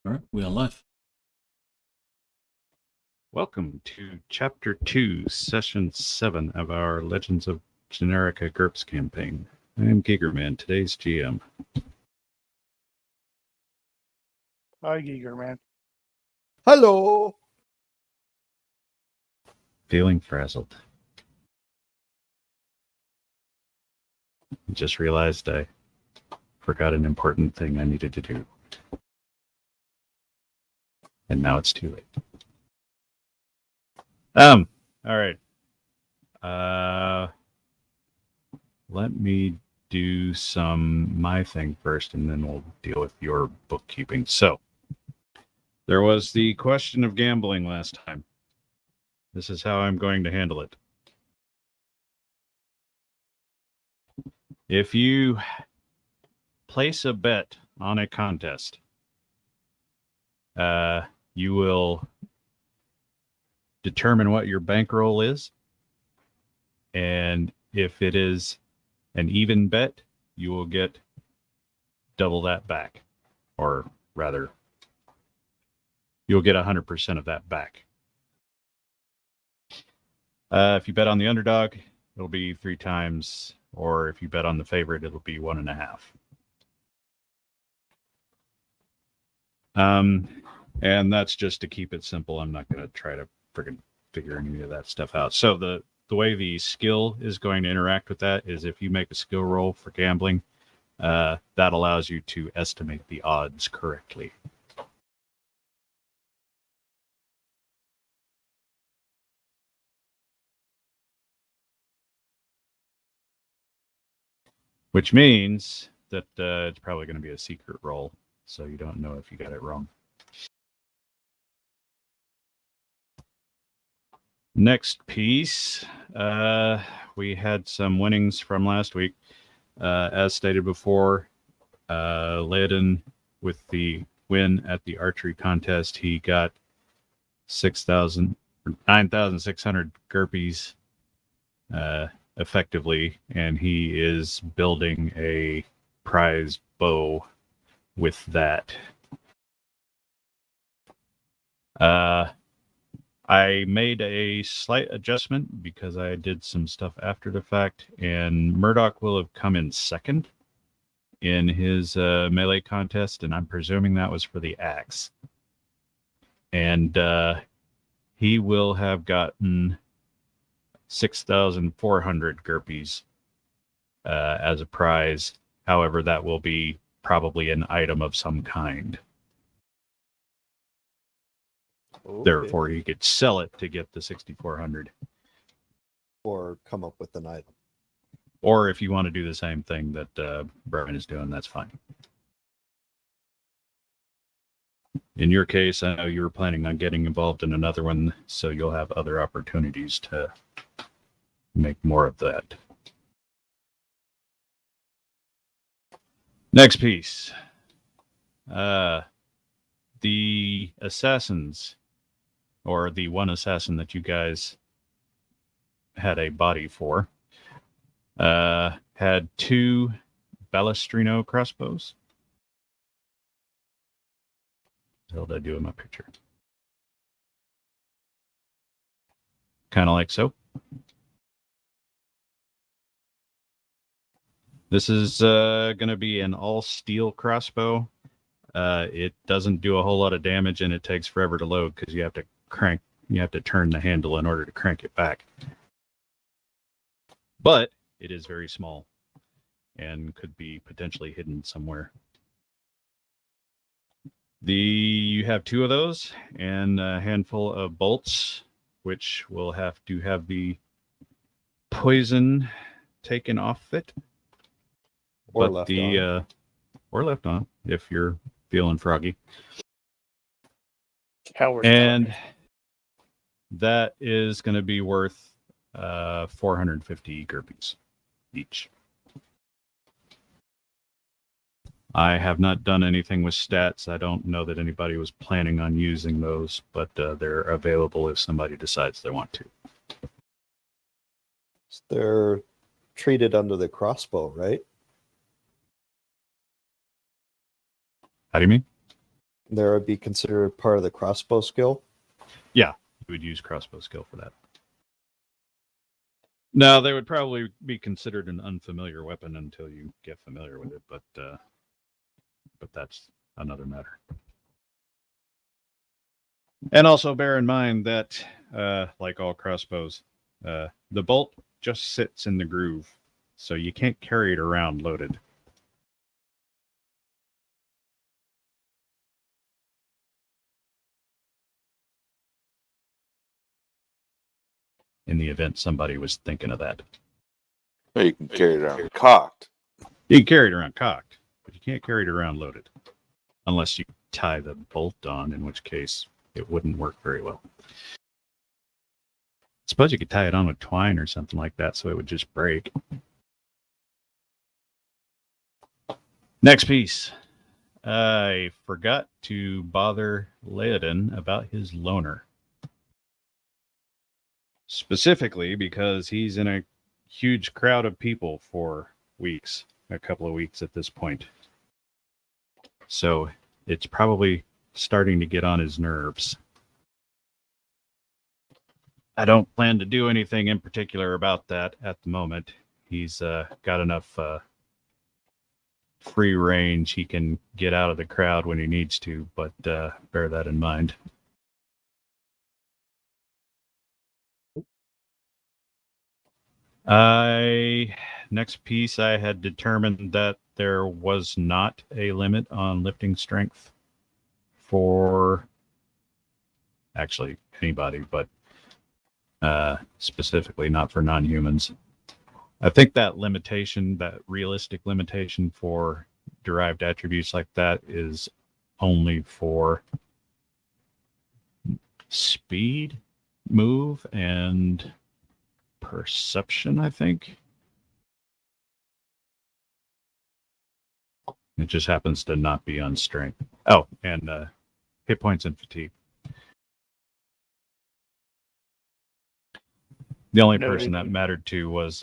All right, we are live. Welcome to Chapter 2, Session 7 of our Legends of Generica GURPS campaign. I am Gigermann, today's GM. Hi, Gigermann. Hello. Feeling frazzled. Just realized I forgot an important thing I needed to do. And now it's too late. All right. Let me do my thing first, and then we'll deal with your bookkeeping. So, there was the question of gambling last time. This is how I'm going to handle it. If you place a bet on a contest, you will determine what your bankroll is. And if it is an even bet, you will get double that back. Or rather, you'll get 100% of that back. If you bet on the underdog, it'll be 3 times. Or if you bet on the favorite, it'll be 1.5. And that's just to keep it simple. I'm not going to try to friggin' figure any of that stuff out. So the way the skill is going to interact with that is if you make a skill roll for gambling, that allows you to estimate the odds correctly. Which means that it's probably going to be a secret roll, so you don't know if you got it wrong. Next piece, we had some winnings from last week. As stated before, Leiden, with the win at the archery contest, he got 9,600 GURPS effectively, and he is building a prize bow with that. I made a slight adjustment because I did some stuff after the fact, and Murdoch will have come in second in his melee contest, and I'm presuming that was for the axe. And he will have gotten 6,400 GURPS as a prize. However, that will be probably an item of some kind. Okay. Therefore, he could sell it to get the 6,400. Or come up with an item. Or if you want to do the same thing that Brian is doing, that's fine. In your case, I know you were planning on getting involved in another one, so you'll have other opportunities to make more of that. Next piece. The assassins, or the one assassin that you guys had a body for, had 2 Balestrino crossbows. What did I do in my picture? Kind of like so. This is going to be an all-steel crossbow. It doesn't do a whole lot of damage, and it takes forever to load because you have to turn the handle in order to crank it back. But it is very small and could be potentially hidden somewhere. You have 2 of those and a handful of bolts, which will have to have the poison taken off it. Or but left the on. Or left on if you're feeling froggy. Coward. And that is going to be worth 450 GURPS each. I have not done anything with stats. I don't know that anybody was planning on using those, but they're available if somebody decides they want to. They're treated under the crossbow, right? How do you mean? there would be considered part of the crossbow skill. You would use crossbow skill for that. No, they would probably be considered an unfamiliar weapon until you get familiar with it, but that's another matter. And also bear in mind that, like all crossbows, the bolt just sits in the groove, so you can't carry it around loaded. In the event somebody was thinking of that. Or you can carry it around cocked. You can carry it around cocked, but you can't carry it around loaded. Unless you tie the bolt on, in which case it wouldn't work very well. Suppose you could tie it on with twine or something like that so it would just break. Next piece. I forgot to bother Laodin about his loner. Specifically because he's in a huge crowd of people for weeks, a couple of weeks at this point. So it's probably starting to get on his nerves. I don't plan to do anything in particular about that at the moment. He's got enough free range. He can get out of the crowd when he needs to, but bear that in mind. Next piece, I had determined that there was not a limit on lifting strength for actually anybody, but specifically not for non-humans. I think that limitation, that realistic limitation for derived attributes like that is only for speed, move, and perception, I think. It just happens to not be on strength. Oh, and hit points and fatigue. The only person that mattered to was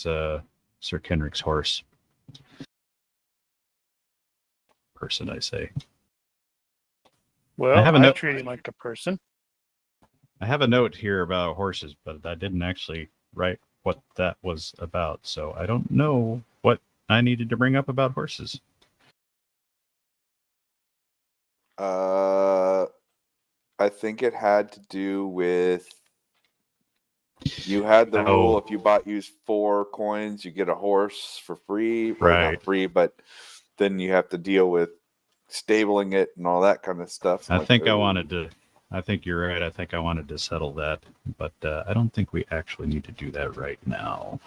Sir Kenric's horse. Person, I say. Well, I treat him like a person. I have a note here about horses, but I didn't actually write what that was about, so I don't know what I needed to bring up about horses. I think it had to do with you had the rule if you use 4 coins, you get a horse for free. Well, Right. not free, but then you have to deal with stabling it and all that kind of stuff. So I think I think you're right. I think I wanted to settle that, but I don't think we actually need to do that right now.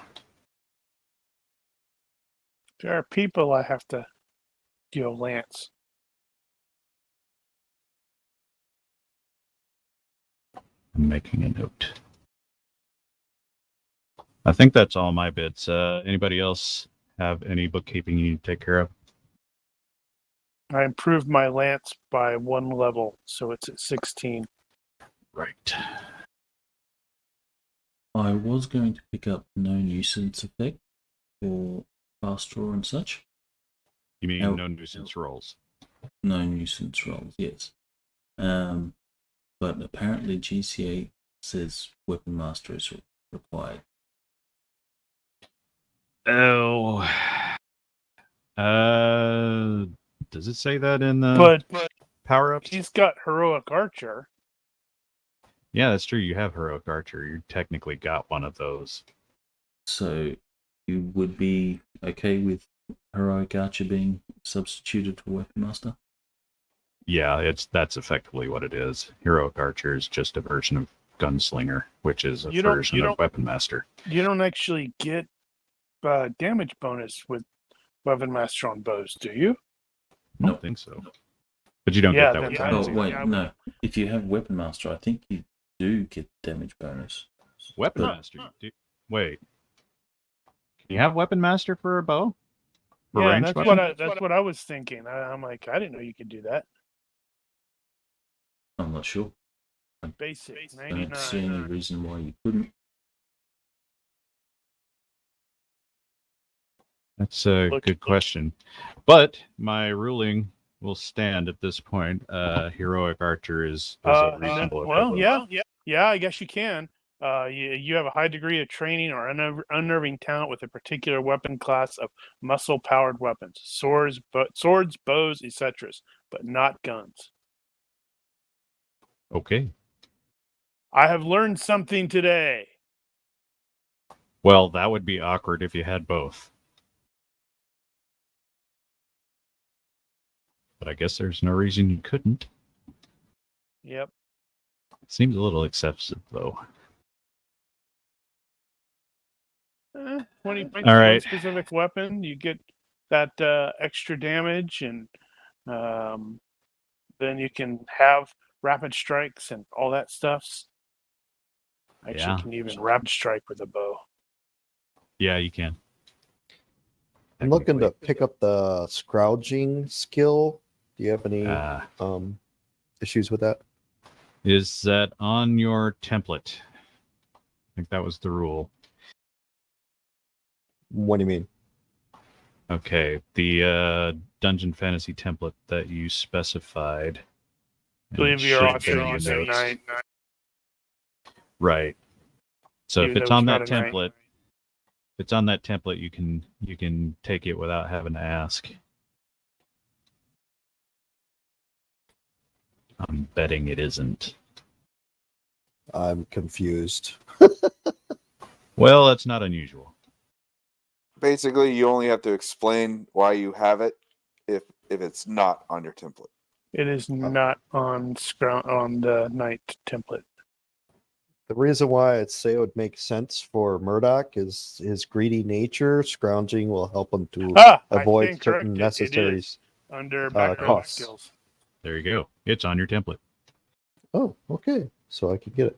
There are people I have to deal lance. I'm making a note. I think that's all my bits. Anybody else have any bookkeeping you need to take care of? I improved my lance by 1 level, so it's at 16. Right. I was going to pick up no nuisance effect for fast draw and such. You mean no nuisance rolls? No nuisance rolls, yes. But apparently GCA says Weapon Master is required. Oh. Does it say that in the But power-ups? he's got Heroic Archer. Yeah, that's true. You have Heroic Archer. You technically got one of those. So you would be okay with Heroic Archer being substituted for Weapon Master? Yeah, that's effectively what it is. Heroic Archer is just a version of Gunslinger, which is a version of Weapon Master. You don't actually get damage bonus with Weapon Master on bows, do you? I don't think so. But you don't get that with guns. Oh, wait, no. If you have Weapon Master, I think you do get damage bonus. Weapon Master? Wait. Can you have Weapon Master for a bow? Yeah, that's what I was thinking. I'm like, I didn't know you could do that. I'm not sure. Basic, I don't see any reason why you couldn't. That's a good question. But my ruling will stand at this point. Heroic Archer is a reasonable well, equivalent. yeah, I guess you can. You have a high degree of training or unnerving talent with a particular weapon class of muscle-powered weapons, swords, bows, etc., but not guns. Okay. I have learned something today. Well, that would be awkward if you had both. But I guess there's no reason you couldn't. Yep. Seems a little excessive, though. When you pick All one right. specific weapon, you get that extra damage, and then you can have rapid strikes and all that stuff. Actually, Yeah. you can even rapid strike with a bow. Yeah, you can. I'm looking to pick up the scrounging skill. Do you have any issues with that? Is that on your template? I think that was the rule. What do you mean? Okay, the Dungeon Fantasy template that you specified. I believe It you're should also be in using notes. night. Right. So Even if it's though on it's that not a knight. template, if it's on that template, you can take it without having to ask. I'm betting it isn't. I'm confused. Well, that's not unusual. Basically, you only have to explain why you have it if it's not on your template. It is not on the knight template. The reason why I'd say it would make sense for Murdoch is his greedy nature. Scrounging will help him to I avoid stand certain corrected. necessary It is under background costs. skills. There you go. It's on your template. Oh, okay. So I can get it.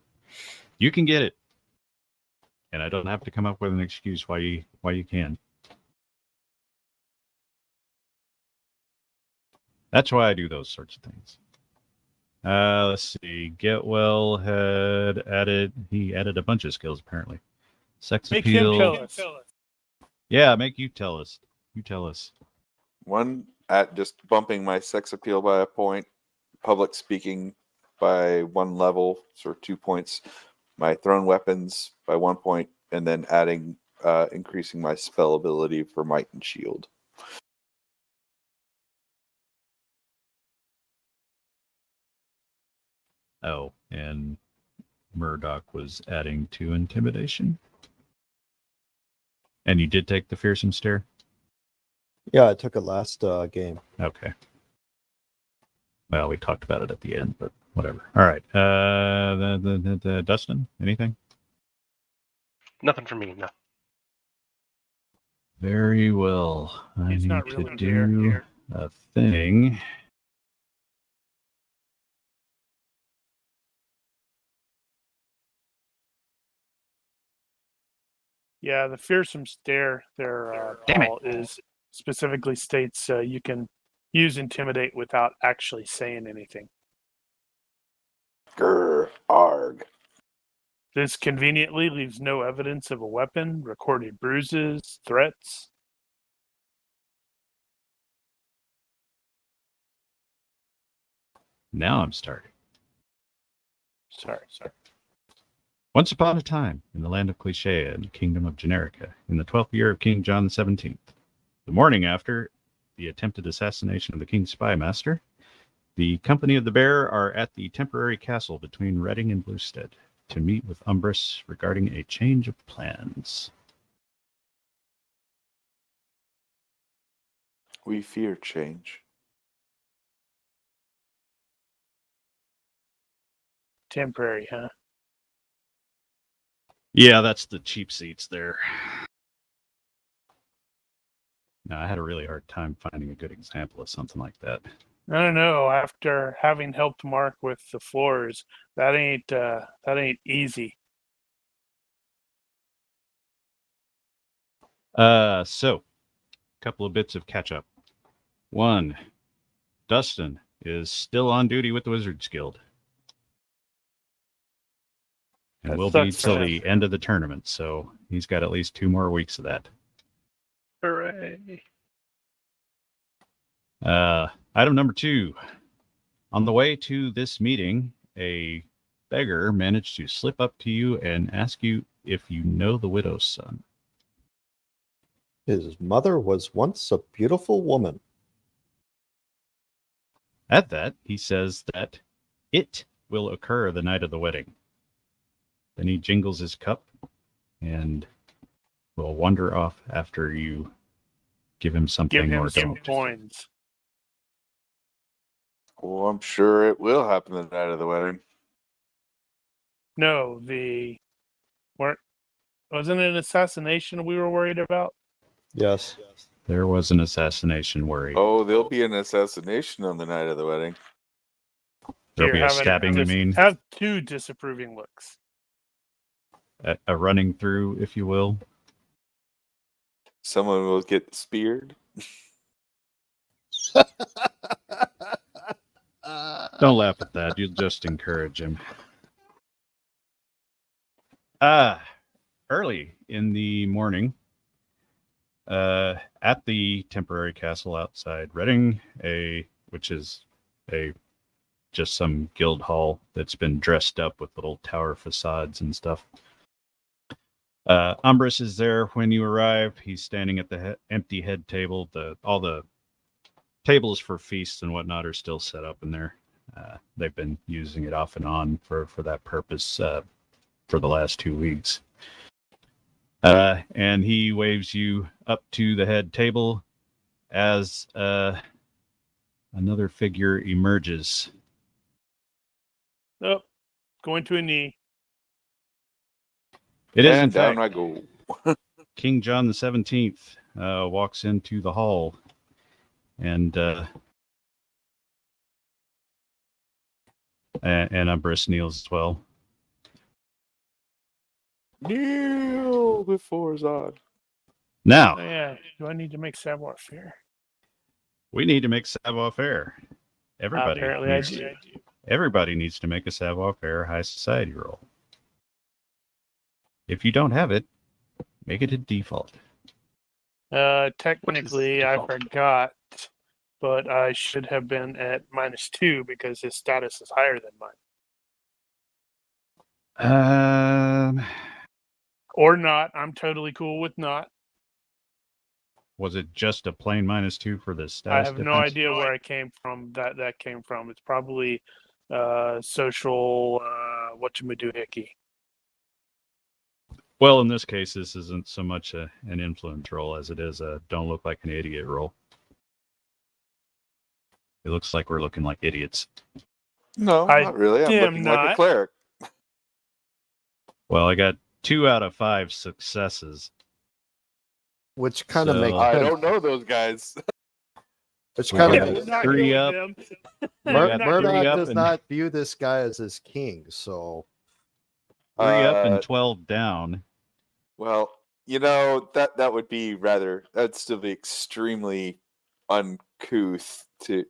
You can get it. And I don't have to come up with an excuse why you can. That's why I do those sorts of things. Let's see. Getwell he added a bunch of skills apparently. Sex Make him appeal. tell us. Yeah, make you tell us. You tell us. One, at just bumping my sex appeal by a point, public speaking by 1 level, so 2 points, my thrown weapons by 1 point, and then adding increasing my spell ability for might and shield. Oh, and Murdoch was adding to intimidation. And you did take the fearsome stare? Yeah, I took it last game. Okay. Well, we talked about it at the end, but whatever. All right. The Dustin, anything? Nothing for me, no. Very well. I He's need not to really do a thing. Yeah, the fearsome stare there, Damn it. Paul, is specifically states you can use intimidate without actually saying anything. Grr, arg. This conveniently leaves no evidence of a weapon, recorded bruises, threats. Now I'm starting. Sorry. Once upon a time, in the land of Cliché and the kingdom of Generica, in the 12th year of King John XVII, the morning after the attempted assassination of the king's spymaster, the company of the Bere are at the temporary castle between Reading and Bluestead to meet with Umbrus regarding a change of plans. We fear change. Temporary, huh? Yeah, that's the cheap seats there. No, I had a really hard time finding a good example of something like that. I don't know. After having helped Mark with the floors, that ain't easy. So, a couple of bits of catch up. 1, Dustin is still on duty with the Wizards Guild. And That will be sucks for till him. the end of the tournament, so he's got at least 2 more weeks of that. Hooray. Item number 2. On the way to this meeting, a beggar managed to slip up to you and ask you if you know the widow's son. His mother was once a beautiful woman. At that, he says that it will occur the night of the wedding. Then he jingles his cup and will wander off after you give him something Give him or some don't. coins. Well, I'm sure it will happen the night of the wedding. No, wasn't it an assassination we were worried about? Yes. There was an assassination worry. Oh, there'll be an assassination on the night of the wedding. There'll be a have stabbing, you mean? Have 2 disapproving looks. A running through, if you will. Someone will get speared. Don't laugh at that. You'll just encourage him. Early in the morning, at the temporary castle outside Reading, which is just some guild hall that's been dressed up with little tower facades and stuff. Umbrus is there when you arrive. He's standing at the empty head table. All the tables for feasts and whatnot are still set up in there. They've been using it off and on for that purpose for the last 2 weeks. And he waves you up to the head table as another figure emerges. Oh, going to a knee. It is, in And down fact, I go. King John the 17th walks into the hall, and Umbrus kneels as well. Kneel before Zod. Now, Oh, yeah. Do I need to make savoir faire? we need to make savoir-faire. Apparently I do. Everybody needs to make a savoir-faire high society roll. If you don't have it, make it a default. Technically, I default? forgot, but I should have been at -2 because his status is higher than mine. Or not. I'm totally cool with not. Was it just a plain -2 for the status I have no difference? idea where I came from. That came from. It's probably social whatchamadoohickey. Well, in this case, this isn't so much an influence roll as it is a don't look like an idiot roll. It looks like we're looking like idiots. No, I not really. I'm am looking like not. a cleric. Well, I got 2 out of 5 successes. Which kind of So- makes I sense. don't know those guys. Which We're kind gonna of we're makes not three killing up. them. We're got Not 3 Murdoch up does and not view this guy as his king, so 3 up and Uh, 12 down. Well, that would be that'd still be extremely uncouth to,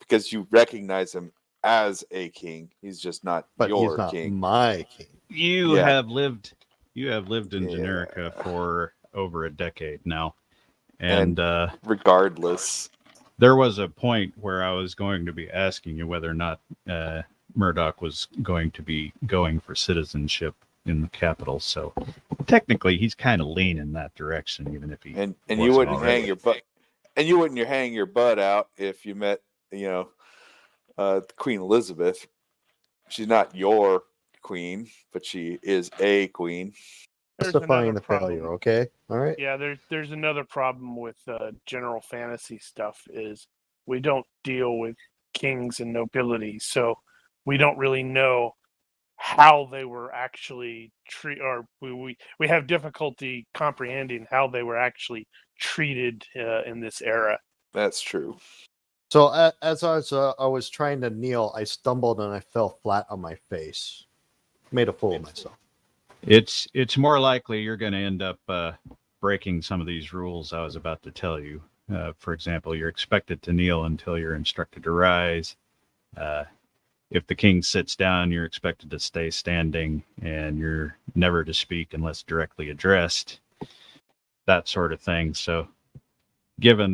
because you recognize him as a king. He's just not but your he's not king. my king. You Yeah. have lived in Yeah. Generica for over a decade now. And Regardless. there was a point where I was going to be asking you whether or not Murdoch was going to be going for citizenship in the capital. So technically, he's kind of leaning that direction, even if he And you wasn't wouldn't already. hang your butt. And you wouldn't hang your butt out if you met, Queen Elizabeth. She's not your queen, but she is a queen. There's Justifying another the problem. failure, okay? All right. Yeah, there's another problem with general fantasy stuff is we don't deal with kings and nobility, so we don't really know how they were actually or we have difficulty comprehending how they were actually treated in this era. That's true. So as I was trying to kneel, I stumbled and I fell flat on my face. Made a fool of myself. It's more likely you're going to end up breaking some of these rules I was about to tell you. For example, you're expected to kneel until you're instructed to rise. If the king sits down, you're expected to stay standing, and you're never to speak unless directly addressed. That sort of thing. So, given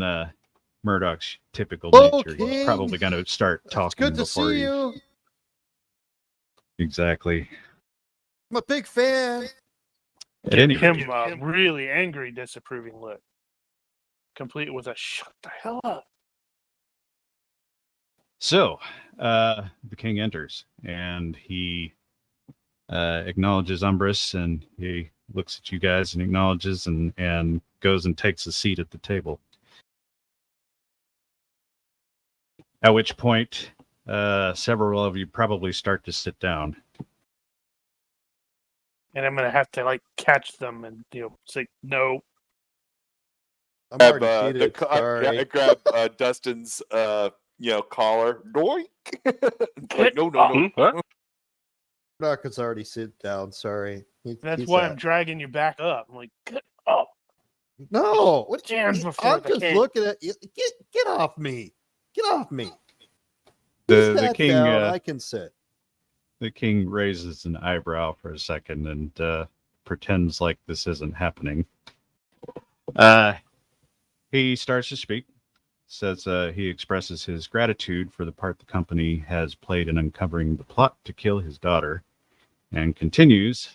Murdoch's typical Hello, nature, he's King. probably going to start It's talking good to before see he... you. Exactly. I'm a big fan. At Give any him rate, a really angry, disapproving look, complete with a "shut the hell up." so the king enters, and he acknowledges Umbrus, and he looks at you guys and acknowledges, and goes and takes a seat at the table. At which point, several of you probably start to sit down. And I'm gonna have to like catch them and say no. I'm Grab, already seated. Sorry. I grab Dustin's collar. Doink. Like, no. What? Murdoch is already sit down. Sorry. That's He's why at- I'm dragging you back up. I'm like, get up. No. What? Stand before I'm the just king. looking at you. Get off me. Get off me. The He's sat king down. I can sit. the king raises an eyebrow for a second and pretends like this isn't happening. He starts to speak. Says he expresses his gratitude for the part the company has played in uncovering the plot to kill his daughter, and continues,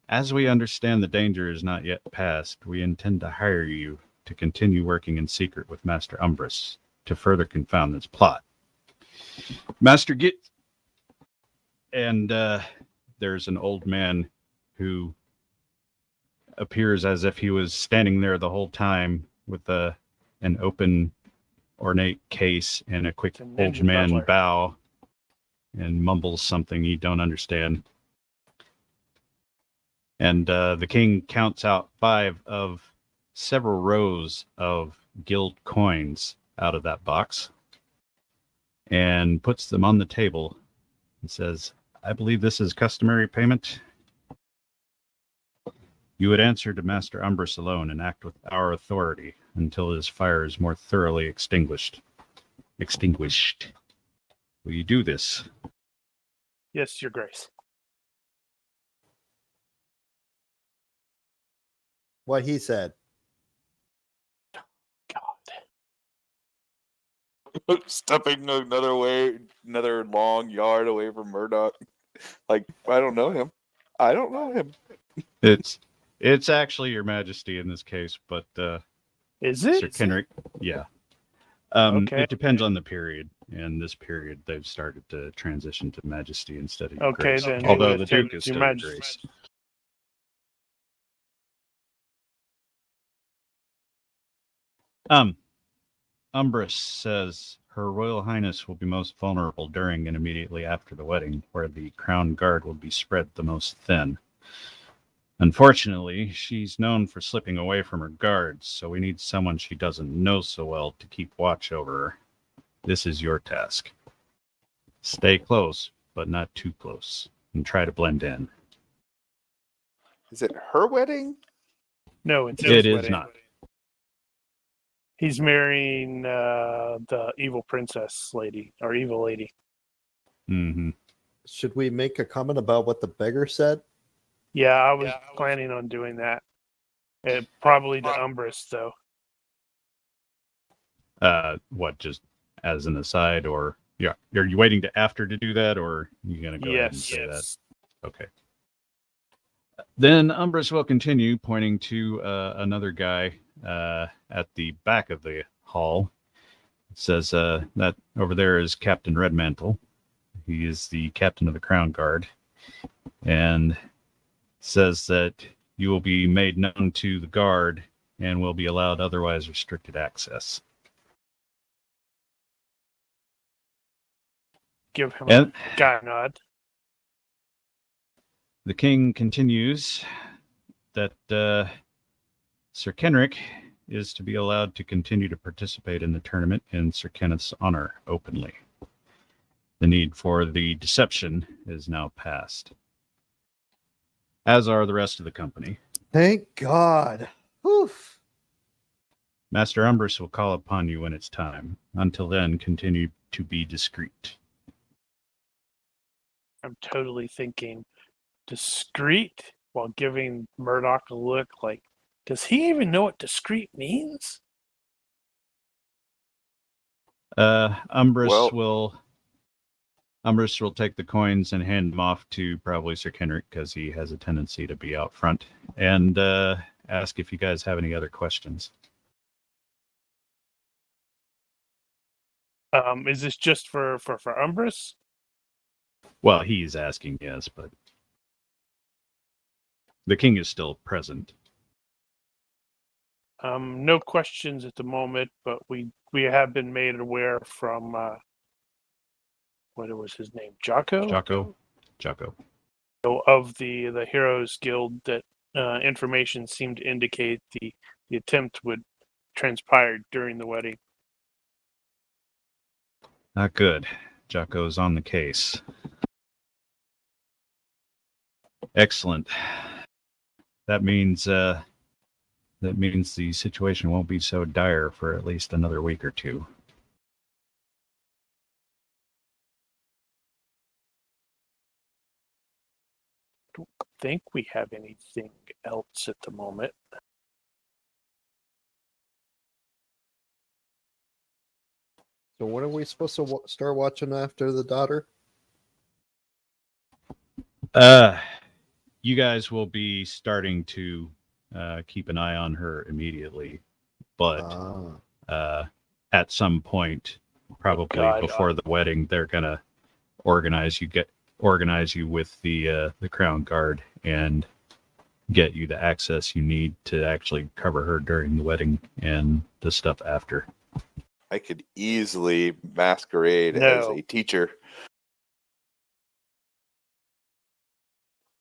as we understand the danger is not yet past, we intend to hire you to continue working in secret with Master Umbrus to further confound this plot. Master Git. And there's an old man who appears as if he was standing there the whole time with an open, ornate case and a quick It's an old ninja man butler. bow and mumbles something you don't understand. And the king counts out 5 of several rows of guild coins out of that box and puts them on the table and says, I believe this is customary payment. You would answer to Master Umbrus alone and act with our authority until his fire is more thoroughly extinguished. Will you do this? Yes, Your Grace. What he said. God. Stepping another long yard away from Murdoch. Like, I don't know him. It's actually Your Majesty in this case, but Is Sir it? Kenrick, yeah. Okay. It depends on the period. In this period, they've started to transition to Majesty instead of Your Okay, Grace. then. Although we'll the take Duke is Your still Your Majesty. Grace. Umbrus says Her Royal Highness will be most vulnerable during and immediately after the wedding, where the crown guard will be spread the most thin. Unfortunately, she's known for slipping away from her guards, so we need someone she doesn't know so well to keep watch over her. This is your task. Stay close, but not too close, and try to blend in. Is it her wedding? No, it's It his is wedding. not. He's marrying the evil princess lady, or evil lady. Mm-hmm. Should we make a comment about what the beggar said? Yeah, I was planning on doing that. Probably to Umbrus, though. What, just as an aside, or yeah, are you waiting to after to do that, or are you gonna go ahead and say that? Okay. Then Umbrus will continue, pointing to another guy at the back of the hall. It says that over there is Captain Redmantle. He is the captain of the Crown Guard, and says that you will be made known to the guard and will be allowed otherwise restricted access. Give him And a guy nod. the king continues that Sir Kenrick is to be allowed to continue to participate in the tournament in Sir Kenneth's honor openly. The need for the deception is now past, as are the rest of the company. Thank God. Oof. Master Umbrus will call upon you when it's time. Until then, continue to be discreet. I'm totally thinking discreet while giving Murdoch a look like, does he even know what discreet means? Umbrus Well- will take the coins and hand them off to probably Sir Kenrick because he has a tendency to be out front, and ask if you guys have any other questions. Is this just for Umbrus? Well, he's asking, yes, but the king is still present. No questions at the moment, but we have been made aware from what was his name, Jocko, Jocko. of the Heroes Guild that information seemed to indicate the attempt would transpire during the wedding. Not good. Jocko's on the case. Excellent. That means the situation won't be so dire for at least another week or two. Think we have anything else at the moment. So when are we supposed to start watching after the daughter? You guys will be starting to keep an eye on her immediately, but at some point, probably before the wedding, they're gonna organize you with the Crown Guard and get you the access you need to actually cover her during the wedding and the stuff after. I could easily masquerade as a teacher.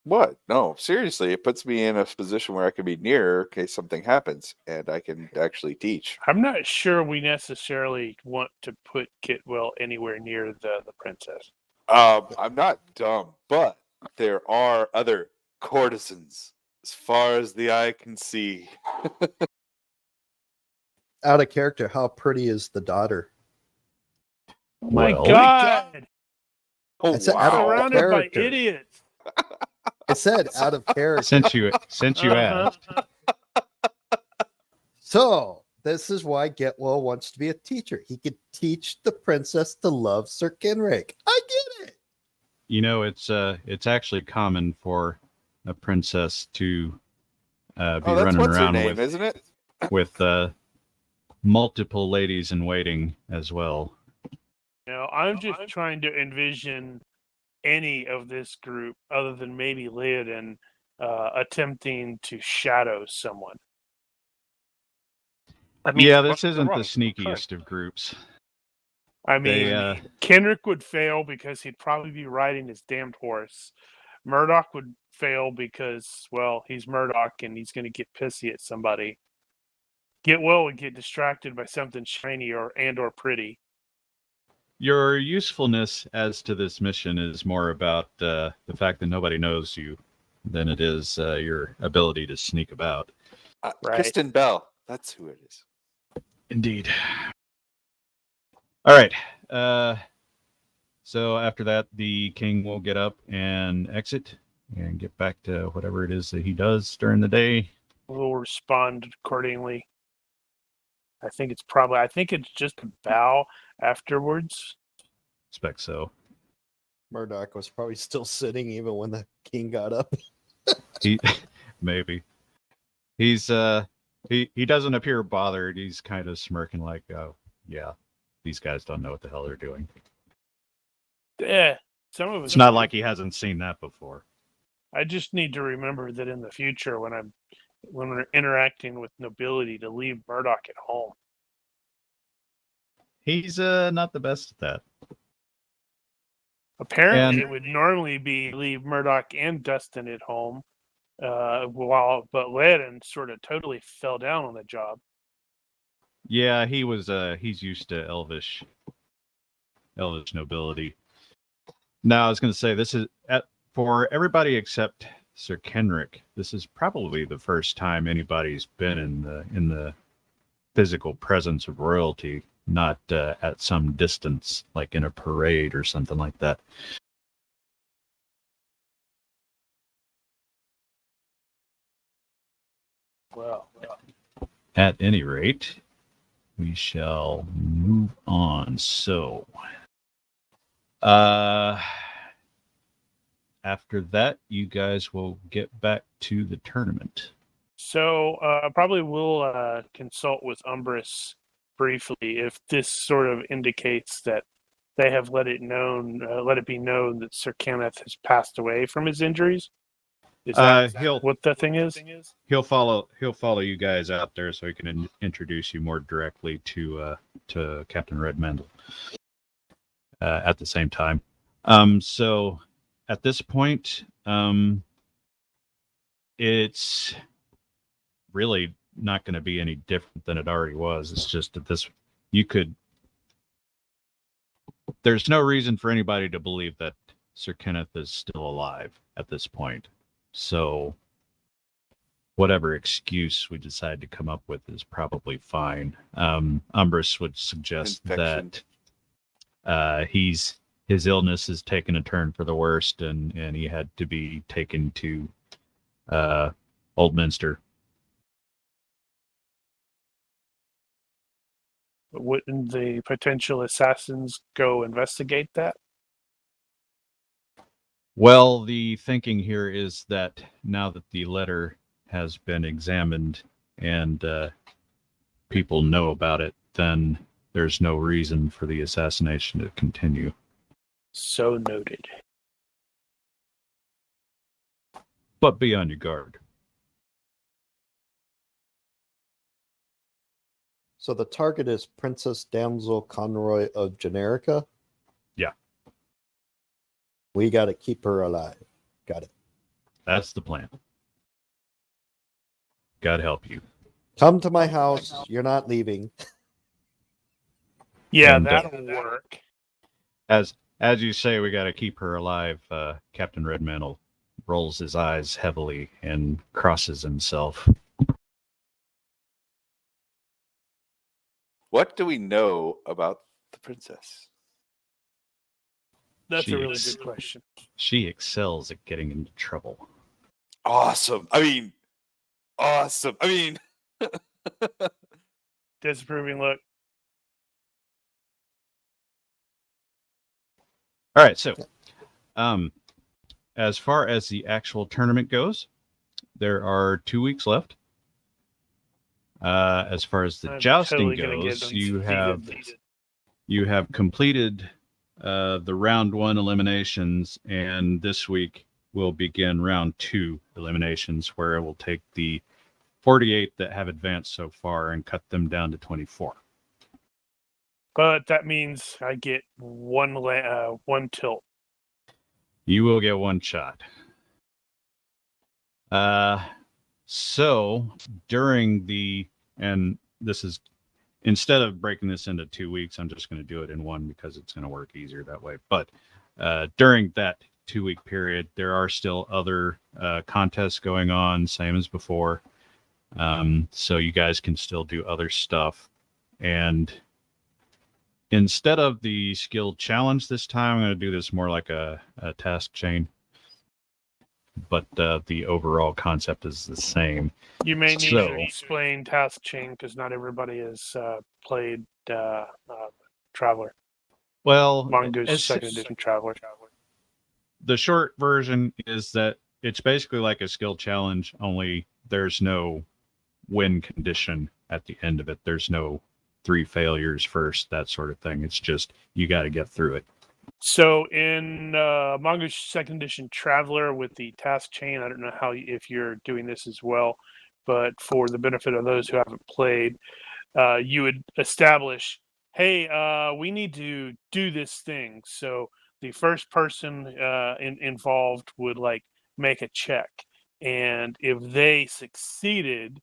What? No, seriously, it puts me in a position where I can be near in case something happens and I can actually teach. I'm not sure we necessarily want to put Kitwell anywhere near the princess. I'm not dumb, but there are other courtesans as far as the eye can see. Out of character, how pretty is the daughter? Oh my Well- God! Oh, It's out of wow. Surrounded by character. idiots. I said out of character. Since you Uh-huh. asked, So this is why Getwell wants to be a teacher. He could teach the princess to love Sir Kenrick. I get it. you know it's actually common for a princess to be That's running what's her around name, isn't it? with multiple ladies in waiting as well. I'm just trying to envision any of this group, other than maybe Leoden, attempting to shadow someone. I mean, Yeah, for this once, isn't they're the wrong. sneakiest of groups. I mean, They Kenrick would fail because he'd probably be riding his damned horse. Murdoch would fail because, well, he's Murdoch and he's going to get pissy at somebody. Getwell would get distracted by something shiny or pretty. your usefulness as to this mission is more about the fact that nobody knows you than it is your ability to sneak about. Right. Kristen Bell. That's who it is. Indeed. All right. So after that, the king will get up and exit and get back to whatever it is that he does during the day. We'll respond accordingly. I think it's just a bow afterwards. Expect so. Murdoch was probably still sitting even when the king got up. He maybe he's he doesn't appear bothered. He's kind of smirking like, oh yeah, these guys don't know what the hell they're doing. Yeah, some of us. It's not like he hasn't seen that before. I just need to remember that in the future, when we're interacting with nobility, to leave Murdoch at home. He's not the best at that. Apparently, And- it would normally be leave Murdoch and Dustin at home, but Leoden sort of totally fell down on the job. Yeah, he's used to elvish nobility. Now, I was going to say this is for everybody except Sir Kenrick. This is probably the first time anybody's been in the physical presence of royalty, not at some distance, like in a parade or something like that. Well, At any rate, we shall move on. So, after that, you guys will get back to the tournament. So probably we'll consult with Umbrus briefly if this sort of indicates that they have let it be known that Sir Kenneth has passed away from his injuries. Is that what the thing is? He'll follow you guys out there so he can introduce you more directly to Captain Redmendel at the same time. So at this point, it's really not going to be any different than it already was. It's just that there's no reason for anybody to believe that Sir Kenneth is still alive at this point. So whatever excuse we decide to come up with is probably fine. Umbrus would suggest Infection. that his illness has taken a turn for the worst, and he had to be taken to Oldminster. Wouldn't the potential assassins go investigate that? Well, the thinking here is that now that the letter has been examined and people know about it, then there's no reason for the assassination to continue. So noted. But be on your guard. So the target is Princess Damsel Conroy of Generica? Yeah. We got to keep her alive. Got it. That's the plan. God help you. Come to my house. You're not leaving. Yeah, And, that'll work. As you say, we got to keep her alive. Captain Redmantle rolls his eyes heavily and crosses himself. What do we know about the princess? That's She a really is- good question. She excels at getting into trouble. Awesome. I mean, awesome. I mean, Disapproving look. All right, so as far as the actual tournament goes, there are 2 weeks left. As far as the I'm jousting totally gonna get goes, these you have completed the round 1 eliminations, and this week will begin round 2 eliminations, where it will take the 48 that have advanced so far and cut them down to 24. But that means I get one tilt. You will get one shot. So during and this is, instead of breaking this into 2 weeks, I'm just going to do it in one because it's going to work easier that way. But during that 2-week period, there are still other contests going on, same as before. So you guys can still do other stuff. And instead of the skill challenge this time, I'm going to do this more like a task chain. But the overall concept is the same. You may need So- to explain task chain because not everybody has played Traveler. Well, Mongoose second edition Traveler. the short version is that it's basically like a skill challenge, only there's no win condition at the end of it. There's no 3 failures first, that sort of thing. It's just you got to get through it. So in Mongoose second edition Traveler with the task chain, I don't know if you're doing this as well, but for the benefit of those who haven't played, you would establish, hey, we need to do this thing. So the first person involved would make a check, and if they succeeded,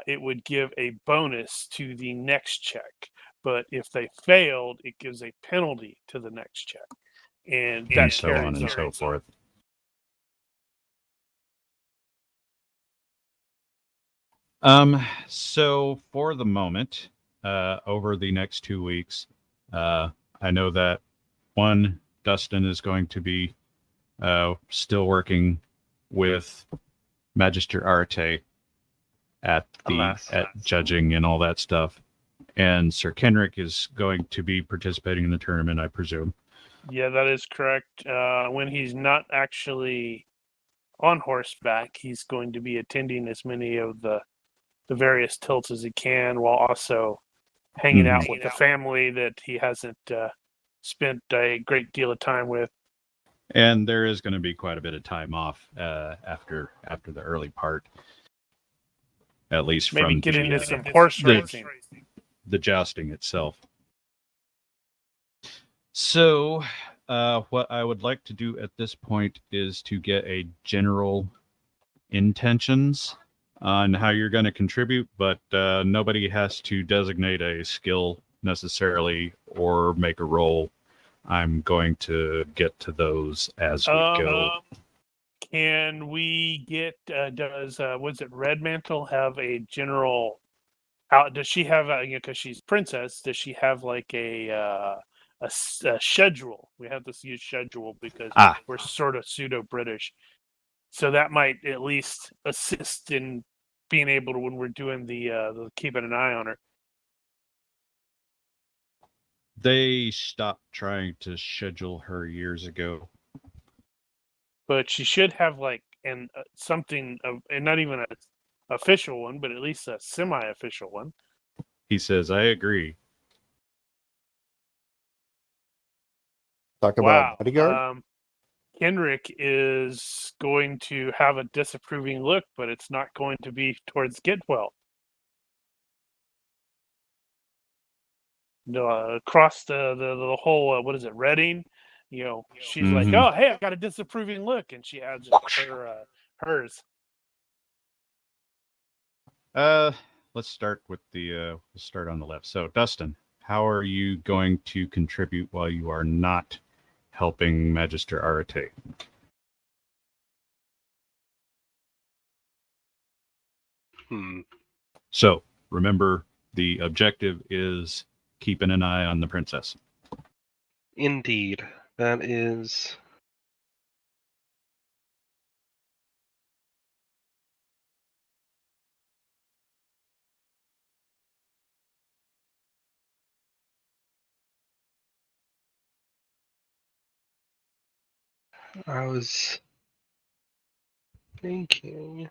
it would give a bonus to the next check. But if they failed, it gives a penalty to the next check, and that And so on carries and so forth. So for the moment, over the next 2 weeks, I know that Dustin is going to be still working with Magister Arte at judging and all that stuff. And Sir Kenrick is going to be participating in the tournament, I presume. Yeah, that is correct. When he's not actually on horseback, he's going to be attending as many of the various tilts as he can, while also hanging out with the family that he hasn't spent a great deal of time with. And there is going to be quite a bit of time off after the early part, at least Maybe from get into the, some horse racing. the jousting itself. So, what I would like to do at this point is to get a general intentions on how you're going to contribute, but nobody has to designate a skill necessarily or make a roll. I'm going to get to those as we go. Can we get, was it Red Mantle have a general, does she have, because she's princess, does she have like a schedule? We have to use schedule because we're sort of pseudo-British. So that might at least assist in being able to, when we're doing the keeping an eye on her. They stopped trying to schedule her years ago. But she should have like something of, and not even an official one, but at least a semi-official one. He says, I agree. Talk about bodyguard. Henrik is going to have a disapproving look, but it's not going to be towards Getwell. Across the whole, what is it, Reading? She's like, oh, hey, I've got a disapproving look, and she has her hers. Let's start with we'll start on the left. So, Dustin, how are you going to contribute while you are not helping Magister Arate? So, remember, the objective is keeping an eye on the princess. Indeed. That is... I was thinking...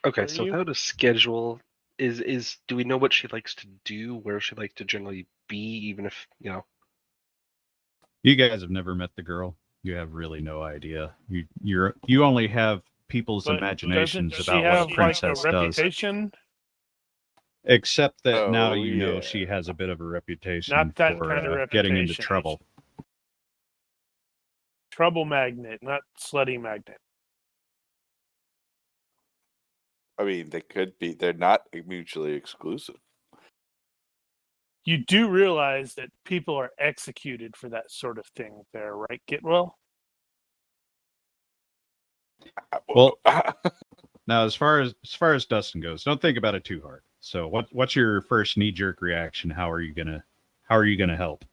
Okay, so without a schedule, do we know what she likes to do, where she likes to generally be, even if, You guys have never met the girl. You have really no idea. You only have people's imaginations about what a princess does. Except that now you know she has a bit of a reputation Not that for kind of getting into reputation. trouble. Trouble magnet, not slutty magnet. I mean, they could be. They're not mutually exclusive. You do realize that people are executed for that sort of thing there, right, Getwell? Well, now as far as Dustin goes, don't think about it too hard. So what's your first knee-jerk reaction? How are you gonna help?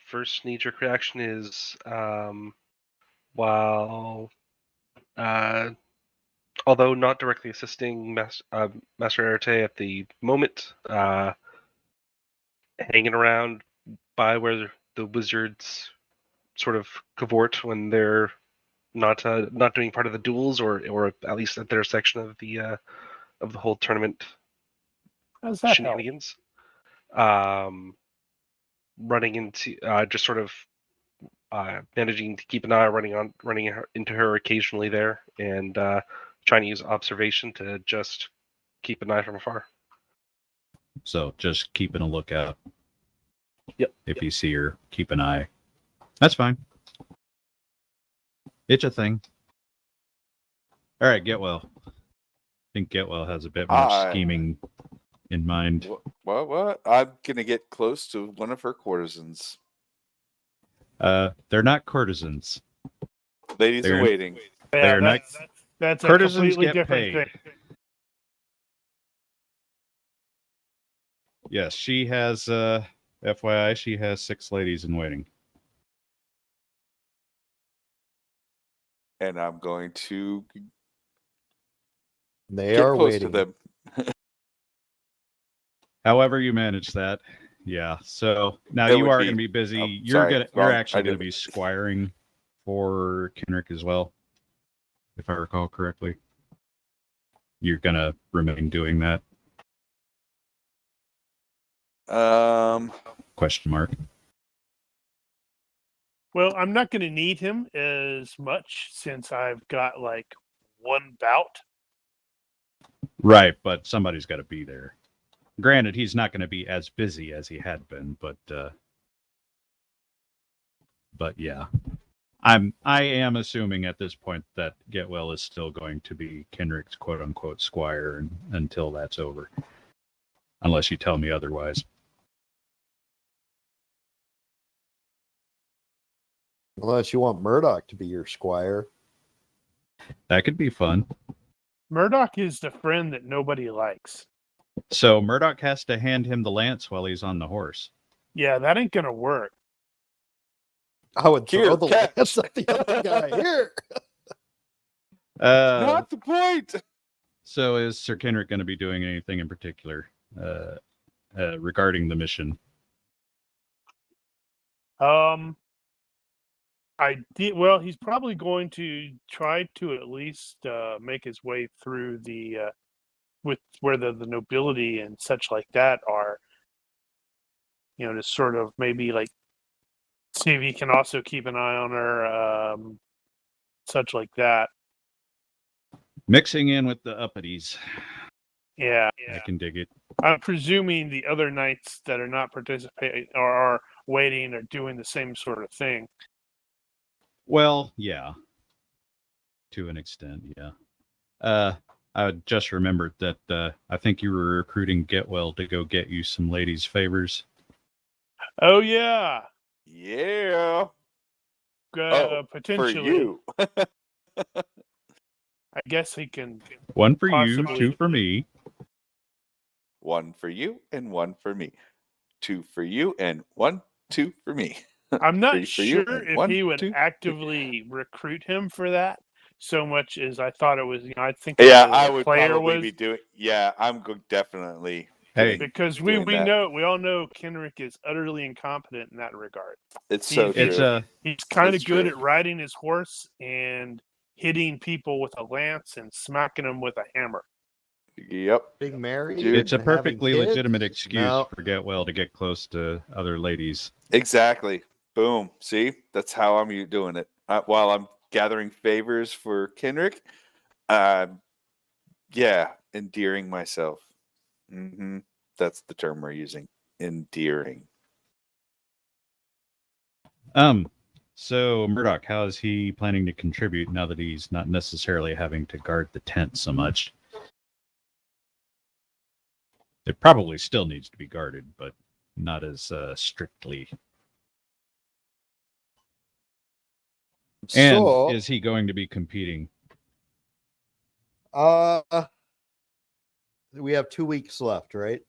First knee-jerk reaction is, while, although not directly assisting Master Arate at the moment, hanging around by where the wizards sort of cavort when they're not doing part of the duels, or at least at their section of the whole tournament shenanigans. Running into just sort of managing to keep an eye running into her occasionally there, and trying to use observation to just keep an eye from afar. So just keeping a lookout. Yep. If you see her, keep an eye. That's fine. It's a thing. All right, Getwell. I think Getwell has a bit more scheming in mind. What? I'm gonna get close to one of her courtesans. They're not courtesans. Ladies in waiting. They're not. That's a courtesans completely get different paid. thing. Yes, she has. FYI, she has 6 ladies in waiting. And I'm going to They Get are close waiting. to them. However you manage that. Yeah. So now It you would are be- going to be busy. oh, you're sorry, gonna. wrong. You're I actually going to didn't- be squiring for Kenrick as well, if I recall correctly. You're going to remain doing that? Question mark. Well, I'm not going to need him as much since I've got like one bout. Right, but somebody's got to be there. Granted, he's not going to be as busy as he had been, but yeah, I am assuming at this point that Getwell is still going to be Kenrick's quote unquote squire until that's over, unless you tell me otherwise. Unless you want Murdoch to be your squire. That could be fun. Murdoch is the friend that nobody likes. So Murdoch has to hand him the lance while he's on the horse. Yeah, that ain't going to work. I would Here, throw the catch. lance at the other guy. Here. Not the point. So is Sir Kenrick going to be doing anything in particular regarding the mission? I did well. He's probably going to try to at least make his way through the with where the nobility and such like that are. You know, to sort of maybe like see if he can also keep an eye on her, such like that. Mixing in with the uppities. Yeah, I can dig it. I'm presuming the other knights that are not participating or are waiting are doing the same sort of thing. Well, yeah. To an extent, yeah. I just remembered that I think you were recruiting Getwell to go get you some ladies' favors. Oh yeah, Yeah. For potentially. you. I guess he can. One for you, Possibly. two for me. One for you and one for me. Two for you and 1, 2 for me. I'm not 3 for you sure and if 1, he would 2. actively recruit him for that so much as I thought it was. You know, I think Yeah, the I would player probably was be doing. Yeah, I'm definitely. Hey, because doing we that. all know Kenrick is utterly incompetent in that regard. It's so it's true. He's kind It's of good true. at riding his horse and hitting people with a lance and smacking them with a hammer. Yep. Being married. Dude. it's a and having perfectly kids? legitimate excuse No. for Getwell to get close to other ladies. Exactly. Boom. See, that's how I'm doing it. While I'm gathering favors for Kenrick, yeah, endearing myself. That's the term we're using. Endearing. So Murdoch, how is he planning to contribute now that he's not necessarily having to guard the tent so much? It probably still needs to be guarded, but not as strictly. And So, is he going to be competing? we have 2 weeks left, right?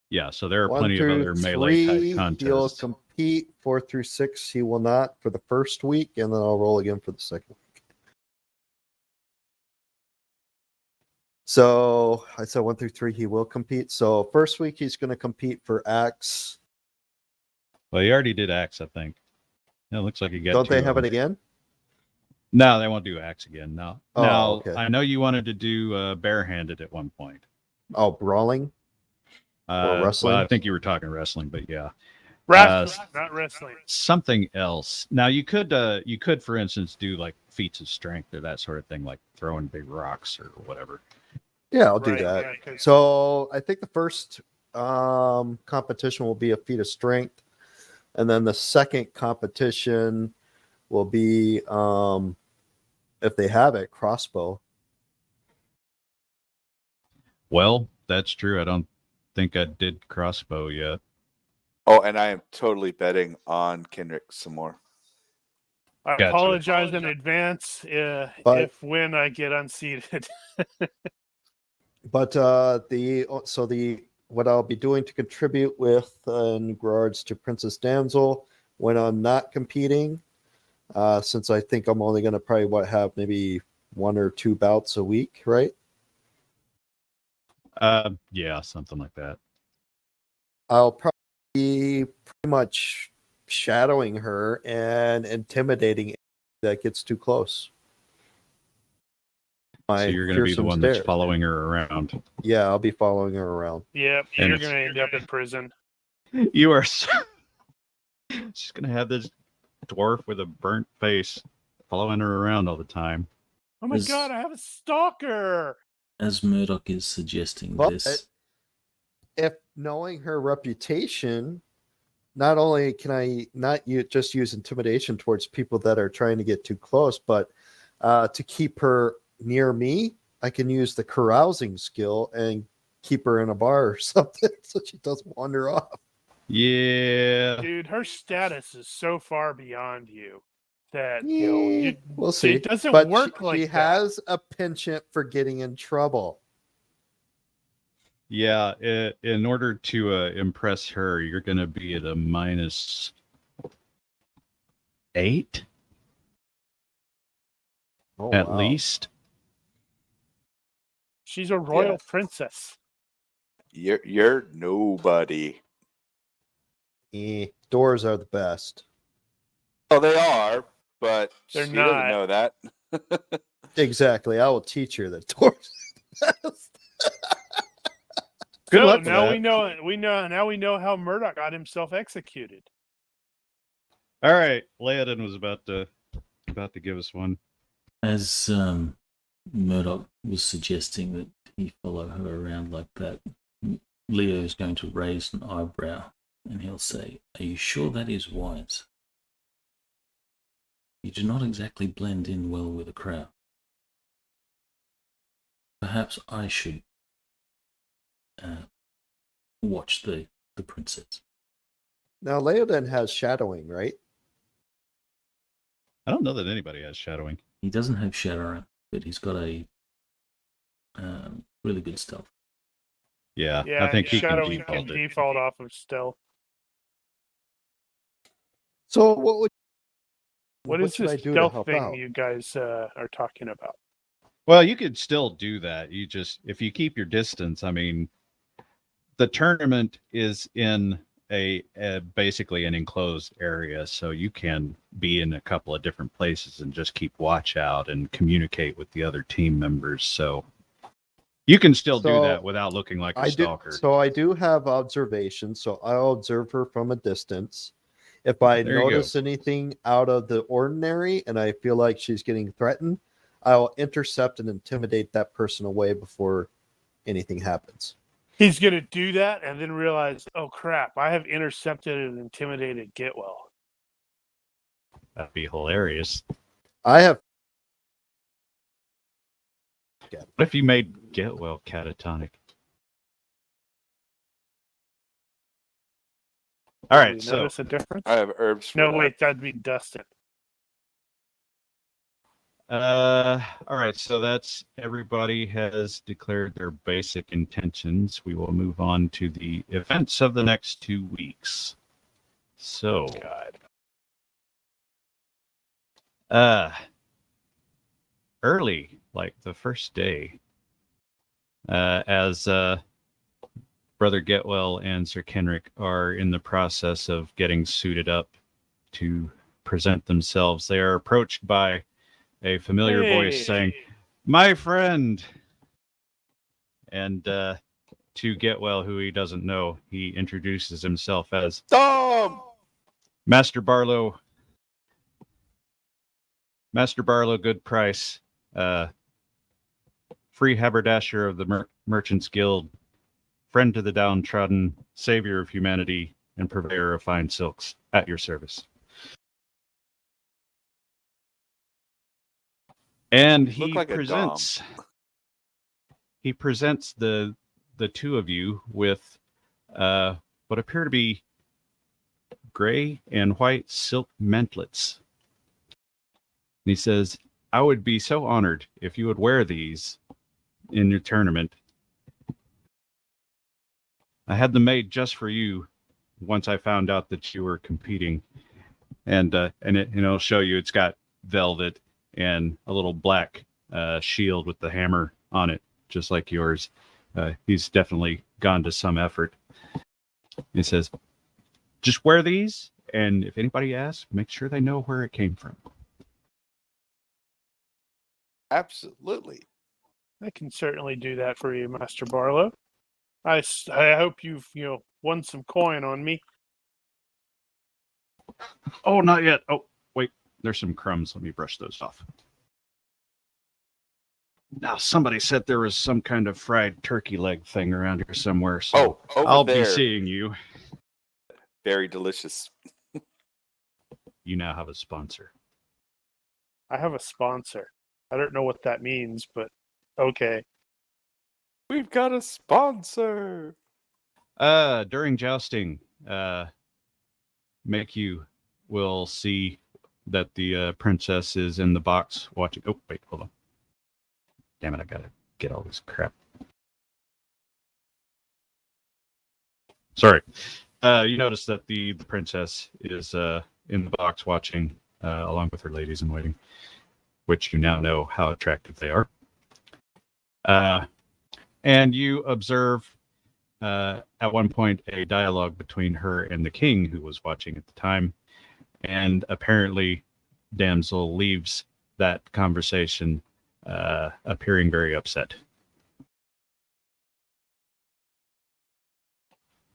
Yeah, so there are 1 plenty of through other melee 3, type he'll contests. compete. 4 through 6, he will not for the first week, and then I'll roll again for the second week. So I said 1 through 3, he will compete. So first week, he's going to compete for Axe. Well, he already did Axe, I think. Yeah, it looks like he got. Don't they 2 have of it them. again? No, they won't do Axe again. No. Oh, now, okay. I know you wanted to do barehanded at one point. Oh, brawling? Or wrestling? Well, I think you were talking wrestling, but yeah. Wrestling, not wrestling. Something else. Now you could, for instance, do like feats of strength or that sort of thing, like throwing big rocks or whatever. Yeah, I'll do Right, that. right, 'cause- So I think the first competition will be a feat of strength, and then the second competition will be, if they have it, crossbow. Well, that's true. I don't think I did crossbow yet. Oh, and I am totally betting on Kenrick some more. I Gotcha. apologize in advance But- when I get unseated. But what I'll be doing to contribute with in regards to Princess Damsel when I'm not competing, since I think I'm only going to probably have maybe 1 or 2 bouts a week, right? Yeah, something like that. I'll probably be pretty much shadowing her and intimidating that gets too close. So you're going to be the fearsome one that's stare. following her around. Yeah, I'll be following her around. Yep, And you're it's- going to end up in prison. You are so... She's going to have this dwarf with a burnt face following her around all the time. Oh my Is- god, I have a stalker! As Murdoch is suggesting But this, if knowing her reputation, not only can I not just use intimidation towards people that are trying to get too close, but to keep her near me, I can use the carousing skill and keep her in a bar or something so she doesn't wander off. Yeah. Dude, her status is so far beyond you that We'll see. It doesn't But work she like that. has a penchant for getting in trouble. Yeah. In order to impress her, you're going to be at a -8 Oh, at wow. least. She's a royal Yeah. princess. You're nobody. Doors are the best. Oh, they are, but They're she not. doesn't know that. Exactly. I will teach her that doors are the best. Good So luck with now that. we know how Murdoch got himself executed. All right. Leodin was about to give us one. as Murdoch was suggesting that he follow her around like that, Leo is going to raise an eyebrow and he'll say, "Are you sure that is wise? You do not exactly blend in well with a crowd. Perhaps I should watch the princess." Now, Leoden has shadowing, right? I don't know that anybody has shadowing. He doesn't have shadowing, but he's got a really good stealth. Yeah. Yeah, I think he can shadowing default can it. default off of stealth. So what What should is I this do to stealth help thing out? you guys are talking about? Well, you could still do that. You just, if you keep your distance, I mean, the tournament is in a basically an enclosed area, so you can be in a couple of different places and just keep watch out and communicate with the other team members. So you can still do So, that without looking like a I do. stalker. So I do have observation. So I'll observe her from a distance. If I There you go. notice anything out of the ordinary and I feel like she's getting threatened, I'll intercept and intimidate that person away before anything happens. He's gonna do that and then realize, oh crap, I have intercepted and intimidated Getwell. That'd be hilarious. I have. What if you made Getwell catatonic? All Do right, you so notice a difference? I have herbs. For No, that. wait, that'd be Dustin. all right, so that's everybody has declared their basic intentions. We will move on to the events of the next 2 weeks. So, early, like the first day, as Brother Getwell and Sir Kenrick are in the process of getting suited up to present themselves, they are approached by a familiar voice saying, "My friend." And to Getwell, who he doesn't know, he introduces himself as Tom! Master Barlow. Master Barlow, good price. Free haberdasher of the Merchants Guild, friend to the downtrodden, savior of humanity, and purveyor of fine silks, at your service. And Look like a dom. he presents the two of you with what appear to be gray and white silk mantlets. And he says, "I would be so honored if you would wear these in your tournament. I had them made just for you once I found out that you were competing." And it'll show you it's got velvet and a little black shield with the hammer on it, just like yours. He's definitely gone to some effort. He says, just wear these, and if anybody asks, make sure they know where it came from. Absolutely. I can certainly do that for you, Master Barlow. I hope you've won some coin on me. Oh, not yet. Oh, wait. There's some crumbs. Let me brush those off. Now, somebody said there was some kind of fried turkey leg thing around here somewhere, so over I'll there. be seeing you. Very delicious. You now have a sponsor. I have a sponsor. I don't know what that means, but okay. We've got a sponsor. During jousting, you will see that the princess is in the box watching. Oh, wait, hold on. Damn it, I gotta get all this crap. Sorry. You notice that the princess is in the box watching along with her ladies in waiting, which you now know how attractive they are. And you observe at one point a dialogue between her and the king who was watching at the time. And apparently, damsel leaves that conversation appearing very upset.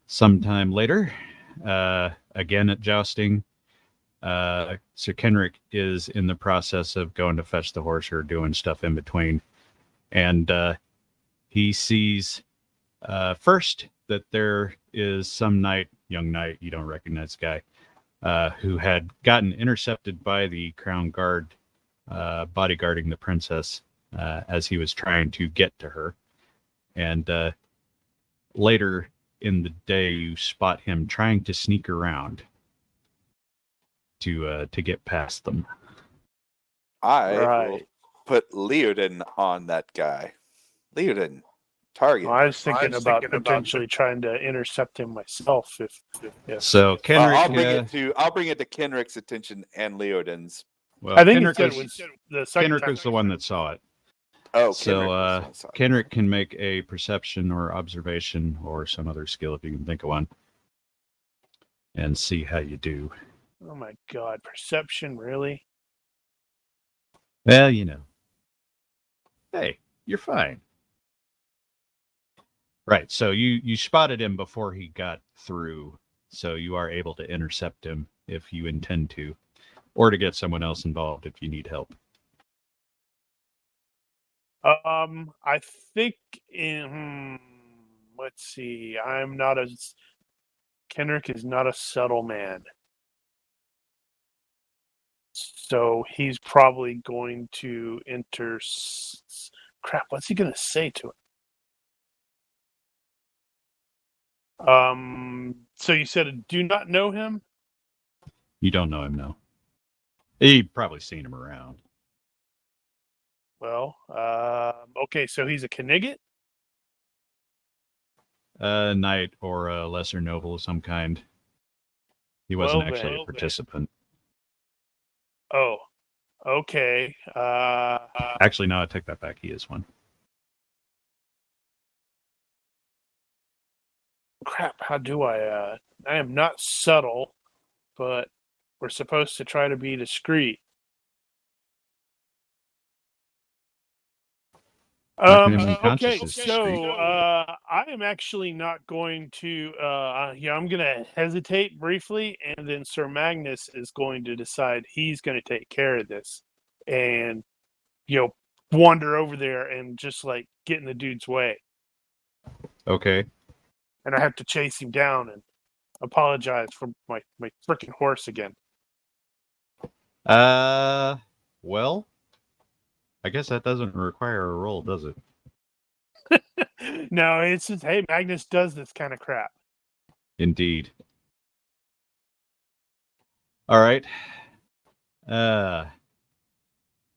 Sometime later, again at jousting, Sir Kenrick is in the process of going to fetch the horse or doing stuff in between. And he sees first that there is some young knight, you don't recognize the guy, who had gotten intercepted by the crown guard bodyguarding the princess as he was trying to get to her. And later in the day, you spot him trying to sneak around to get past them. I will Right. put Leoden on that guy. Leoden, target. Well, I was thinking about potentially trying to intercept him myself. If So Kenrick, I'll bring it to Kenrick's attention and Leoden's. well, I think Kenrick it was, was the second Kenrick time. was the one that saw it. Oh, So Kenrick can make a perception or observation or some other skill if you can think of one, and see how you do. Oh my God, perception, really? Well, you know. Hey, you're fine. Right, so you spotted him before he got through, so you are able to intercept him if you intend to, or to get someone else involved if you need help. I think let's see. Kenrick is not a subtle man. So he's probably going to crap, what's he going to say to him? So you said do not know him? You don't know him, no. You've probably seen him around. Well, okay, so he's a Knigget? A knight or a lesser noble of some kind. He wasn't actually a participant. Oh, okay. Actually, no, I take that back. He is one. Crap, how do I am not subtle, but we're supposed to try to be discreet. Okay, so I am actually not going to I'm gonna hesitate briefly, and then Sir Magnus is going to decide he's gonna take care of this and wander over there and just like get in the dude's way. Okay. And I have to chase him down and apologize for my freaking horse again. Well, I guess that doesn't require a roll, does it? No, it's just, hey, Magnus does this kind of crap. Indeed. All right.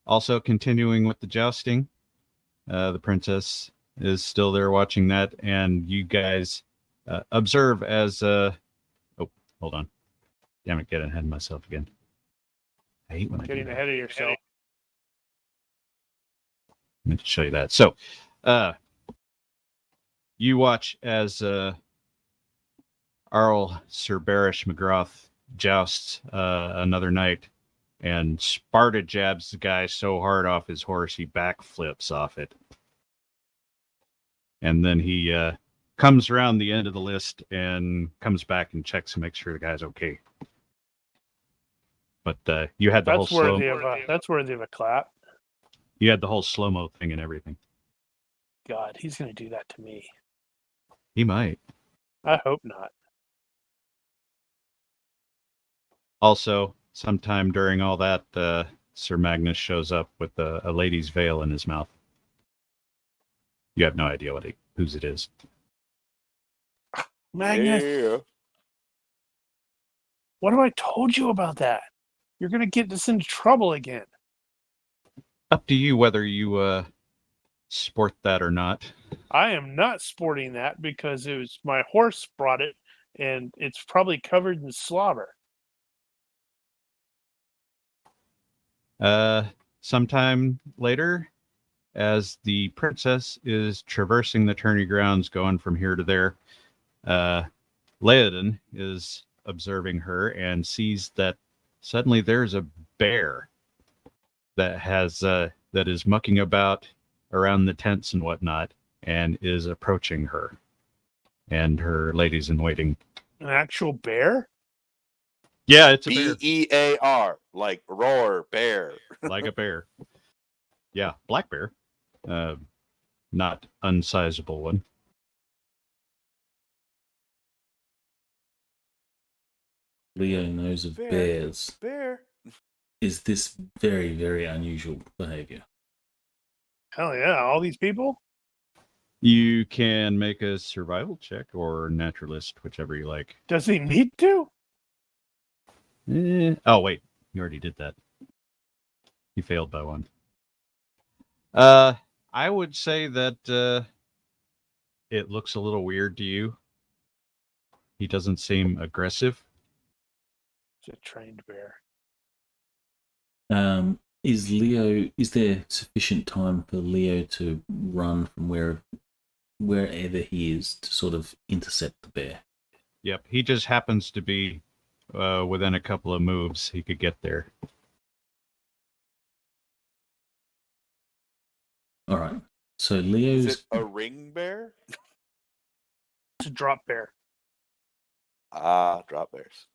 Also continuing with the jousting, the princess is still there watching that, and you guys observe as oh, hold on. Damn it, getting ahead of myself again. I hate when I Getting do that. ahead of yourself. meant to show you that. So, you watch as Arl Sir Barish McGrath jousts another knight, and Sparta jabs the guy so hard off his horse he backflips off it. And then he comes around the end of the list and comes back and checks and makes sure the guy's okay. But you had the whole That's worthy of a clap. You had the whole slow-mo thing and everything. God, he's going to do that to me. He might. I hope not. Also, sometime during all that, Sir Magnus shows up with a lady's veil in his mouth. You have no idea whose it is. Magnus, Yeah. what have I told you about that? You're going to get us into trouble again. Up to you whether you sport that or not. I am not sporting that because it was my horse brought it, and it's probably covered in slobber. Sometime later, as the princess is traversing the tourney grounds, going from here to there, Laodan is observing her and sees that suddenly there's a bear that is mucking about around the tents and whatnot, and is approaching her and her ladies in waiting. An actual bear? Yeah, it's a bear. BEAR, like roar, bear. Like a bear. Yeah, black bear. Not unsizable one. Leo knows of Bear. bears. Bear. Is this very, very unusual behavior? Hell yeah, all these people? You can make a survival check or naturalist, whichever you like. Does he need to? Oh, wait. You already did that. You failed by one. I would say that it looks a little weird to you. He doesn't seem aggressive. It's a trained bear. Is there sufficient time for Leo to run from wherever he is to sort of intercept the bear? Yep, he just happens to be within a couple of moves. He could get there. All right. So Is Leo's it a ring bear? It's a drop bear. Ah, drop bears.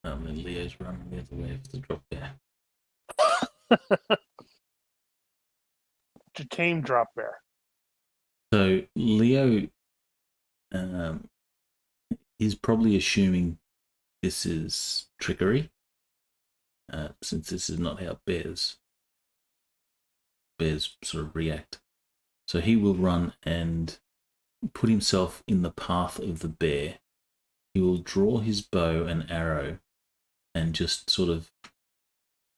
and Leo's running the other way of the drop bear. It's a tame drop bear. So Leo is probably assuming this is trickery, since this is not how bears sort of react. So he will run and put himself in the path of the bear. He will draw his bow and arrow and just sort of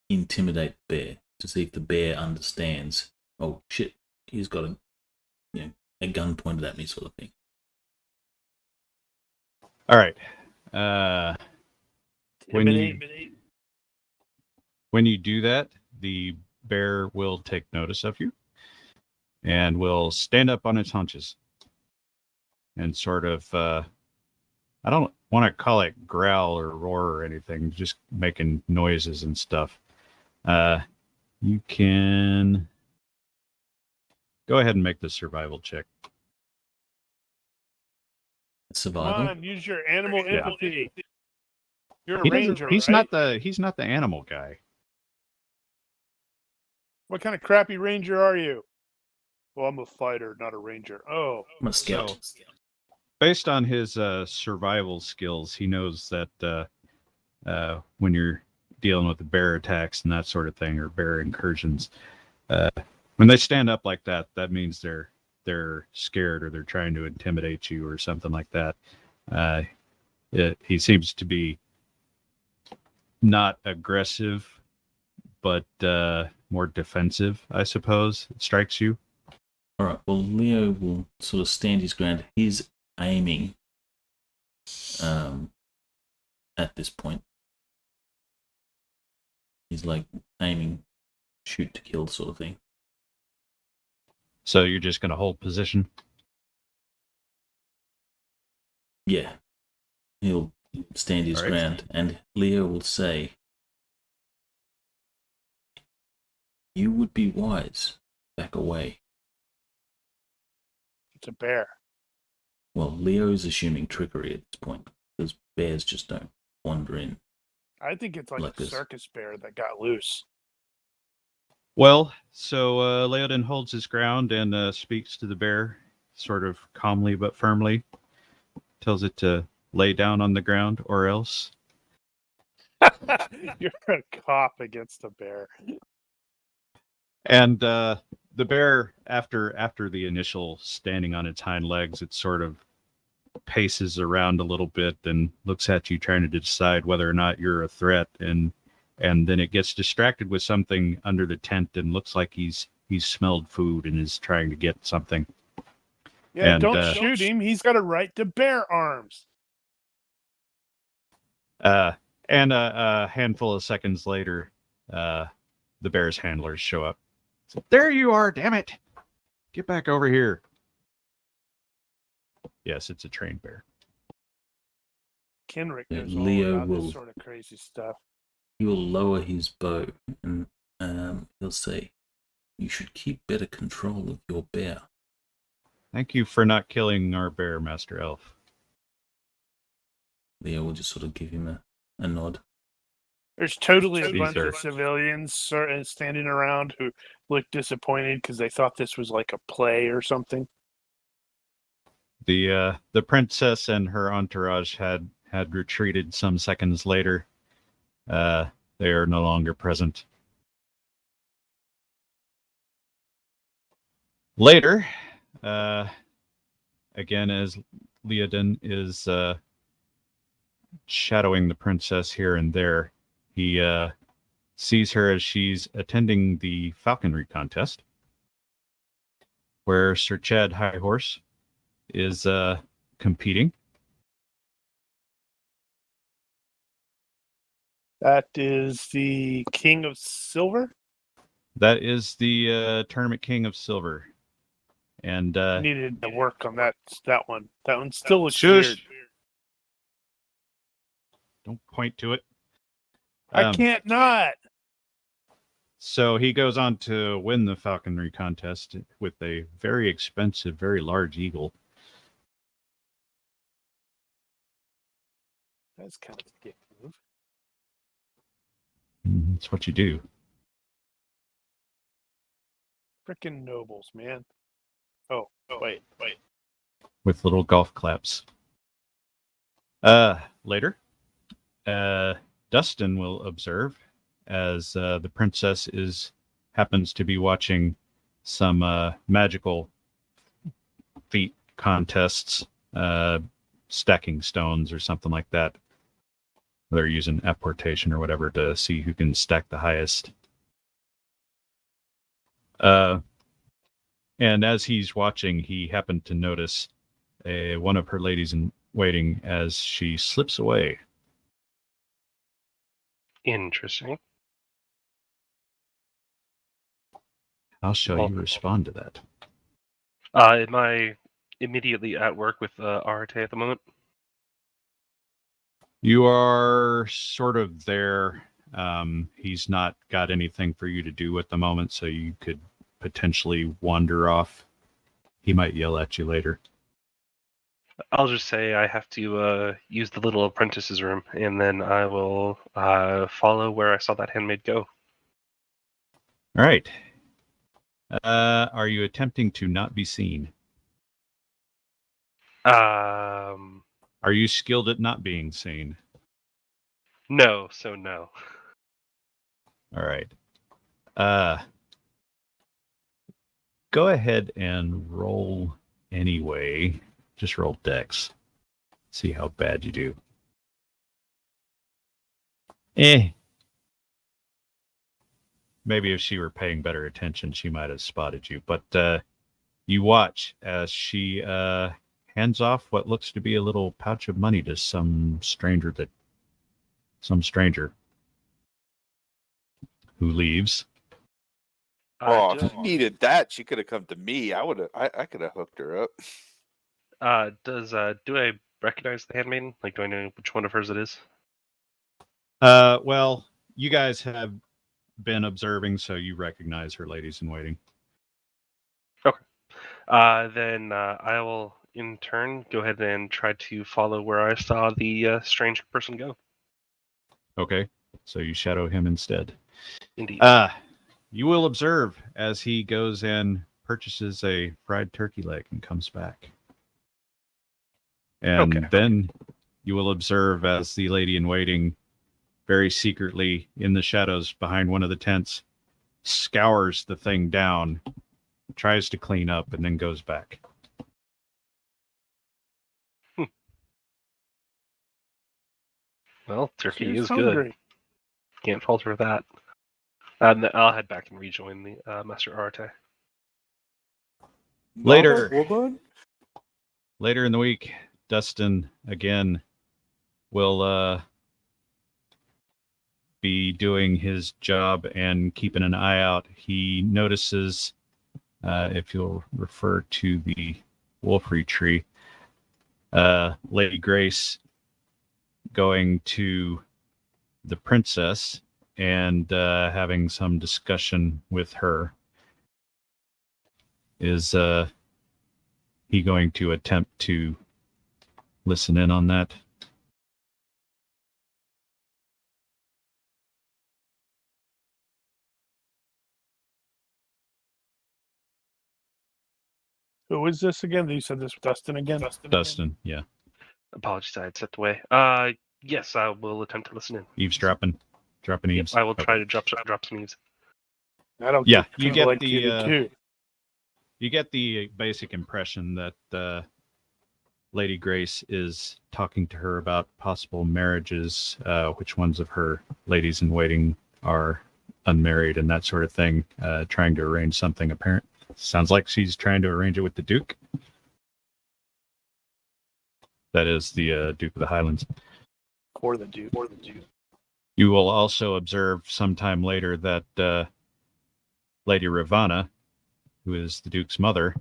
intimidate the bear to see if the bear understands, oh shit, he's got a gun pointed at me, sort of thing. All right. When you do that, the bear will take notice of you and will stand up on its haunches and sort of, I don't want to call it growl or roar or anything, just making noises and stuff. You can go ahead and make the survival check. Survival. Come on, use your animal Yeah. empathy. You're a He ranger, he's right? he's not the animal guy. What kind of crappy ranger are you? Well, I'm a fighter, not a ranger. Oh, I'm a scout. Based on his survival skills, he knows that when you're dealing with the bear attacks and that sort of thing, or bear incursions, when they stand up like that, that means they're scared or they're trying to intimidate you or something like that. He seems to be not aggressive, but more defensive, I suppose. It strikes you. All right. Well, Leo will sort of stand his ground. He's aiming at this point. He's like aiming, shoot to kill sort of thing. So you're just going to hold position? Yeah. He'll stand his All right. ground, and Leo will say, "You would be wise. Back away." It's a bear. Well, Leo's assuming trickery at this point, because bears just don't wander in. I think it's like Like a this. circus bear that got loose. Well, so Leodin holds his ground and speaks to the bear, sort of calmly but firmly. Tells it to lay down on the ground or else. You're a cop against a bear. And the bear, after the initial standing on its hind legs, it sort of paces around a little bit and looks at you, trying to decide whether or not you're a threat. And then it gets distracted with something under the tent and looks like he's smelled food and is trying to get something. Yeah, And, don't shoot him. He's got a right to bear arms. And a handful of seconds later, the bear's handlers show up. So, there you are, damn it! Get back over here. Yes, it's a trained bear. Kenrick Yeah, knows all Leo about will- this sort of crazy stuff. He will lower his bow, and he'll say, "You should keep better control of your bear." Thank you for not killing our bear, Master Elf. Leo will just sort of give him a nod. There's totally a These bunch are- of civilians standing around who look disappointed because they thought this was like a play or something. The princess and her entourage had retreated some seconds later. They are no longer present. Later, again, as Leodin is shadowing the princess here and there, he sees her as she's attending the falconry contest, where Sir Chad Highhorse is competing. That is the King of Silver. That is the Tournament King of Silver. And Needed to work on that one. That one still looks Shush. weird. Don't point to it. I can't not. So he goes on to win the falconry contest with a very expensive, very large eagle. That's kind of a dick move. That's what you do. Frickin' nobles, man. Oh, wait. With little golf claps. Later, Dustin will observe as the princess happens to be watching some magical feat contests, stacking stones or something like that. They're using apportation or whatever to see who can stack the highest. And as he's watching, he happened to notice one of her ladies in waiting as she slips away. Interesting. How shall Well- you respond to that? Am I immediately at work with Arte at the moment? You are sort of there. He's not got anything for you to do at the moment, so you could potentially wander off. He might yell at you later. I'll just say I have to use the little apprentice's room, and then I will follow where I saw that handmaid go. All right. Are you attempting to not be seen? Are you skilled at not being seen? No, so no. All right. Go ahead and roll anyway. Just roll dex. See how bad you do. Maybe if she were paying better attention, she might have spotted you. But you watch as she hands off what looks to be a little pouch of money to some stranger who leaves. Oh, do if she needed that, she could have come to me. I could have hooked her up. do I recognize the handmaiden? Like, do I know which one of hers it is? Well, you guys have been observing, so you recognize her, ladies in waiting. Then I will, in turn, go ahead and try to follow where I saw the strange person go. Okay, so you shadow him instead. Indeed. You will observe as he goes and purchases a fried turkey leg and comes back. And then you will observe as the lady in waiting very secretly in the shadows behind one of the tents scours the thing down, tries to clean up, and then goes back. Well, turkey She's is good. hungry. Can't falter with that. And I'll head back and rejoin the Master Arte. Later. Woman? Later in the week, Dustin again will be doing his job and keeping an eye out. He notices, if you'll refer to the Wolfrey tree, Lady Grace going to the princess and having some discussion with her. Is he going to attempt to listen in on that? Who is this again? You said this was Dustin again? Dustin, yeah. Apologies, I had stepped away. Yes, I will attempt to listen in. Eavesdropping. Dropping Yep, eaves. I will try Okay. to drop some eaves. I don't Yeah, think you people get like the, you to too. You get the basic impression that Lady Grace is talking to her about possible marriages, which ones of her ladies in waiting are unmarried and that sort of thing, trying to arrange something apparent. Sounds like she's trying to arrange it with the Duke. That is the Duke of the Highlands. For the Duke. You will also observe sometime later that Lady Ravana, who is the Duke's mother,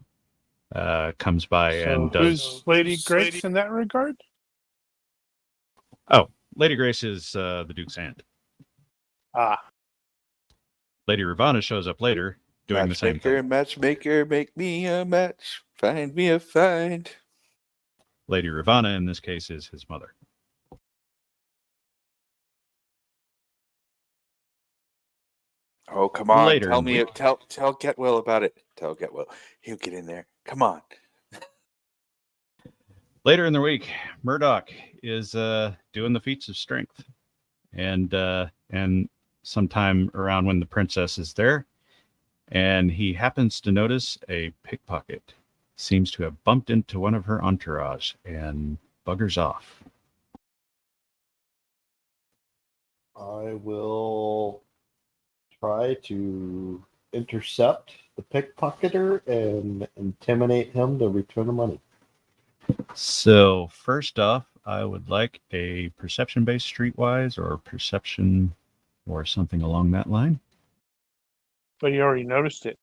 comes by and does. Who's Lady Grace in that regard? Oh, Lady Grace is the Duke's aunt. Ah, Lady Ravana shows up later doing the same thing. Matchmaker, make me a match. Find me a find. Lady Ravana, in this case, is his mother. Oh, come on. Later Tell in the me. week. Tell Getwell about it. Tell Getwell. He'll get in there. Come on. Later in the week, Murdoch is doing the feats of strength, and sometime around when the princess is there, and he happens to notice a pickpocket seems to have bumped into one of her entourage and buggers off. I will try to intercept the pickpocketer and intimidate him to return the money. So first off, I would like a perception-based streetwise or perception or something along that line. but he already noticed it.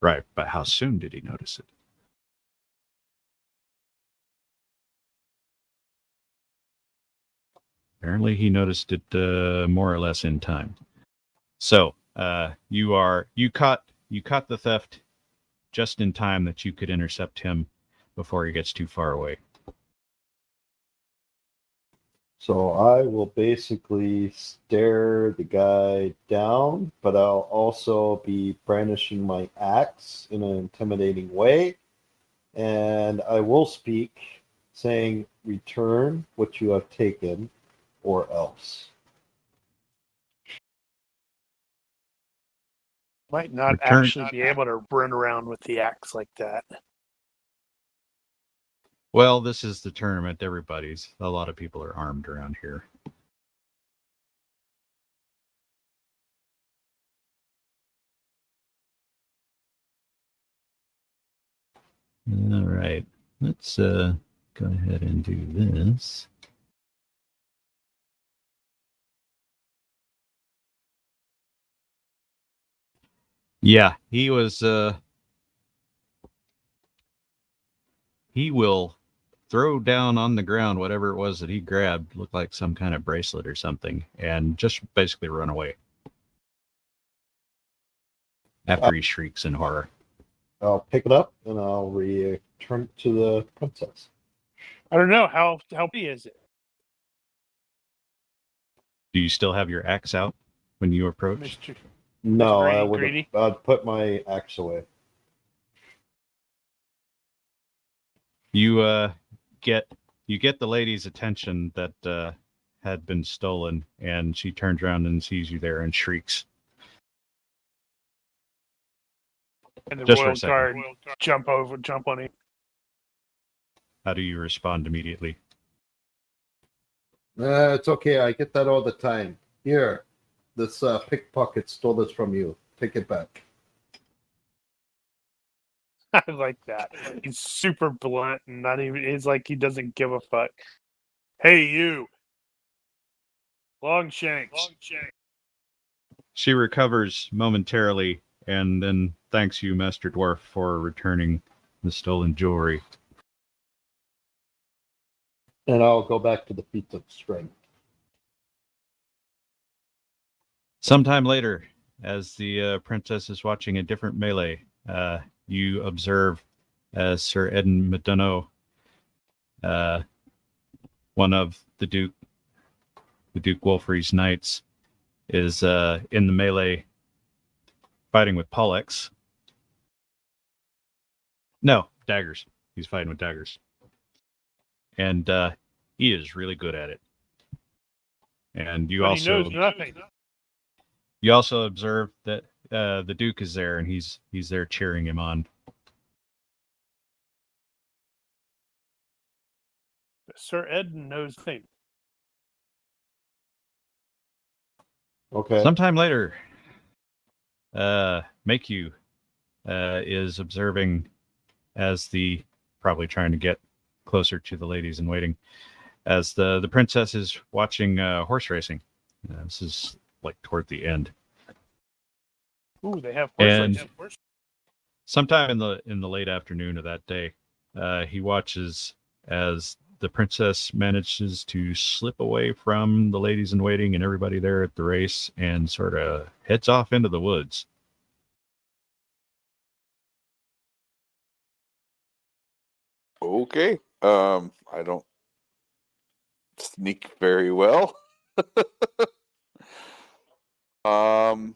Right, but how soon did he notice it? Apparently he noticed it more or less in time. So you caught the theft just in time that you could intercept him before he gets too far away. So I will basically stare the guy down, but I'll also be brandishing my axe in an intimidating way. And I will speak, saying, return what you have taken, or else. Might not Return- actually be able to run around with the axe like that. Well, this is the tournament. Everybody's. A lot of people are armed around here. All right. Let's go ahead and do this. Yeah, he was. He will throw down on the ground whatever it was that he grabbed, looked like some kind of bracelet or something, and just basically run away after he shrieks in horror. I'll pick it up and I'll return it to the princess. I don't know how big is it, Do you still have your axe out when you approach? Mister? No, Greedy, I would. greedy. I'd put my axe away. You get the lady's attention that had been stolen, and she turns around and sees you there and shrieks. And the Just for a royal second. guard jump on him. How do you respond immediately? It's okay. I get that all the time. Here, this pickpocket stole this from you. Take it back. I like that. He's super blunt and not even. It's like he doesn't give a fuck. Hey, you, Longshanks. She recovers momentarily and then thanks you, Master Dwarf, for returning the stolen jewelry. And I'll go back to the feat of strength. Sometime later, as the princess is watching a different melee, you observe as Sir Eden Madono, one of the Duke Wolfrey's knights, is in the melee fighting with Pollux. No, daggers. He's fighting with daggers. And he is really good at it. And you But also he knows nothing. You also observe that the Duke is there, and he's there cheering him on. Sir Eden knows nothing. Okay. Sometime later, Makyu is observing as probably trying to get closer to the ladies in waiting, as the princess is watching horse racing. This is like toward the end. Ooh, they have And horse. sometime in the late afternoon of that day, he watches as the princess manages to slip away from the ladies in waiting and everybody there at the race and sort of heads off into the woods. Okay. I don't sneak very well. You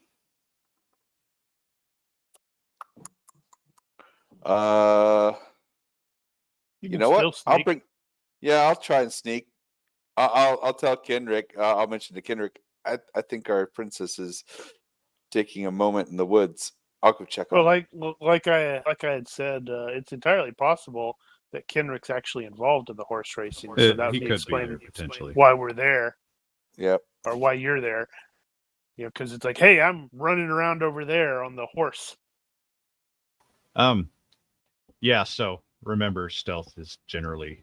know what? I'll try and sneak. I'll tell Kendrick. I'll mention to Kendrick. I think our princess is taking a moment in the woods. I'll go check on. Like I had said, it's entirely possible that Kendrick's actually involved in the horse racing. So that He would could explain be there, potentially. why we're there. Yep. Or why you're there. Because it's like, hey, I'm running around over there on the horse. Yeah, so remember, stealth is generally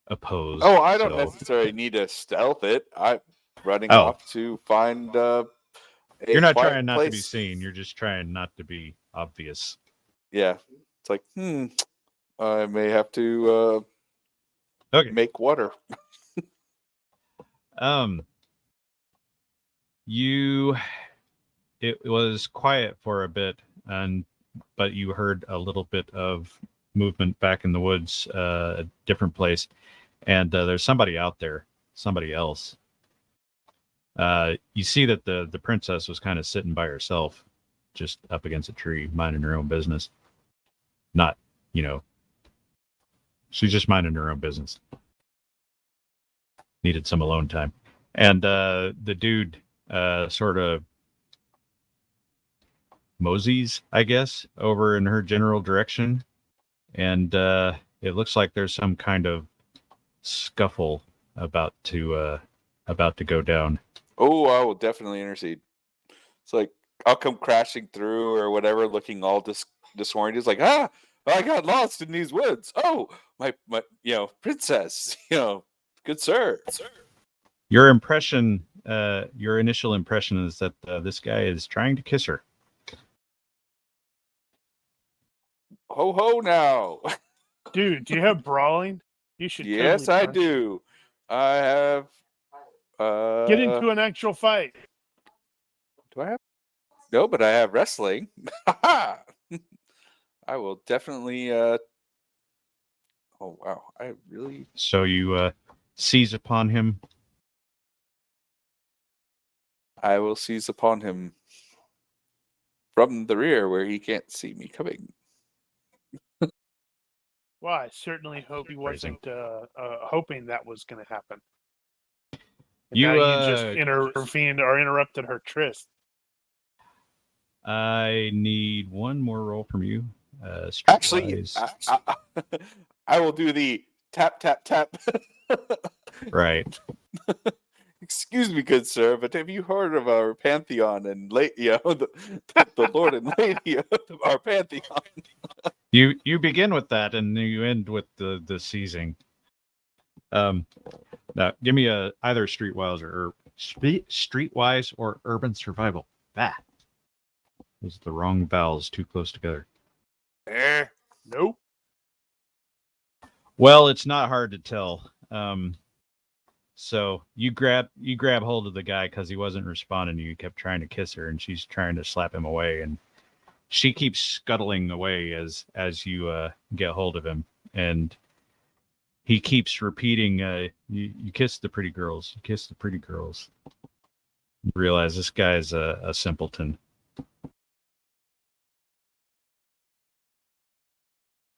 opposed. Oh, I don't necessarily need to stealth it. I'm running off to find you're not trying not to be seen. You're just trying not to be obvious. Yeah. It's like, I may have to make water. It was quiet for a bit, but you heard a little bit of movement back in the woods, a different place, and there's somebody out there, somebody else. You see that the princess was kind of sitting by herself, just up against a tree, minding her own business. Not, she's just minding her own business. Needed some alone time. And the dude sort of moseys, I guess, over in her general direction. And it looks like there's some kind of scuffle about to go down. Oh, I will definitely intercede. It's like I'll come crashing through or whatever, looking all disoriented. It's like, I got lost in these woods. Oh, my princess, good sir. Your impression, your initial impression is that this guy is trying to kiss her. Ho ho now. Dude, do you have brawling? You should. Yes, totally I try. do. I have. Get into an actual fight. Do I have? No, but I have wrestling. I will definitely. Oh wow! I really. So you seize upon him. I will seize upon him from the rear where he can't see me coming. Well, I certainly hope he wasn't hoping that was going to happen. And You, now you just intervened or interrupted her tryst. I need one more roll from you. Actually, Streetwise. I will do the tap tap tap. Right. Excuse me, good sir, but have you heard of our pantheon and the Lord and Lady of our pantheon? You begin with that and you end with the seizing. Now give me either streetwise or urban survival. That was the wrong vowels too close together. Nope. Well, it's not hard to tell. So you grab hold of the guy because he wasn't responding. You kept trying to kiss her, and she's trying to slap him away, and she keeps scuttling away as you get hold of him, and he keeps repeating, "You kiss the pretty girls. You kiss the pretty girls." You realize this guy's a simpleton.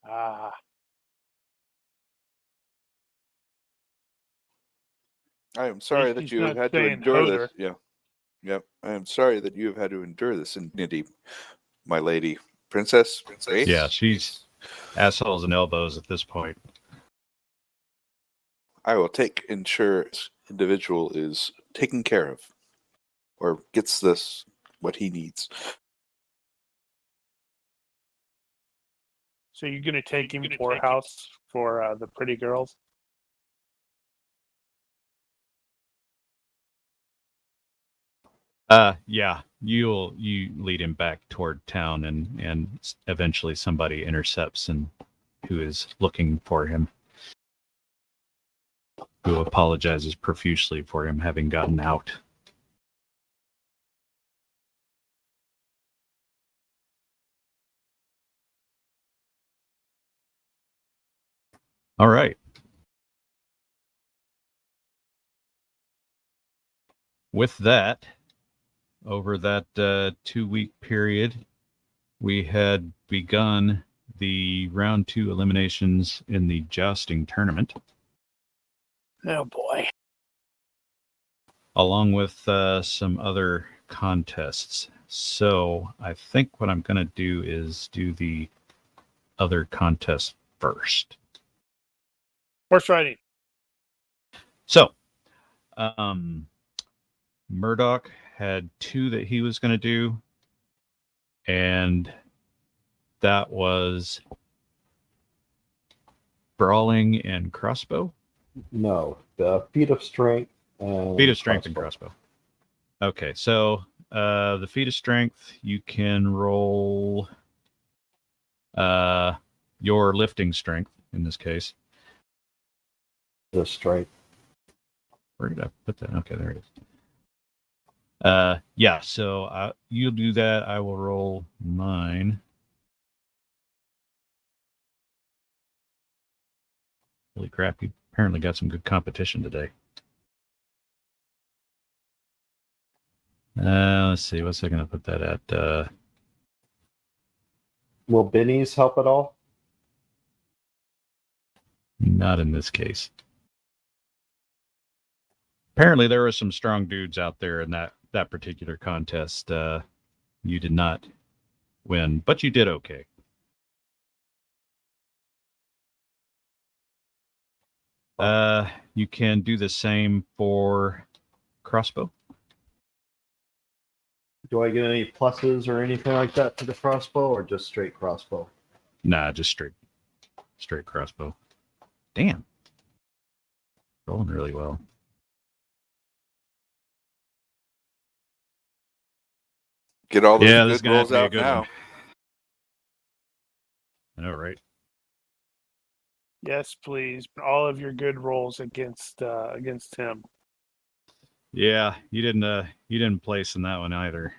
Ah. I am sorry least that he's you have not had to saying endure hoder. this. Yeah. Yep. I am sorry that you have had to endure this indignity, my lady. Princess? Grace? Yeah, she's assholes and elbows at this point. I will ensure this individual is taken care of or gets this what he needs. So you're going to take him to poorhouse for the pretty girls? Yeah, you lead him back toward town, and eventually somebody intercepts and who is looking for him, who apologizes profusely for him having gotten out. All right. With that, over that 2-week period, we had begun the round 2 eliminations in the Jousting tournament, Oh boy. along with some other contests. So I think what I'm going to do is do the other contest first. Horse riding. So, Murdoch had 2 that he was going to do, and that was brawling and crossbow. No, the feat of strength and Feat of strength and crossbow. Okay, so the feat of strength, you can roll your lifting strength in this case. The strength. Where did I put that? Okay, there it is. Yeah, so you do that. I will roll mine. Holy crap, you apparently got some good competition today. Let's see, what's I going to put that at? Will bennies help at all? Not in this case. Apparently, there were some strong dudes out there in that particular contest. You did not win, but you did okay. You can do the same for crossbow. Do I get any pluses or anything like that to the crossbow, or just straight crossbow? Nah, just straight crossbow. Damn. Rolling really well. Get all those Yeah, this is good gonna have rolls to be a out good now. one. I know, right? Yes, please. All of your good rolls against him. Yeah, you didn't place in that one either.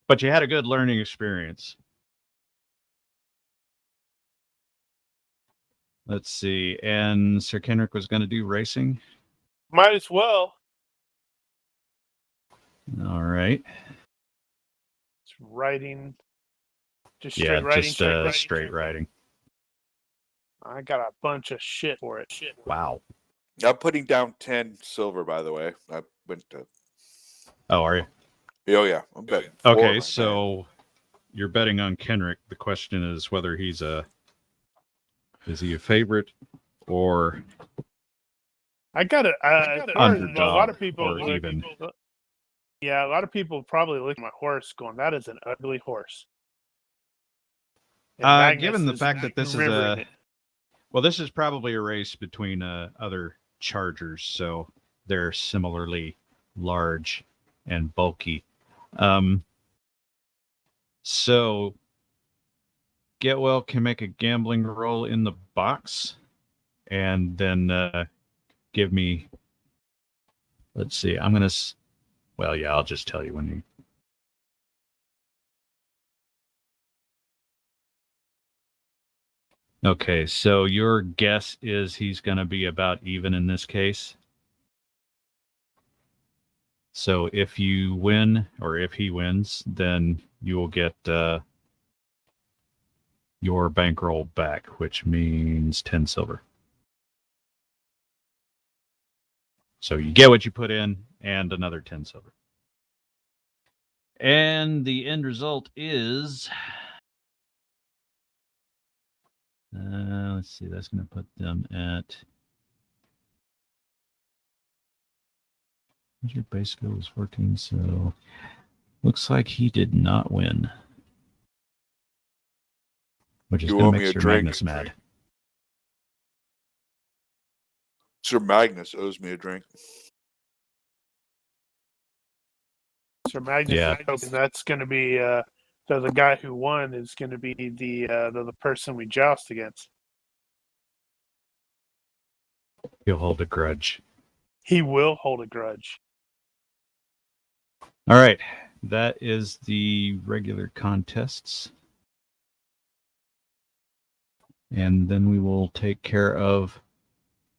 But you had a good learning experience. Let's see. And Sir Kenrick was going to do racing. Might as well. All right. It's writing. Just Yeah, straight writing. just straight riding. I got a bunch of shit for it. Wow. I'm putting down 10 silver, by the way. I went to. Oh, are you? Oh, yeah. I'm betting 4 Okay, right so you're betting on Kenrick. The question is whether is he a favorite or I got it. A underdog lot of people or even. Yeah, a lot of people probably look at my horse going, "That is an ugly horse." And Magnus Given the is fact that this is remembering it. well, this is probably a race between other chargers, so they're similarly large and bulky. So Getwell can make a gambling roll in the box, and then give me. Let's see. I'm gonna. Well, yeah, I'll just tell you when you. Okay, so your guess is he's going to be about even in this case. So if you win, or if he wins, then you will get your bankroll back, which means 10 silver. So you get what you put in and another 10 silver. And the end result is... let's see, that's going to put them at... Your base skill was 14, so looks like he did not win. Which is You going owe to me make a Sir drink. Magnus mad. Sir Magnus owes me a drink. Sir Magnus Yeah. is hoping that's going to be so the guy who won is going to be the person we joust against. He'll hold a grudge. He will hold a grudge. All right. That is the regular contests. And then we will take care of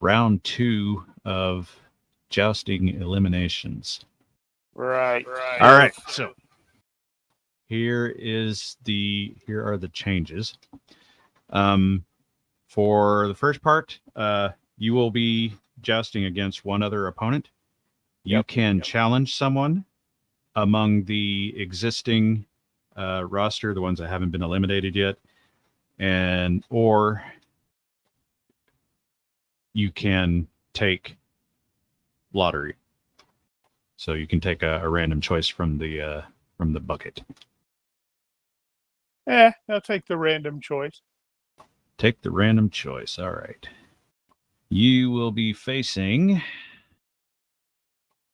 round 2 of Jousting Eliminations. Right. All right. So here are the changes. For the first part, you will be jousting against one other opponent. You can challenge someone among the existing roster, the ones that haven't been eliminated yet, or you can take lottery. So you can take a random choice from the bucket. I'll take the random choice. Take the random choice. All right. You will be facing.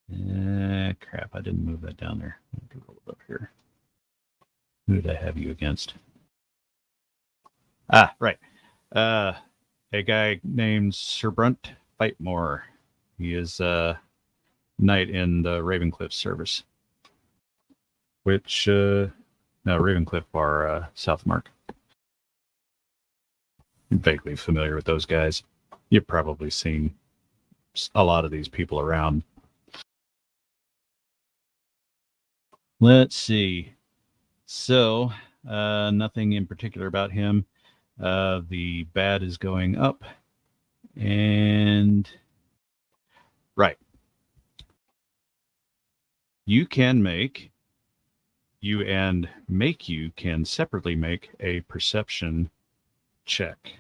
Crap! I didn't move that down there. I have to roll it up here. Who did I have you against? Ah, right. A guy named Sir Brunt Fightmore. He is a knight in the Ravencliff service. Which, no, Ravencliff are Southmark. I'm vaguely familiar with those guys. You've probably seen a lot of these people around. Let's see. So, nothing in particular about him. The bad is going up. And, right. You can separately make a perception check.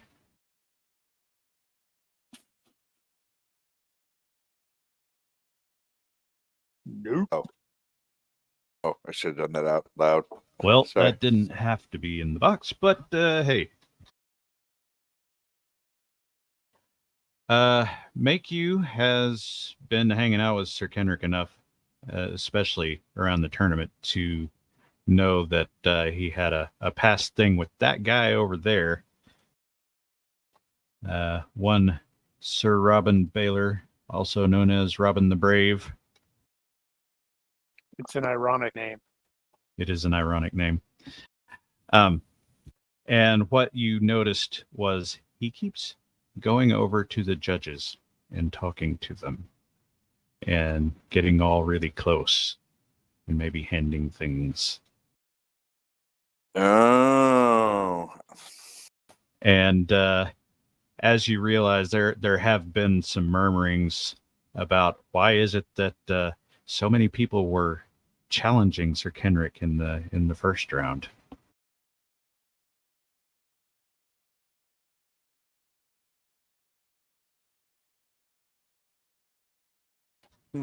Nope. Oh, I should have done that out loud. Well, Sorry. that didn't have to be in the box, but hey. Make You has been hanging out with Sir Kenrick enough especially around the tournament, to know that he had a past thing with that guy over there. One Sir Robin Baylor, also known as Robin the Brave. It's an ironic name. It is an ironic name. And what you noticed was he keeps going over to the judges and talking to them and getting all really close and maybe handing things. Oh. And as you realize, there have been some murmurings about why is it that so many people were challenging Sir Kenrick in the first round.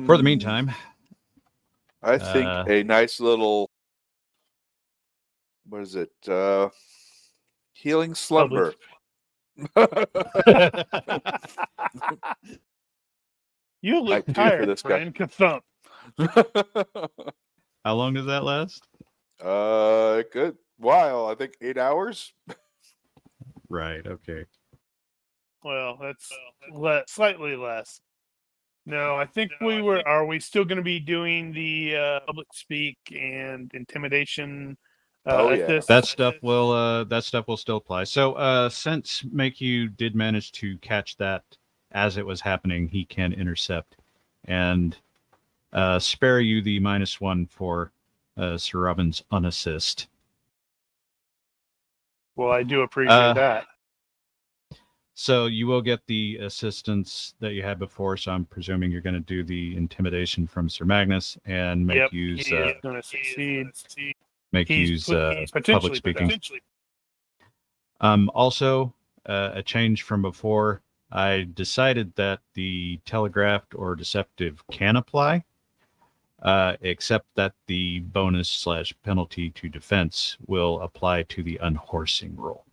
For the meantime, I think a nice little, what is it? Healing slumber. You look I do for tired, this guy. friend. Ka-thump. how long does that last? Good while. I think 8 hours. Right. Okay. Well, that's slightly less. No, I think we were. Are we still going to be doing the public speak and intimidation Oh, at yeah. this? That stuff will still apply. So since Makyu did manage to catch that as it was happening, he can intercept and spare you the -1 for Sir Robin's unassist. Well, I do appreciate that. So you will get the assistance that you had before. So I'm presuming you're going to do the intimidation from Sir Magnus and make Yep, use he is going to succeed. make He's use he's public potentially speaking. potentially. Also, a change from before. I decided that the telegraphed or deceptive can apply, except that the bonus/penalty to defense will apply to the unhorsing roll.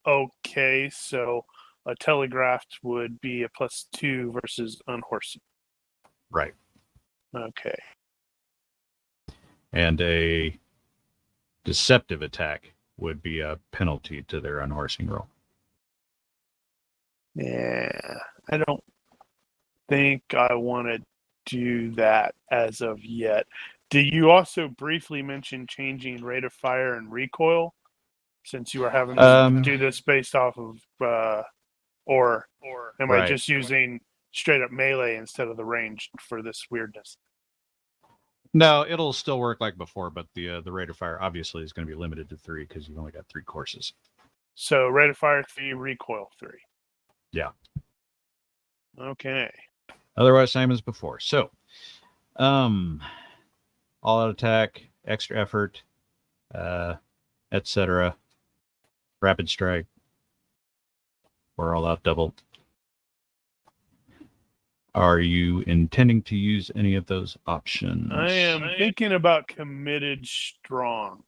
Okay, so a telegraphed would be a +2 versus unhorsing. Right. Okay. And a deceptive attack would be a penalty to their unhorsing roll. Yeah, I don't think I want to do that as of yet. Do you also briefly mention changing rate of fire and recoil, since you are having to do this based off of, or am I just using straight up melee instead of the range for this weirdness? No, it'll still work like before, but the rate of fire obviously is going to be limited to 3 because you've only got 3 courses. So rate of fire 3, recoil 3. Yeah. Okay. Otherwise, same as before. So, all out attack, extra effort, etc. Rapid strike, or all out double. Are you intending to use any of those options? I am thinking about committed strong.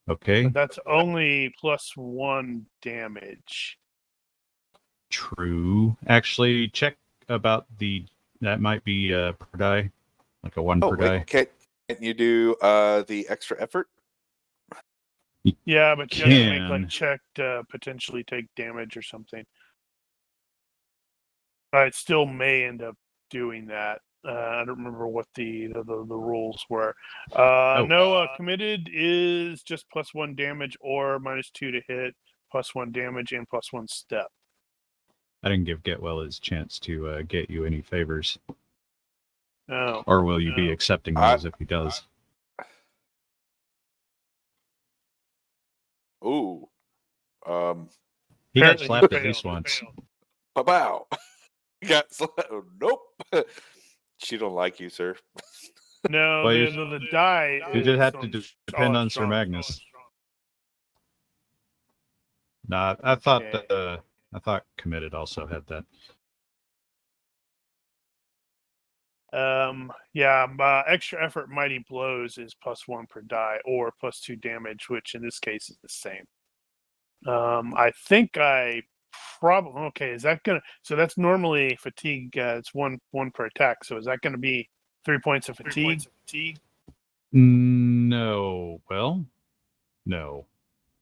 Okay. But that's only +1 damage. True. Actually, check about that might be per die, like a 1 per die. Can't you do the extra effort? Yeah, but you have to make like check to potentially take damage or something. I still may end up doing that. I don't remember what the rules were. No, committed is just +1 damage or -2 to hit, +1 damage and +1 step. I didn't give Getwell his chance to get you any favors. Oh. Or will you be accepting those if he does? Ooh. He got slapped at least once. Pow. Got slapped. Nope. She don't like you, sir. No, Well, the die. You did have to depend on Sir Magnus. Nah, I thought committed also had that. Yeah, extra effort mighty blows is +1 per die or +2 damage, which in this case is the same. I think I Problem. Okay, is that gonna? So that's normally fatigue. It's one per attack. So is that going to be 3 points of fatigue? No. Well, no,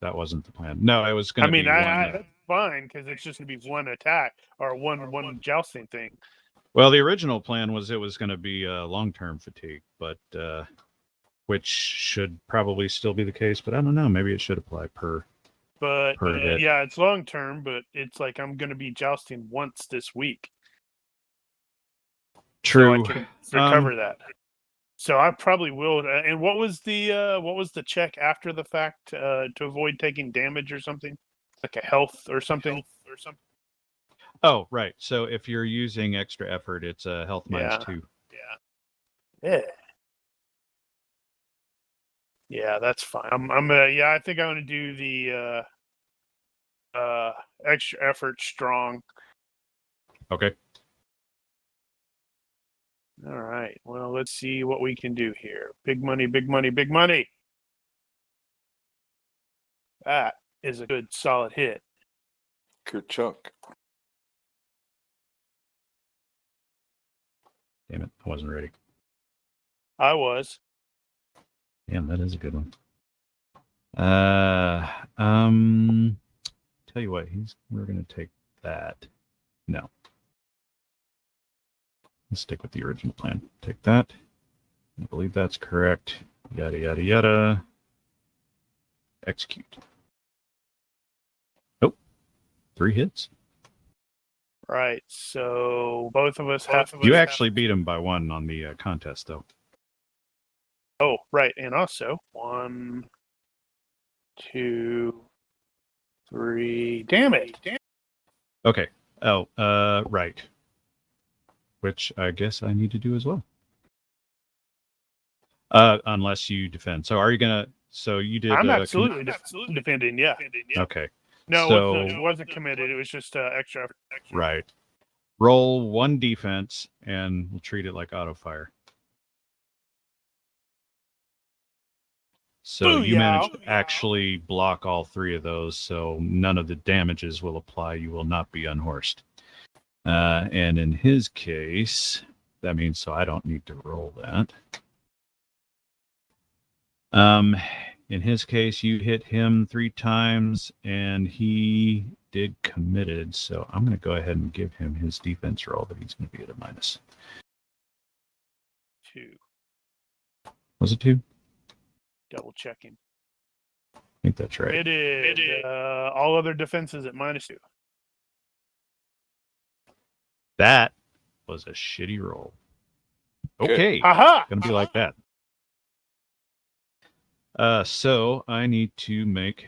that wasn't the plan. No, it was going I to mean, be one. that's fine because it's just going to be one attack or one jousting thing. Well, the original plan was it was going to be long-term fatigue, but which should probably still be the case. But I don't know. Maybe it should apply per. But Per hit. yeah, it's long term. But it's like I'm going to be jousting once this week. True. So I can recover that. So I probably will. And what was the check after the fact to avoid taking damage or something, like a health or something? Oh, right. So if you're using extra effort, it's a health -2. Yeah, that's fine. I think I'm gonna do the extra effort strong. Okay. All right. Well, let's see what we can do here. Big money, big money, big money. That is a good solid hit. Good chunk. Damn it. I wasn't ready. I was. Damn, that is a good one. Tell you what, we're gonna take that. No. Let's stick with the original plan. Take that. I believe that's correct. Yada yada yada. Execute. Nope. 3 hits. Right. So both of us have. You actually beat him by 1 on the contest, though. Oh, right. And also 1, 2, 3. Damn it. Okay. Oh, right. Which I guess I need to do as well. Unless you defend. So are you gonna? So you did. I'm absolutely defending. Yeah. Okay. No, So, it wasn't committed. It was just extra effort. Right. Roll 1 defense, and we'll treat it like auto fire. So you managed to actually block all 3 of those, so none of the damages will apply. You will not be unhorsed. And in his case, that means so I don't need to roll that. In his case, you hit him 3 times, and he did committed. So I'm going to go ahead and give him his defense roll, but he's going to be at a -2. Was it 2? Double checking. I think that's right. It is. All other defenses at -2. That was a shitty roll. Okay. Aha! Gonna be like that. So I need to make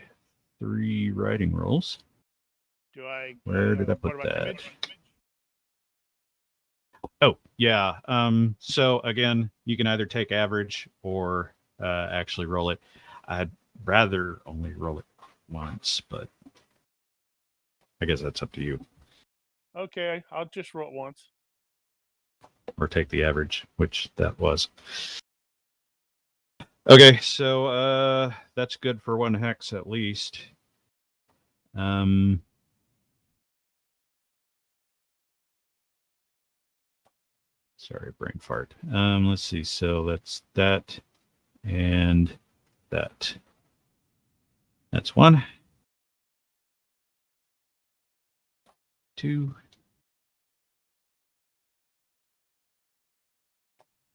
3 writing rolls. Where did I put that? Damage? Oh, yeah. So again, you can either take average or actually roll it. I'd rather only roll it once, but I guess that's up to you. Okay, I'll just roll it once. Or take the average, which that was. Okay, so that's good for 1 hex at least. Sorry, brain fart. Let's see. So that's that and that. That's 1. 2.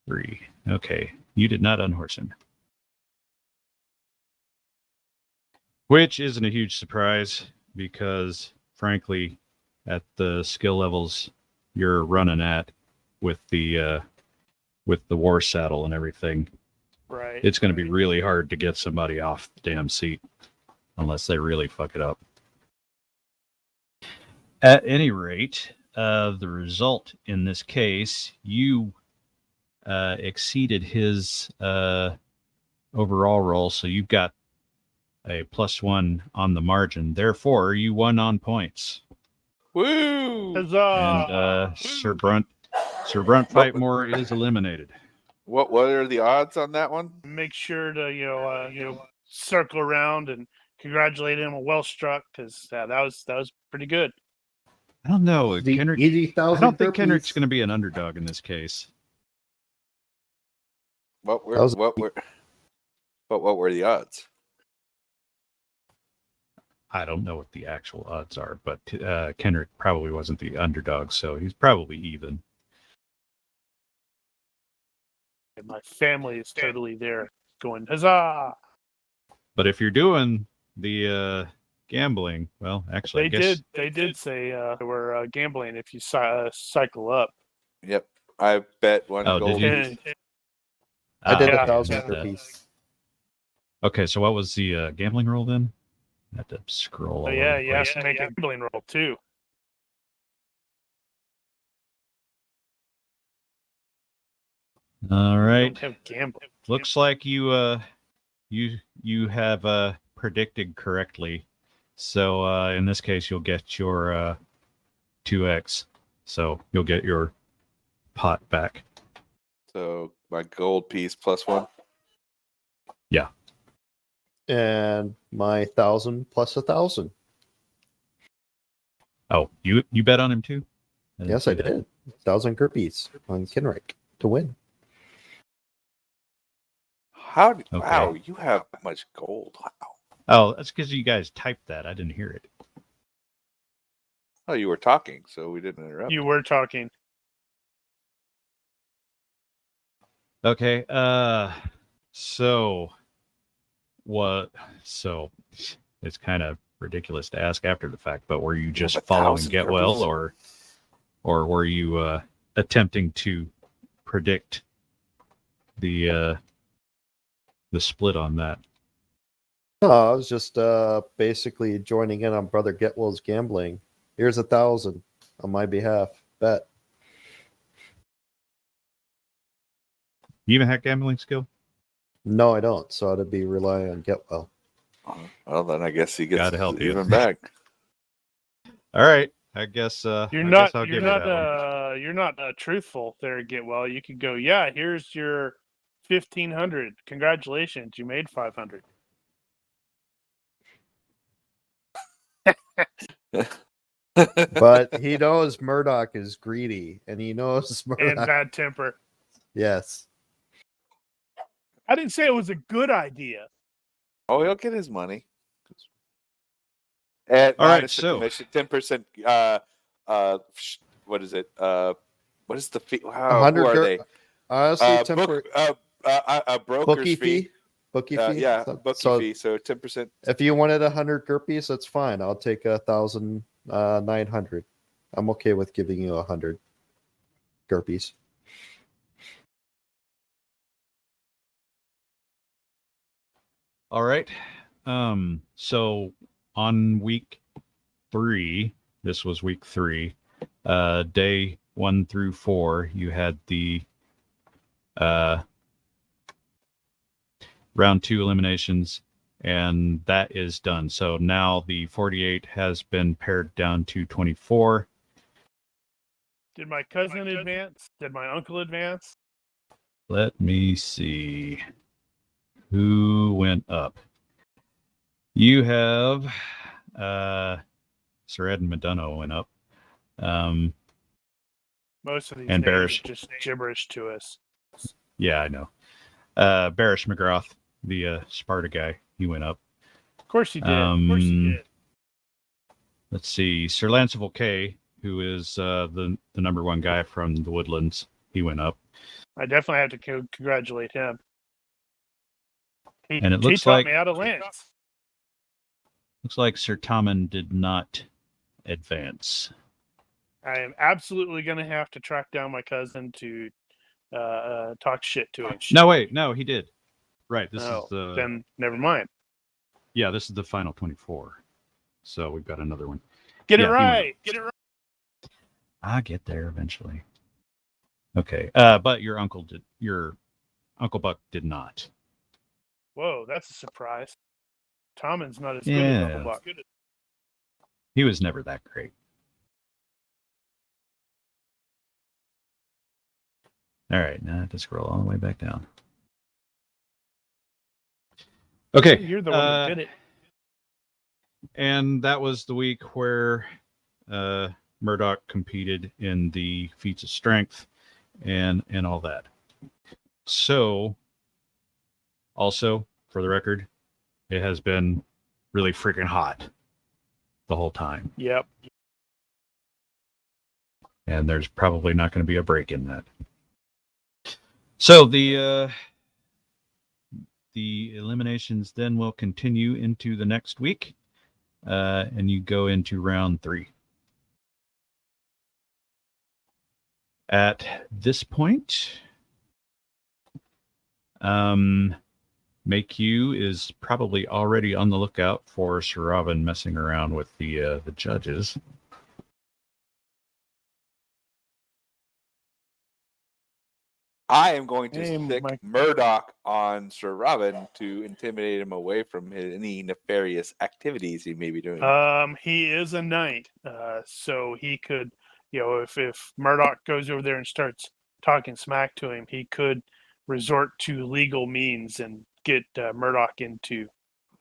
3. Okay, you did not unhorse him. Which isn't a huge surprise because, frankly, at the skill levels you're running at with the war saddle and everything, Right. it's going to be really hard to get somebody off the damn seat unless they really fuck it up. At any rate, the result in this case, you exceeded his overall roll, so you've got a +1 on the margin. Therefore, you won on points. Woo! Huzzah! And Sir Brunt Fightmore is eliminated. What are the odds on that one? Make sure to circle around and congratulate him. Well struck, because that was pretty good. I don't know. The Kendrick, 80,000 I don't think burpees. Kendrick's going to be an underdog in this case. What were That was- what were the odds? I don't know what the actual odds are, but Kendrick probably wasn't the underdog, so he's probably even. And my family is totally there, going huzzah! But if you're doing the gambling, well, actually, They did say they were gambling if you cycle up. Yep, I bet one Oh, did gold. you? And I did yeah, 1,000 yeah. burpees. Okay, so what was the gambling roll then? I have to scroll. Oh all yeah, over the you have place. to make a gambling roll too. All You right. don't have gambling. Looks like you have predicted correctly. So in this case, you'll get your 2x. So you'll get your pot back. So my gold piece +1. And my 1,000 plus 1,000. Oh, you bet on him too? Yes, I see that. did. 1,000 GURPS on Kenrick to win. Wow, Okay. you have that much gold. Wow. Oh, that's because you guys typed that. I didn't hear it. Oh, you were talking, so we didn't interrupt. You were talking. Okay. So what? So it's kind of ridiculous to ask after the fact, but were you just have following 1,000 Get Well, burpees? or were you attempting to predict the split on that? Oh, I was just basically joining in on Brother Getwell's gambling. Here's 1,000 on my behalf. Bet. You even have gambling skill? No, I don't. So I'd be relying on Getwell. Well, then I guess he gets Gotta help you. even back. All right. I guess You're I not. guess I'll You're give you not. that one. You're not truthful there. Get well. You could go. Yeah. Here's your 1,500. Congratulations. You made 500. But he knows Murdoch is greedy, and he knows And Murdoch. bad temper. Yes. I didn't say it was a good idea. Oh, he'll get his money. At All right, minus the so- commission, 10%. What is it? What is the fee? Wow, 100 who are GURP they? Honestly, temper A broker's bookie fee. Bookie fee. Yeah, So- bookie so fee. So 10%. if you wanted 100 GURPS, that's fine. I'll take 1,900. I'm okay with giving you 100 GURPS. All right. So on week 3, this was week 3, day 1 through 4, you had the round 2 eliminations, and that is done. So now the 48 has been pared down to 24. Did my cousin advance? Did my uncle advance? Let me see who went up. You have Sir Ed and Madonna went up. Most of these And names Barish. are just gibberish to us. Yeah, I know. Barish McGrath, the Sparta guy, he went up. Of course he did. Of course he did. Let's see. Sir Lanceville K, who is the number 1 guy from the Woodlands, he went up. I definitely have to congratulate him. And it he looks taught like- me how to lance. Looks like Sir Tommen did not advance. I am absolutely going to have to track down my cousin to talk shit to him. No, wait, no, he did. Right, this Oh, is the then never mind. this is the final 24. So we've got another one. Get Yeah, it he went right. Get it right. I'll get there eventually. Okay, but your Uncle Buck did not. Whoa, that's a surprise. Tommen's not as good Yeah. as Uncle Buck. He was never that great. All right, now I have to scroll all the way back down. Okay. You're the one that did it. And that was the week where Murdoch competed in the feats of strength and all that. So, also, for the record, it has been really freaking hot the whole time. Yep. And there's probably not going to be a break in that. So the eliminations then will continue into the next week, and you go into round 3. At this point, MakeU is probably already on the lookout for Sir Robin messing around with the judges. I am going to Hey, stick Mike. Murdoch on Sir Robin to intimidate him away from any nefarious activities he may be doing. He is a knight, so he could, if Murdoch goes over there and starts talking smack to him, he could resort to legal means and get Murdoch into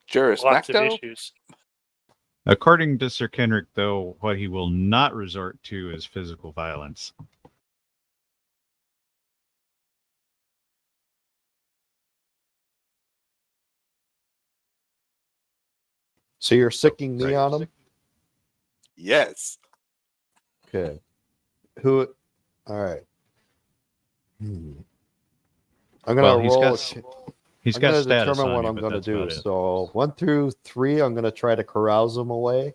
Juris lots of Macto? issues. According to Sir Kenrick, though, what he will not resort to is physical violence. So you're sicking me Right. on him? Yes. Okay. Who? All right. I'm gonna Well, he's roll. got- He's I'm got gonna status determine on what you, I'm but gonna that's do. about it. So 1 through 3, I'm gonna try to carouse them away,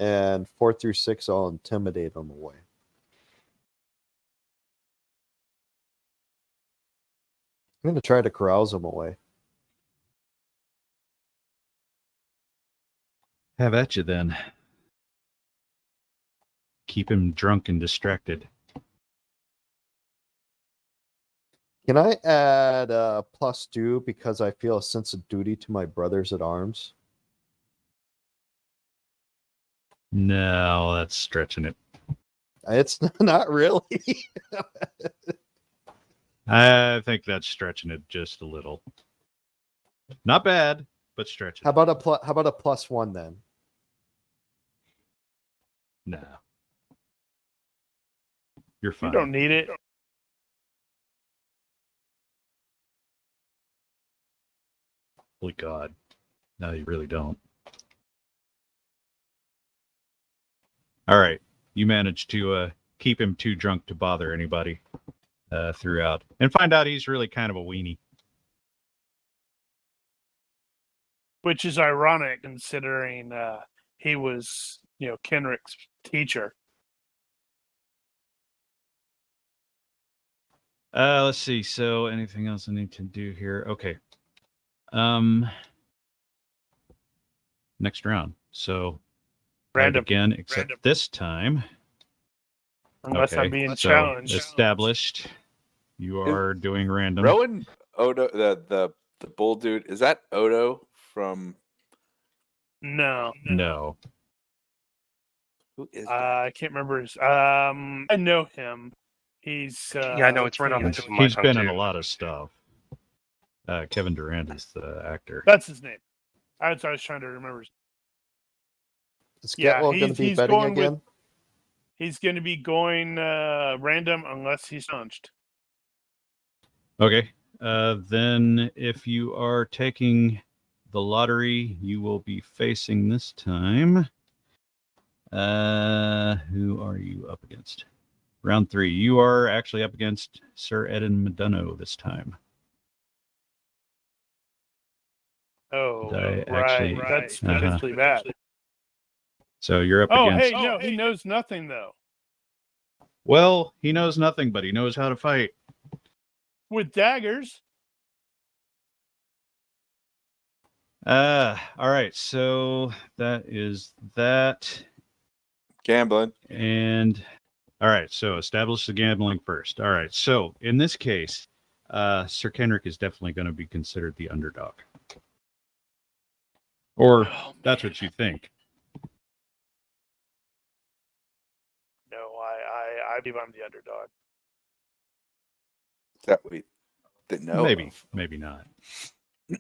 and 4 through 6, I'll intimidate them away. I'm gonna try to carouse them away. Have at you then. Keep him drunk and distracted. Can I add +2 because I feel a sense of duty to my brothers at arms? No, that's stretching it. It's not really. I think that's stretching it just a little. Not bad, but stretching. How about a +1 then? No. You're You fine. don't need it. Holy God. No, you really don't. All right. You managed to keep him too drunk to bother anybody throughout. And find out he's really kind of a weenie. Which is ironic considering he was, Kenrick's teacher. Let's see. So anything else I need to do here? Okay. Next round. So Random. again, except this time. Unless I'm being so challenged. Established. You are doing random. Rowan Odo, the bull dude, is that Odo from? No. No. Who is that? I can't remember his. I know him. He's. Yeah, I know it's right on the tip of my He's tongue, been in too. a lot of stuff. Kevin Durant is the actor. That's his name. I was trying to remember. Is Yeah, Getwell going to be he's betting going again? He's going to be going random unless he's challenged. Okay. Then if you are taking the lottery, you will be facing this time. Who are you up against? Round 3. You are actually up against Sir Eden Meduno this time. Oh, Right. That's potentially bad. So you're up Oh, against. hey, no, he knows nothing though. Well, he knows nothing, but he knows how to fight. With daggers. All right. So that is that. Gambling. And all right. So establish the gambling first. All right. So in this case, Sir Kenrick is definitely going to be considered the underdog. Or that's what you think. No, I believe I'm the underdog. That we didn't know. Maybe, of. maybe not.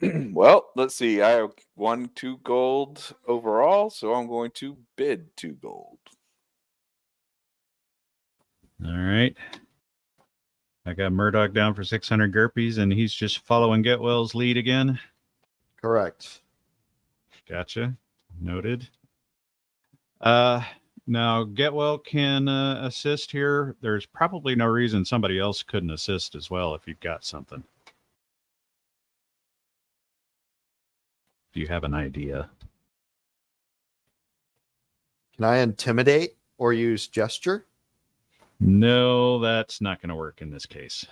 Well, let's see. I won 2 gold overall, so I'm going to bid 2 gold. All right. I got Murdoch down for 600 Gurpies, and he's just following Getwell's lead again. Correct. Gotcha. Noted. Now Getwell can assist here. There's probably no reason somebody else couldn't assist as well if you've got something. Do you have an idea? Can I intimidate or use gesture? No, that's not going to work in this case.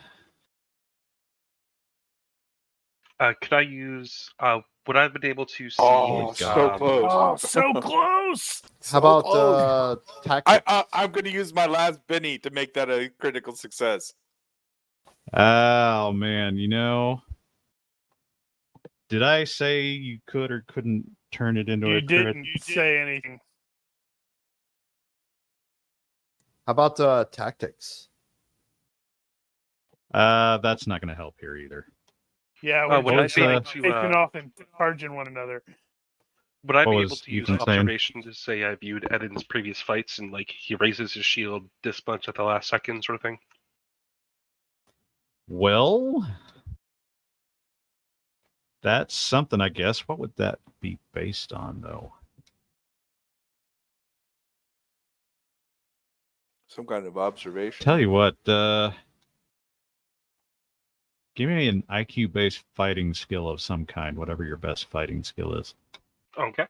Could I use? Would I have been able to see? Oh, so close. Oh, so close. How about tactics? I'm going to use my last Benny to make that a critical success. Oh, man. Did I say you could or couldn't turn it into You a crit? didn't say anything. How about tactics? That's not going to help here either. Yeah, would we're I just be able to? taking off and charging one another. Would I What be was able to use Ethan saying? observation to say I viewed Eden's previous fights and like he raises his shield this much at the last second, sort of thing? Well, that's something, I guess. What would that be based on, though? Some kind of observation. Tell you what, give me an IQ-based fighting skill of some kind, whatever your best fighting skill is. Okay.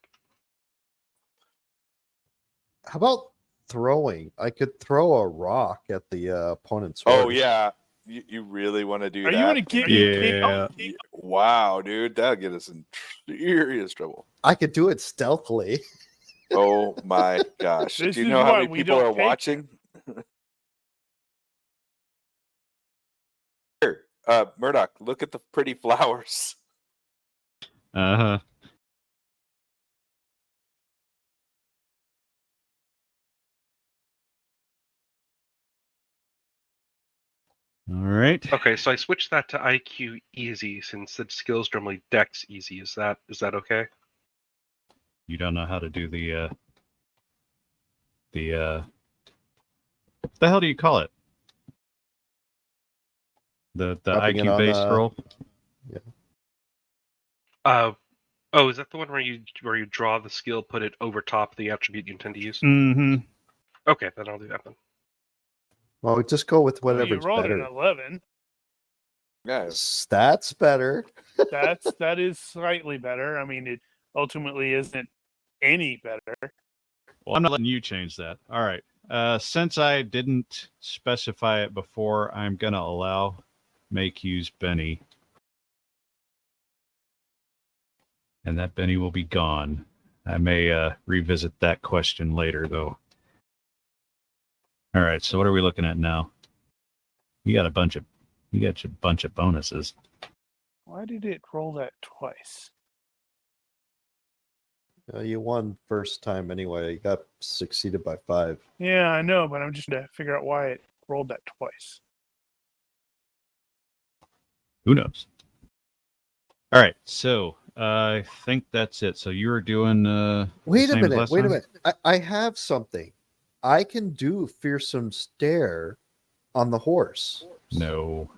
How about throwing? I could throw a rock at the opponent's horse. Oh, yeah. You really want to do Are that? you going to get Yeah. Wow, dude. That'll get us in serious trouble. I could do it stealthily. Oh, my gosh. This Do you is know how why many we people don't are take watching? Here, Murdoch, look at the pretty flowers. Uh-huh. All right. Okay, so I switched that to IQ easy since the skill's normally Dex easy. Is that okay? You don't know how to do the what the hell do you call it? The Dropping it IQ on, based roll? Oh, is that the one where you draw the skill, put it over top the attribute you intend to use? Mm-hmm. Okay, then I'll do that then. Well, just go with Well, you whatever's rolled better. an 11. Yeah. Stats better. That is slightly better. I mean, it ultimately isn't any better. Well, I'm not letting you change that. All right. Since I didn't specify it before, I'm going to allow make use Benny. And that Benny will be gone. I may revisit that question later, though. All right. So what are we looking at now? You got a bunch of bonuses. Why did it roll that twice? You won first time anyway. You got succeeded by 5. Yeah, I know, but I'm just trying to figure out why it rolled that twice. Who knows? All right. So I think that's it. So you were doing. Wait a same as minute. last Wait a time? minute. I have something. I can do fearsome stare on the horse. No.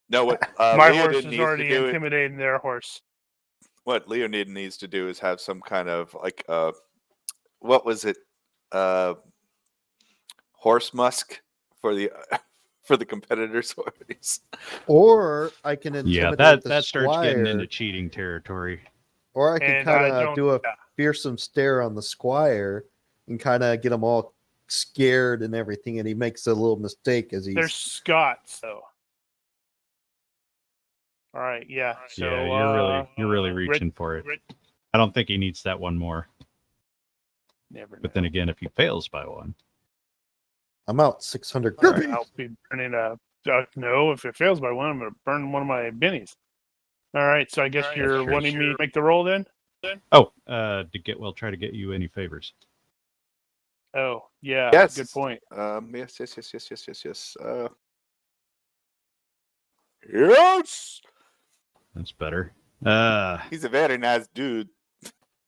No, what My Leonid horse is needs already to do, intimidating their horse. what Leonid needs to do is have some kind of like what was it? Horse musk for the for the competitors' horse. Or I can intimidate Yeah, the that starts getting squire, into cheating territory. or I can And I kind of don't- do a yeah. fearsome stare on the squire and kind of get him all scared and everything, and he makes a little mistake as he's They're Scots, though. All right, yeah. So Yeah, you're really reaching for it. Rit- I don't think he needs that one more. never know. But then again, if he fails by one, I'm out 600 All right, Gurpies. I'll be burning a. No, if it fails by one, I'm going to burn one of my bennies. All right, so I guess you're sure. wanting me to make the roll then? to try to get you any favors. Oh, yeah. Yes. Good point. Yes. Yes. That's better. He's a very nice dude.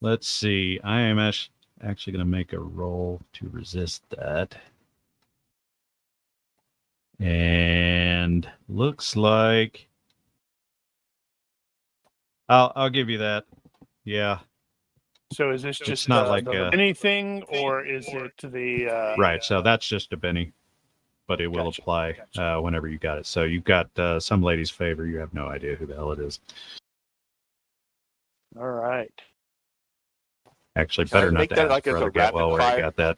Let's see. I am actually going to make a roll to resist that. And looks like I'll give you that. Yeah. So is this It's just not like anything, or is it the right. So that's just a Benny, but it will Gotcha. apply whenever you got it. So you've got some lady's favor. You have no idea who the hell it is. All right. Actually, Can I better not make to that ask like as brother a get well where I rapid got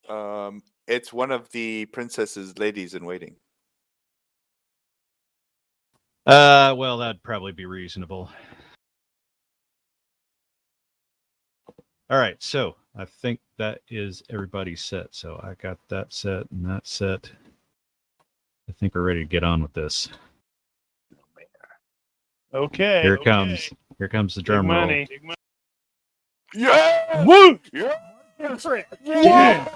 that. It's one of the princess's ladies in waiting. Well, that'd probably be reasonable. All right, so I think that is everybody set. So I got that set and that set. I think we're ready to get on with this. Okay. Here it comes. Here comes the Big drum roll. money. Yeah. Woo! Yeah. Yeah.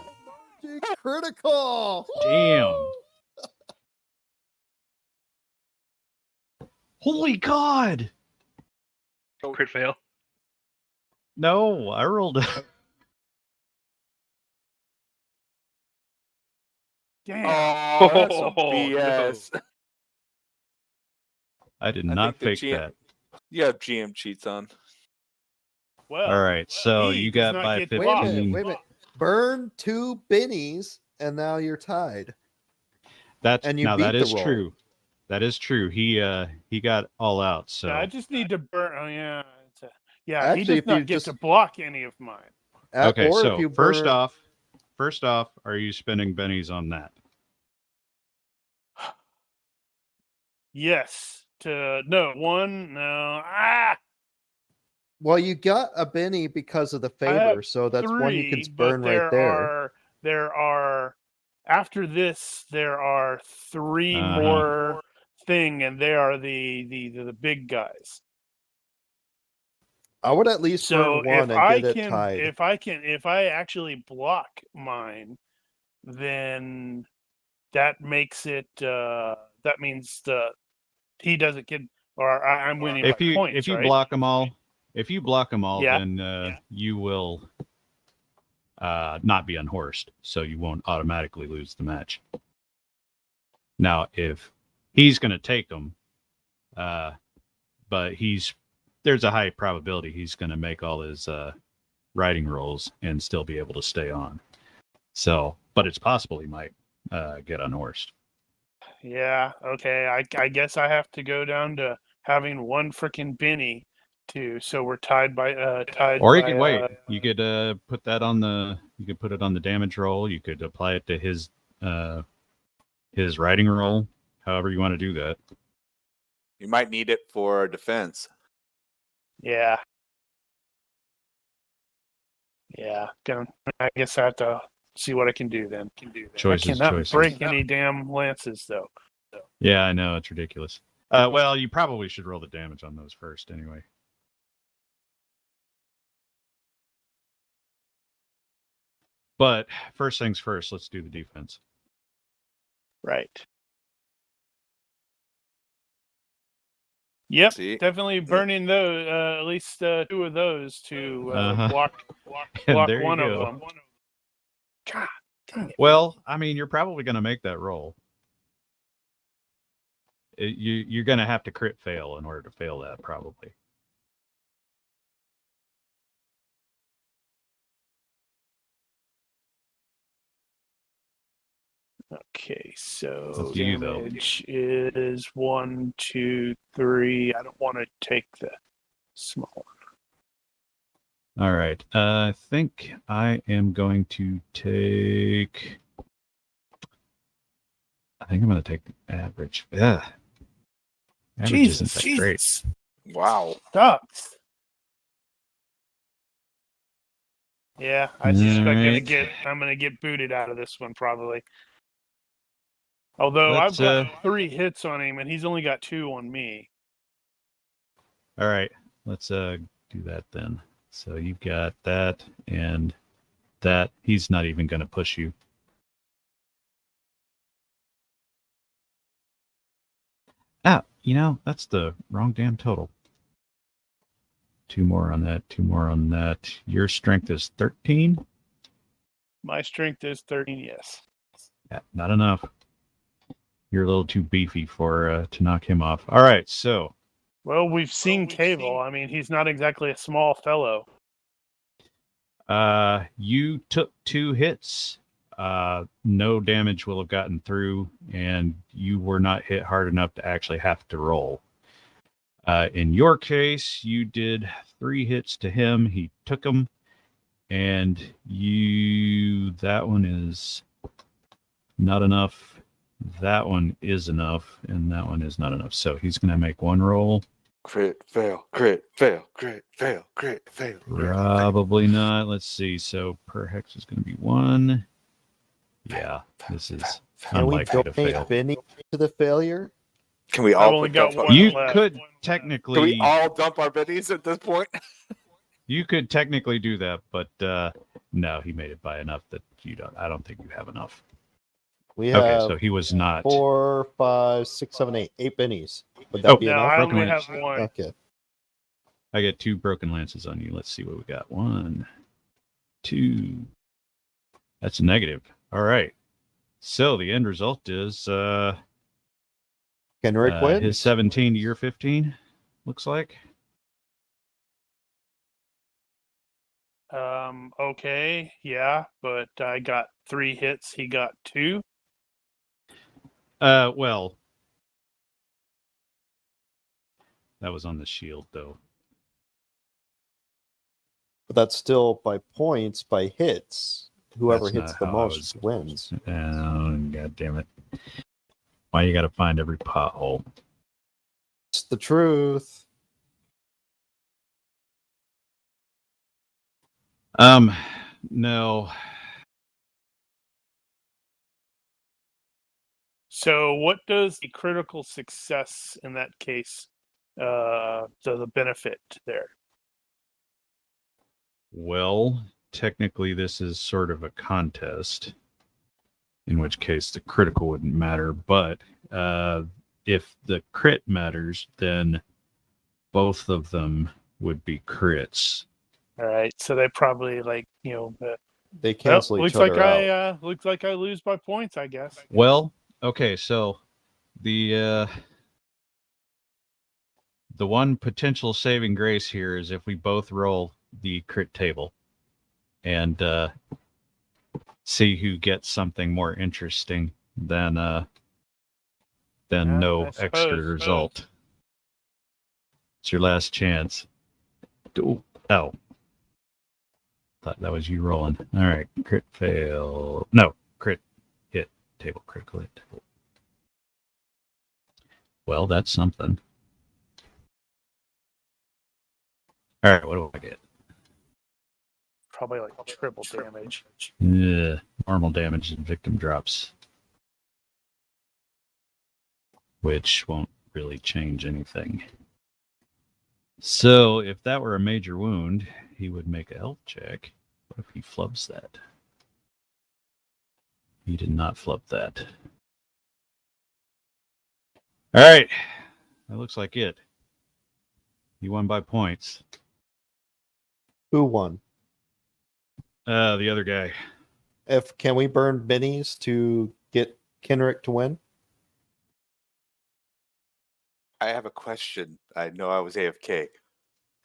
Critical. Damn. Holy God. Crit fail. No, I rolled a Damn. Oh, that's some Oh, BS. I did I not think the fake that. You have GM cheats on. Well, All right, so he you does got not by get 15. Wait a minute. Wait a minute. Burn 2 bennies, and now you're tied. That's And you now beat that the is roll. true. That is true. He got all out. So I just need to burn. Oh yeah. Yeah. Actually, he does if you not get just- to block any of mine. okay. Or So if you first burn, off, are you spending bennies on that? Yes. No. well, you got a benny because of the I have favor, so that's one you can 3, burn but right there. there are after this there are 3 Uh-huh. more thing, and they are the big guys. I would at least So burn one and get it tied. if I actually block mine, then that makes it that means he doesn't get, or I'm winning If by you points, if you right? block them all, Yeah. then you will not be unhorsed, so you won't automatically lose the match. Now, if he's going to take them, but there's a high probability he's going to make all his riding rolls and still be able to stay on. So, but it's possible he might get unhorsed. Yeah, okay. I guess I have to go down to having one freaking Benny so we're tied by Or you could wait. You could put that on you could put it on the damage roll. You could apply it to his riding roll. However you want to do that. You might need it for defense. Yeah. I guess I have to see what I can do then. Choices. I cannot break any damn lances though. Yeah, I know, it's ridiculous. Well, you probably should roll the damage on those first anyway. But first things first, let's do the defense. Right. Yep, See? definitely burning those. At least 2 of those to block There you one of go. them. God dang it. Well, I mean, you're probably going to make that roll. You're going to have to crit fail in order to fail that, probably. Okay, so It's up to you, though. damage is 1, 2, 3. I don't want to take the small one. All right. I think I am going to take. I think I'm going to take the average. Yeah. Average isn't that great. Wow. Sucks. Yeah, I suspect Alright. I'm gonna get booted out of this one probably. Although Let's, I've got 3 hits on him and he's only got 2 on me. All right. Let's do that then. So you've got that and that. He's not even going to push you. Ah, That's the wrong damn total. 2 more on that. 2 more on that. Your strength is 13. My strength is 13. Yes. Yeah, not enough. You're a little too beefy for to knock him off. All right, so Well, we've seen Cable. I mean, he's not exactly a small fellow. you took 2 hits. No damage will have gotten through, and you were not hit hard enough to actually have to roll. In your case, you did 3 hits to him. He took them, and that one is not enough. That one is enough, and that one is not enough. So he's going to make 1 roll. Crit, fail, crit, fail, crit, fail, crit, fail. Probably not. Let's see. So per hex is going to be 1. Yeah, this is Can we unlikely to fail. donate Benny to the failure? Can we I've all only put got dump one our, You left. could Can we technically, all dump our bennies at this point? you could technically do that, but no, he made it by enough that you don't. I don't think you have enough. We have Okay, so he was not. 4, 5, 6, 7, 8. 8 bennies. Would that be No, enough? I Broken only lance. have one. Okay. I get 2 broken lances on you. Let's see what we got. 1, 2. That's a negative. All right. So the end result is Henrik wins. his 17 to your 15. Looks like. Okay, yeah, but I got 3 hits. He got 2. Well, that was on the shield though. But that's still by points, by hits. Whoever That's hits not the how I most was- wins. Oh, God damn it. Why you got to find every pothole? It's the truth. No. So, what does the critical success in that case, the benefit there? Well, technically, this is sort of a contest, in which case the critical wouldn't matter. But if the crit matters, then both of them would be crits. All right, so they probably They cancel each other out. looks like I lose by points, I guess. Well, okay, so the one potential saving grace here is if we both roll the crit table and see who gets something more interesting than no I extra suppose. result. It's your last chance. Oh. Thought that was you rolling. All right. Crit fail. No. Crit hit table. Critical hit table. Well, that's something. All right. What do I get? Probably like triple damage. Yeah. Normal damage and victim drops. Which won't really change anything. So if that were a major wound, he would make a health check. What if he flubs that? He did not flub that. All right. That looks like it. He won by points. Who won? The other guy. Can we burn bennies to get Henrik to win? I have a question. I know I was AFK,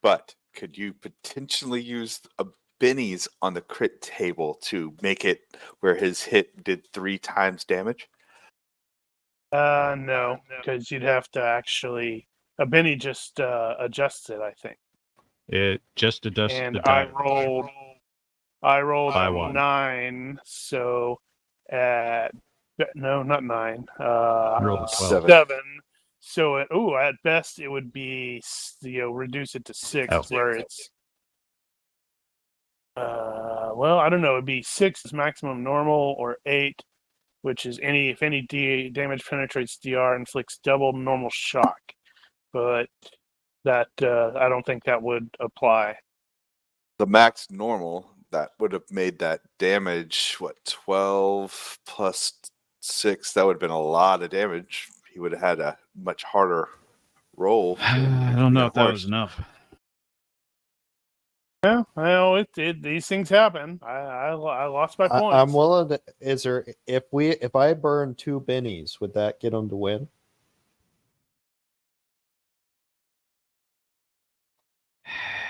but could you potentially use a bennies on the crit table to make it where his hit did 3 times damage? No, because you'd have to actually. A Benny just adjusts it, I think. It just adjusts And the die. I rolled By 1. 9, so not 9. Rolled a 12. 7. So at best it would be reduce it to 6, Oh. where it's well, I don't know. It'd be 6 is maximum normal, or 8, which is if any damage penetrates DR, inflicts double normal shock. But that I don't think that would apply. The max normal, that would have made that damage, 12 plus 6? That would have been a lot of damage. He would have had a much harder roll. I don't know if that Horse. was enough. Yeah, well, these things happen. I lost my points. I'm willing to. Is there if I burn 2 bennies, would that get them to win?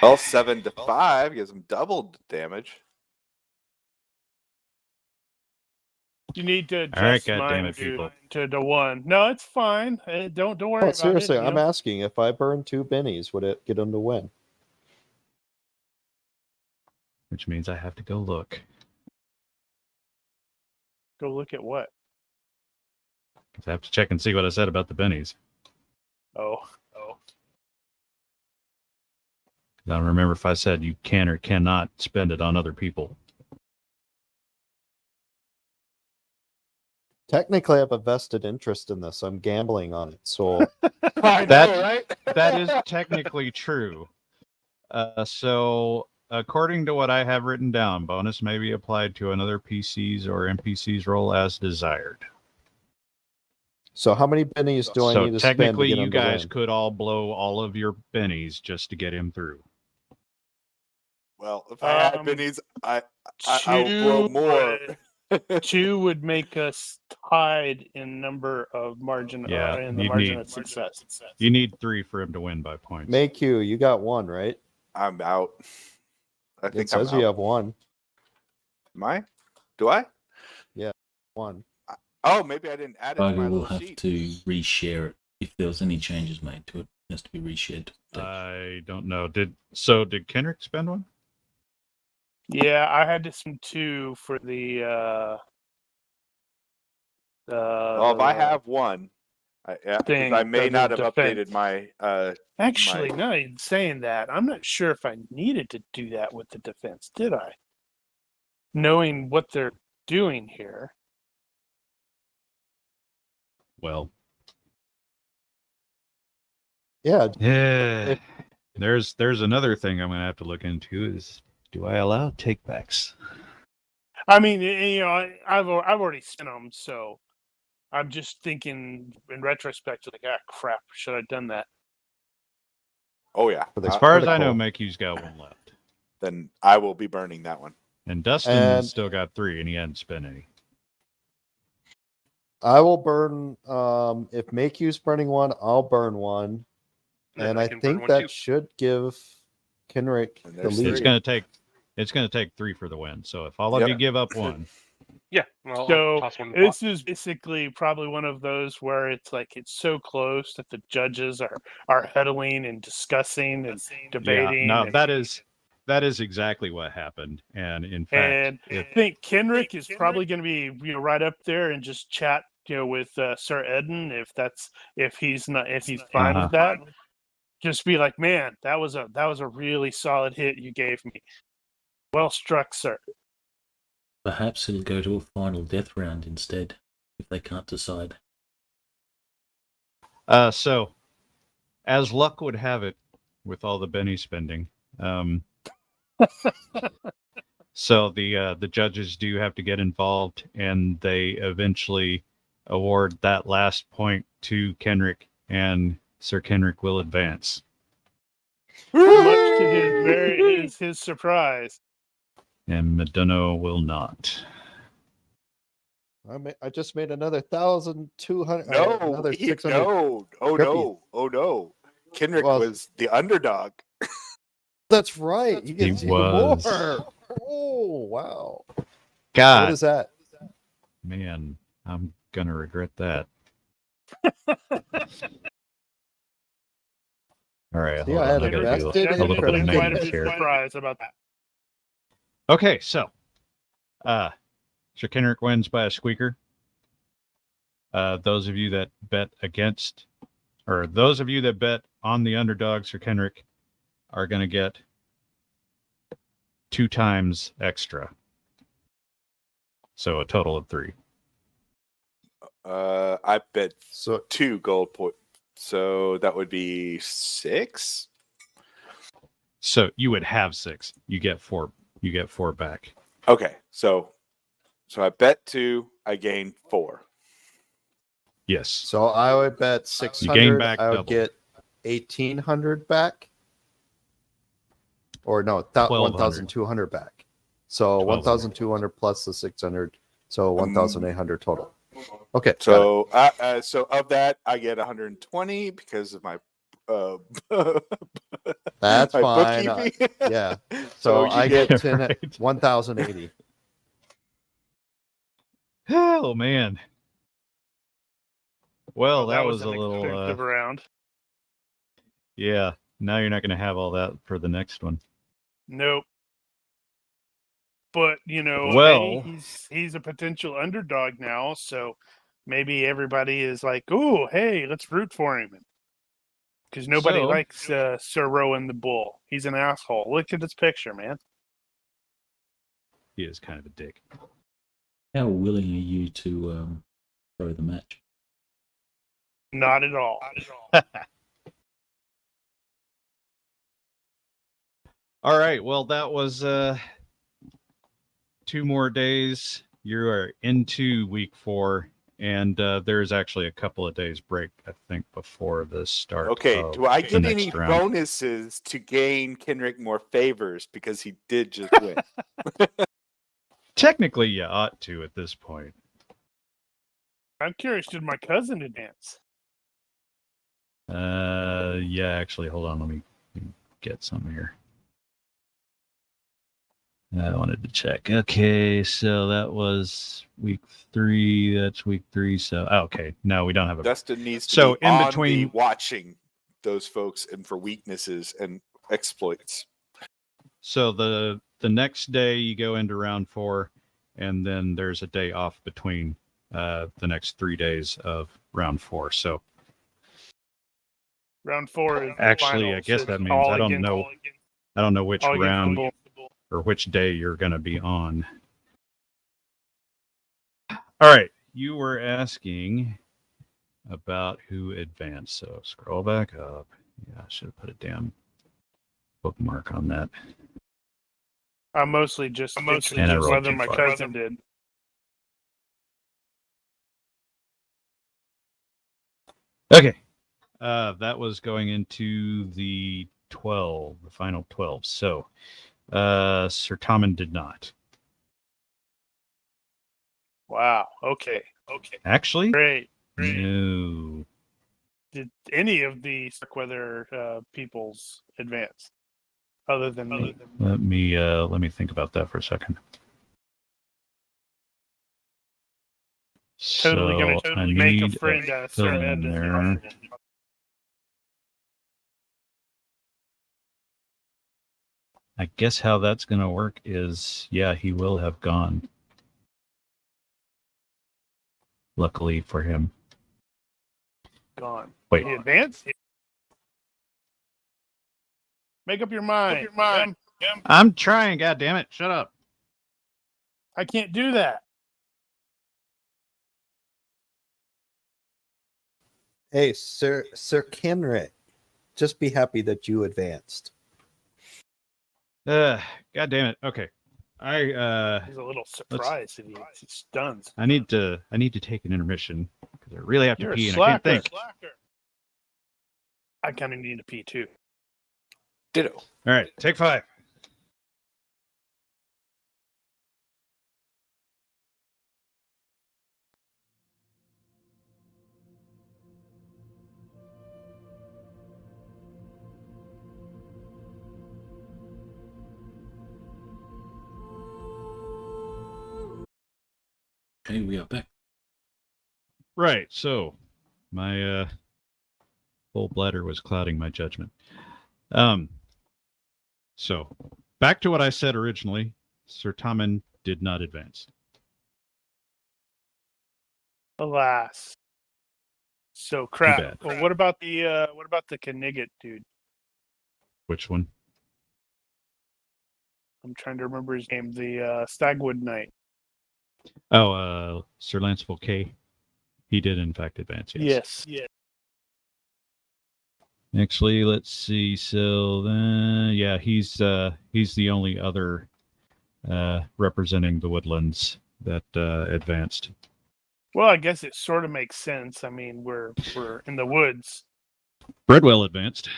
Well, 7-5 gives them double damage. You need to All right, adjust goddammit, mine people. to 1. No, it's fine. Don't worry No, about seriously, it. I'm asking. If I burn 2 bennies, would it get them to win? Which means I have to go look. Go look at what? 'Cause I have to check and see what I said about the bennies. Oh. I don't remember if I said you can or cannot spend it on other people. Technically, I have a vested interest in this. I'm gambling on it. So I That- right? That is technically true. So, according to what I have written down, bonus may be applied to another PC's or NPC's roll as desired. So how many bennies do I So need to spend to technically, get you him to guys win? could all blow all of your bennies just to get him through. Well, if I had bennies, I will blow more. 2 would make us tied in number of margin. Yeah, In the you'd margin need- of success. You need 3 for him to win by points. Make you got 1, right? I'm out. I It think I'm says you out. have 1. Am I? Do I? 1. Oh, maybe I didn't add it to my Bugger will little have sheet. to reshare it if there was any changes made to it. It has to be reshared. I don't know. Did Kendrick spend one? Yeah, I had to spend 2 for the Well, if I have 1, because thing, I may the not have defense. updated my. Actually, no, you're saying that. I'm not sure if I needed to do that with the defense, did I? Knowing what they're doing here. Well, Yeah. yeah. If- There's another thing I'm going to have to look into is, do I allow takebacks? I mean, I've already spent them, so I'm just thinking in retrospect, like, crap, should I have done that? Oh yeah. For the As far as I critical. know, Makyu's got one left. Then I will be burning that one. And Dustin And- still got 3, and he hadn't spent any. I will burn. If Make You's burning 1, I'll burn 1, Then and I I can burn think one that too. should give Kenrick And the there's lead. It's going to take 3 for the win. So if all of Yep. you give up 1, Yeah. Well, I'll So toss one in the pot. this is basically probably one of those where it's like it's so close that the judges are huddling and discussing and debating. no, and, that is exactly what happened. And in fact, and I if think Kenrick is probably going to be right up there and just chat with Sir Eden if he's fine Uh-huh. with that. Just be like, man, that was a really solid hit you gave me. Well struck, sir. Perhaps it'll go to a final death round instead, if they can't decide. so as luck would have it, with all the Benny spending, so the judges do have to get involved, and they eventually award that last point to Kenrick, and Sir Kenrick will advance. Much to his surprise. And Meduno will not. I just made another 1,200. No, another he- 600. no, oh Grippy. no, oh no. Kendrick Well- was the underdog. That's right. He gets even was. more. Oh wow! What God, is that? man, I'm gonna regret that. All right, See, hold I on. had I gotta do invested a little bit of in quite maintenance a here. surprise about that. Okay, so Sir Kenrick wins by a squeaker. Those of you that bet against, or those of you that bet on the underdog, Sir Kenrick, are going to get 2 times extra. So a total of 3. I bet So 2 gold points. So that would be 6. So you would have 6. You get 4. You get 4 back. Okay, so I bet 2. I gain 4. Yes. I would bet You gain 600. back I would double. get 1,800 back. Or no, 1,200 back. So 1,200 plus the 600. So 1,800 total. Okay. So, so of that, I get 120 because of my That's my fine. bookkeeping. Yeah. So So you I get get 10 right. 1,080. Oh man. Well, that was a an little. expensive round. Yeah. Now you're not going to have all that for the next one. Nope. But Well- hey, he's a potential underdog now, so maybe everybody is like, "Ooh, hey, let's root for him," because nobody So- likes Sir Rowan the Bull. He's an asshole. Look at this picture, man. He is kind of a dick. How willing are you to throw the match? Not at all. All right. Well, that was 2 more days. You are into week 4, and there's actually a couple of days break, I think, before the start. Okay, of do I the get next any round. bonuses to gain Kenrick more favors because he did just win? Technically, you ought to at this point. I'm curious. Did my cousin advance? Yeah. Actually, hold on. Let me get some here. I wanted to check. Okay, so that was week 3. That's week 3. So okay, no, we don't have a. Dustin needs to So be in on between- the watching those folks and for weaknesses and exploits. So the next day you go into round 4, and then there's a day off between the next 3 days of round 4. So Round 4 is the actually, final, I guess so that it's means all I don't against- know which all against the round Bull. or which day you're going to be on. All right, you were asking about who advanced. So scroll back up. Yeah, I should have put a damn bookmark on that. I'm mostly just And I interested rolled whether too my far. cousin did. Okay. That was going into the 12, the final 12. So, Sir Tommen did not. Wow. Okay. Actually, Great. no. Did any of the Starkweather peoples advance? Other than me. Let me think about that for a second. Totally So gonna I make need a friend out of fill Sir in Ed. there. I guess how that's going to work is, yeah, he will have gone. Luckily for him. Gone. Wait. He advanced? Make up your mind. Jim. I'm trying, God damn it. Shut up. I can't do that. Hey, Sir Kenrick, just be happy that you advanced. God damn it. Okay. I He's a little surprised if he stuns. I need to take an intermission because I really have to You're pee a and I can't slacker. think. I kind of need to pee too. Ditto. All right, take 5. Okay, we are back. Right. So my full bladder was clouding my judgment. So back to what I said originally. Sir Tommen did not advance. Alas. So crap. bad. Well, what about the Knigget dude? Which one? I'm trying to remember his name. The Stagwood Knight. Oh, Sir Lanceful K. He did in fact advance. Yes. Yes. Actually, let's see. So yeah, he's the only other representing the woodlands that advanced. Well, I guess it sort of makes sense. I mean, we're in the woods. Breadwell advanced.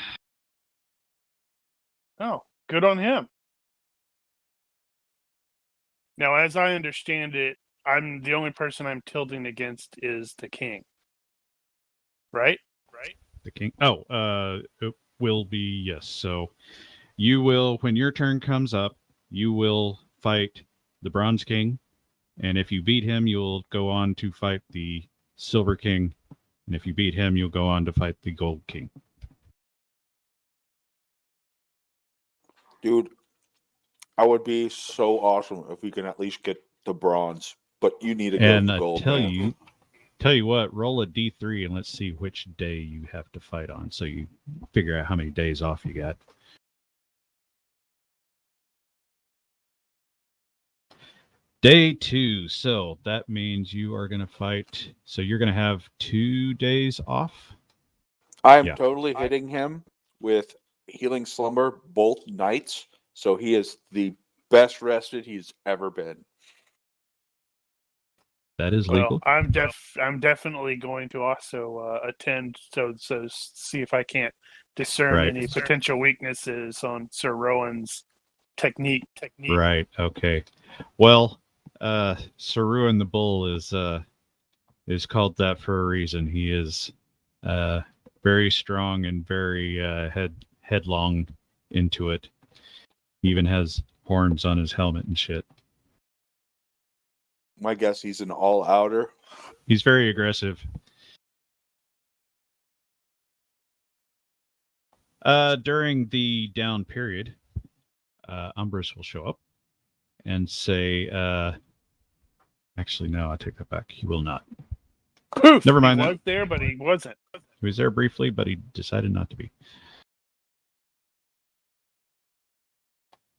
Oh, good on him. Now, as I understand it, I'm the only person I'm tilting against is the king. Right? The king. Oh, it will be, yes. So you will, when your turn comes up, you will fight the Bronze King. And if you beat him, you'll go on to fight the Silver King. And if you beat him, you'll go on to fight the Gold King. Dude, I would be so awesome if we can at least get the bronze, but you need to go And for gold. tell man. you what, roll a d3 and let's see which day you have to fight on. So you figure out how many days off you got. Day 2. So that means you are going to fight. So you're going to have 2 days off. I am Yeah. totally hitting him with Healing Slumber both nights, so he is the best rested he's ever been. That is Well, legal. I'm definitely going to also attend so see if I can't discern Right. any potential weaknesses on Sir Rowan's technique. Right. Okay. Well, Saru and the Bull is called that for a reason. He is very strong and very headlong into it. He even has horns on his helmet and shit. My guess he's an all-outer. He's very aggressive. During the down period, Umbrus will show up and say, actually, no, I take that back. He will not. Poof, Never mind he that. was there, but he wasn't. He was there briefly, but he decided not to be.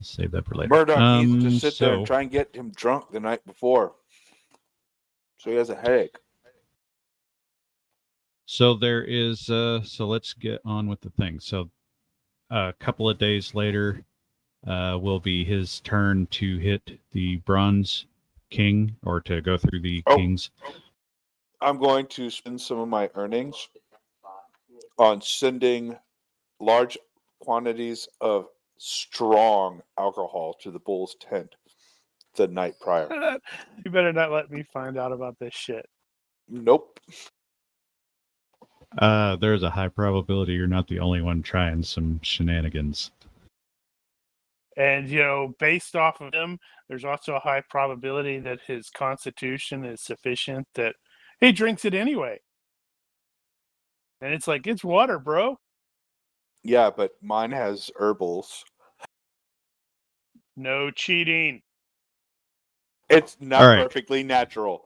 Save that for later. Murdoch needs to sit there and try and get him drunk the night before, so he has a headache. So there is. So let's get on with the thing. So a couple of days later, will be his turn to hit the Bronze King, or to go through the kings. I'm going to spend some of my earnings on sending large quantities of strong alcohol to the bull's tent the night prior. You better not let me find out about this shit. Nope. There's a high probability you're not the only one trying some shenanigans. And, based off of him, there's also a high probability that his constitution is sufficient that he drinks it anyway. And it's like, it's water, bro. Yeah, but mine has herbals. No cheating. It's not All right. perfectly natural.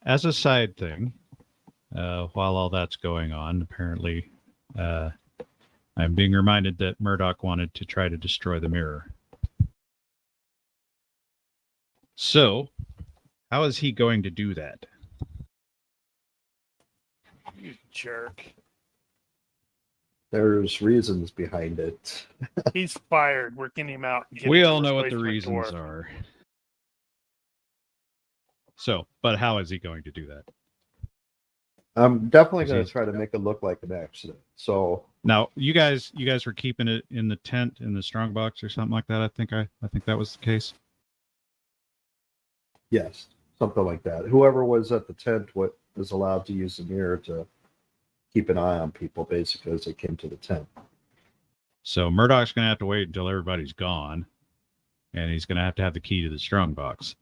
As a side thing, while all that's going on, apparently, I'm being reminded that Murdoch wanted to try to destroy the mirror. So, how is he going to do that? You jerk. There's reasons behind it. He's fired. We're getting him out. We all know what the reasons are. So, but how is he going to do that? I'm definitely Is going he- to try to make it look like an accident. So Now, you guys were keeping it in the tent in the strong box or something like that. I think that was the case. yes, something like that. Whoever was at the tent was allowed to use the mirror to keep an eye on people, basically, as they came to the tent. So Murdoch's going to have to wait until everybody's gone, and he's going to have the key to the strong box.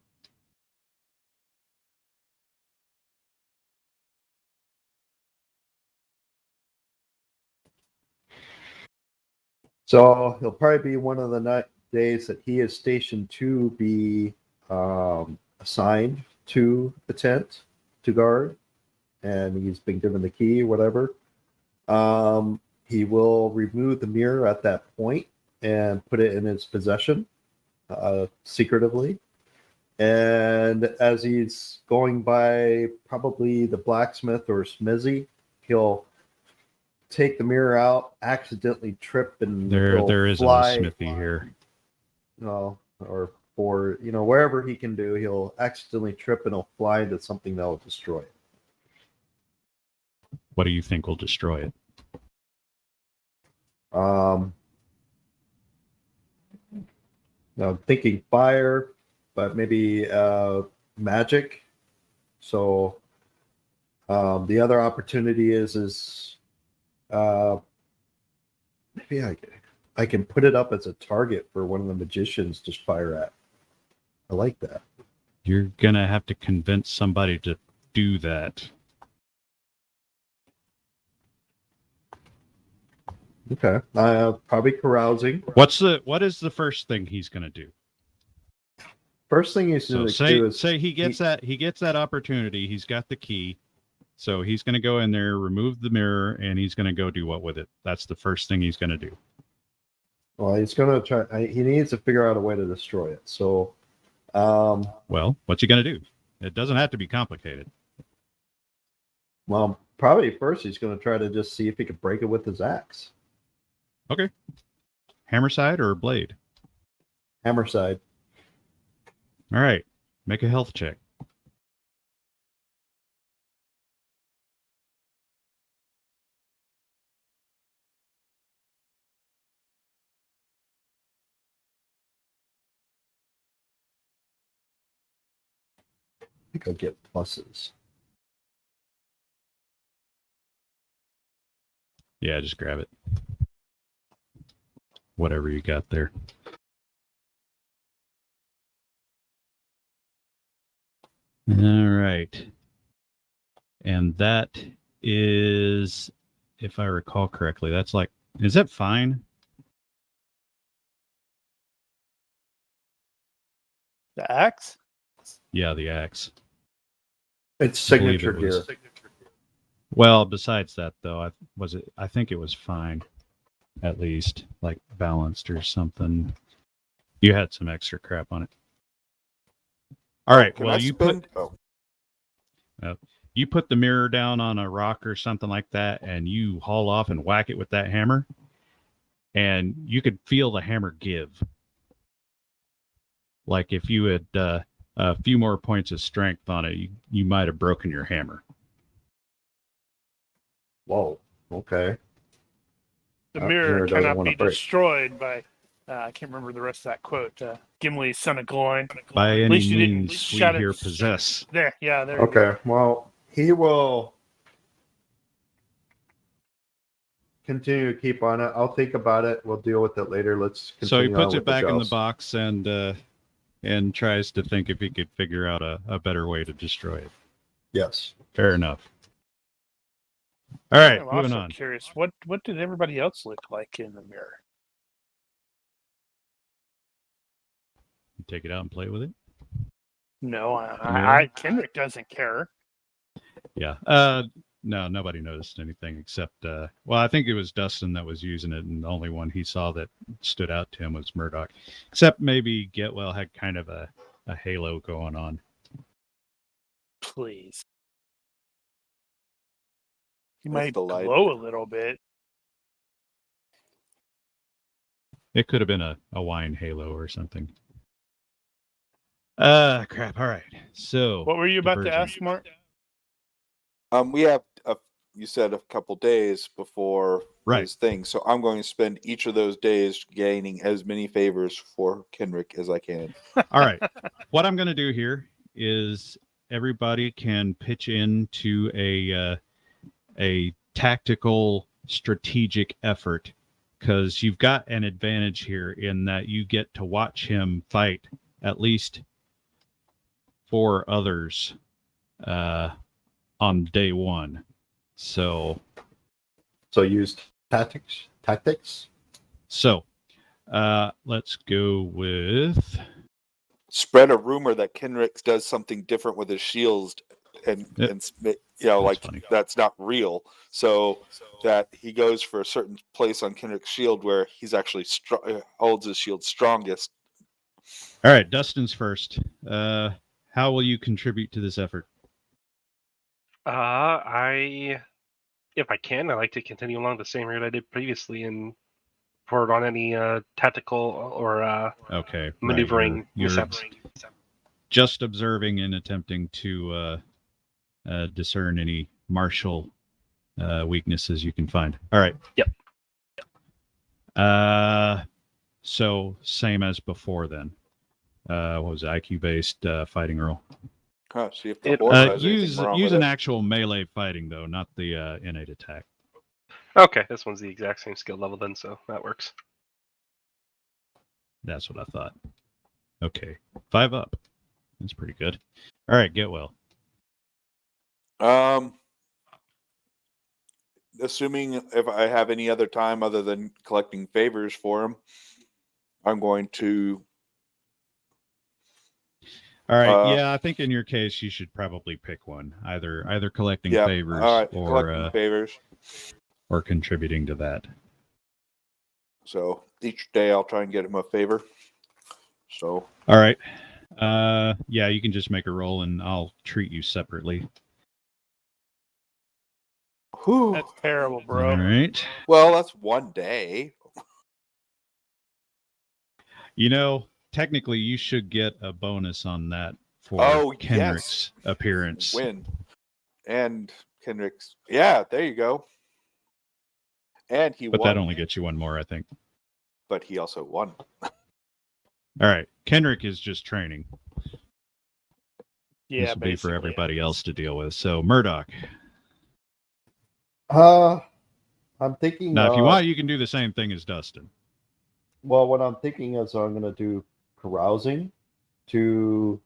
So he'll probably be one of the days that he is stationed to be assigned to the tent to guard, and he's been given the key, whatever. He will remove the mirror at that point and put it in his possession secretively. And as he's going by probably the blacksmith or smithy, he'll take the mirror out, accidentally trip, and There isn't a smithy here. No, or wherever he can do, he'll accidentally trip and he'll fly into something that will destroy it. What do you think will destroy it? Now I'm thinking fire, but maybe magic. So the other opportunity is maybe I can put it up as a target for one of the magicians to fire at. I like that. You're gonna have to convince somebody to do that. Okay. Probably carousing. What is the first thing he's gonna do? First thing he's So going to do is say he gets that opportunity. He's got the key, so he's going to go in there, remove the mirror, and he's going to go do what with it? That's the first thing he's going to do. Well, he's going to try. He needs to figure out a way to destroy it. So, Well, what's he going to do? It doesn't have to be complicated. well, probably first he's going to try to just see if he can break it with his axe. Okay. Hammer side or blade? Hammer side. All right. Make a health check. I think I'll get pluses. Yeah, just grab it. Whatever you got there. All right. And that is, if I recall correctly, that's like, is that fine? The axe? Yeah, the axe. It's I believe signature it was. gear. Well, besides that, though, I think it was fine, at least, like balanced or something. You had some extra crap on it. All right. Can Well, I you spend? put the mirror down on a rock or something like that, and you haul off and whack it with that hammer, and you could feel the hammer give. Like if you had a few more points of strength on it, you might have broken your hammer. Whoa. Okay. The Mirror mirror doesn't cannot wanna be break. destroyed by, I can't remember the rest of that quote, Gimli, son of Gloin. By At any least you didn't means we shut it. here possess. There, yeah, there you go. Okay. Well, he will continue to keep on it. I'll think about it. We'll deal with it later. Let's continue So he puts on it with back in the joust. box and tries to think if he could figure out a better way to destroy it. Yes. Fair enough. All right, I'm moving also on. curious, what did everybody else look like in the mirror? Take it out and play with it. No, Really? Kendrick doesn't care. Yeah. No, nobody noticed anything except, well, I think it was Dustin that was using it, and the only one he saw that stood out to him was Murdoch. Except maybe Getwell had kind of a halo going on. Please. He That's might the light. glow a little bit. It could have been a wine halo or something. Crap. All right. So What were you about to diversion. ask, Mark? We have you said a couple days before Right. his thing, so I'm going to spend each of those days gaining as many favors for Kenrick as I can. All right. What I'm going to do here is everybody can pitch into a tactical strategic effort, because you've got an advantage here in that you get to watch him fight at least 4 others on day 1. So use tactics. So let's go with Spread a rumor that Kenrick does something different with his shields, and like funny. that's not real. So that he goes for a certain place on Kenrick's shield where he's actually holds his shield strongest. All right, Dustin's first. How will you contribute to this effort? If I can, I like to continue along the same route I did previously and forward on any tactical or Okay, maneuvering right. You're mishaps. just observing and attempting to discern any martial weaknesses you can find. All right. Yep. So same as before then. What was it? IQ based fighting roll. Huh, see if the It- horse has Use anything wrong use with an it. actual melee fighting though, not the innate attack. Okay, this one's the exact same skill level then, so that works. That's what I thought. Okay, 5 up. That's pretty good. All right, get well. Assuming if I have any other time other than collecting favors for him, I'm going to. All right, yeah, I think in your case you should probably pick one, either collecting favors all right, or collecting favors. or contributing to that. So each day I'll try and get him a favor. So All right. Yeah, you can just make a roll and I'll treat you separately. whew. That's terrible, bro. All right. Well, that's one day. You know, technically you should get a bonus on that for Oh, Kenrick's appearance. Win. And Kendrick's. Yeah, there you go. And he But won. that only gets you one more, I think. But he also won. All right. Kendrick is just training. Yeah, This will be for basically. everybody else to deal with. So Murdoch. I'm thinking. Now, if you want, you can do the same thing as Dustin. Well, what I'm thinking is I'm going to do carousing to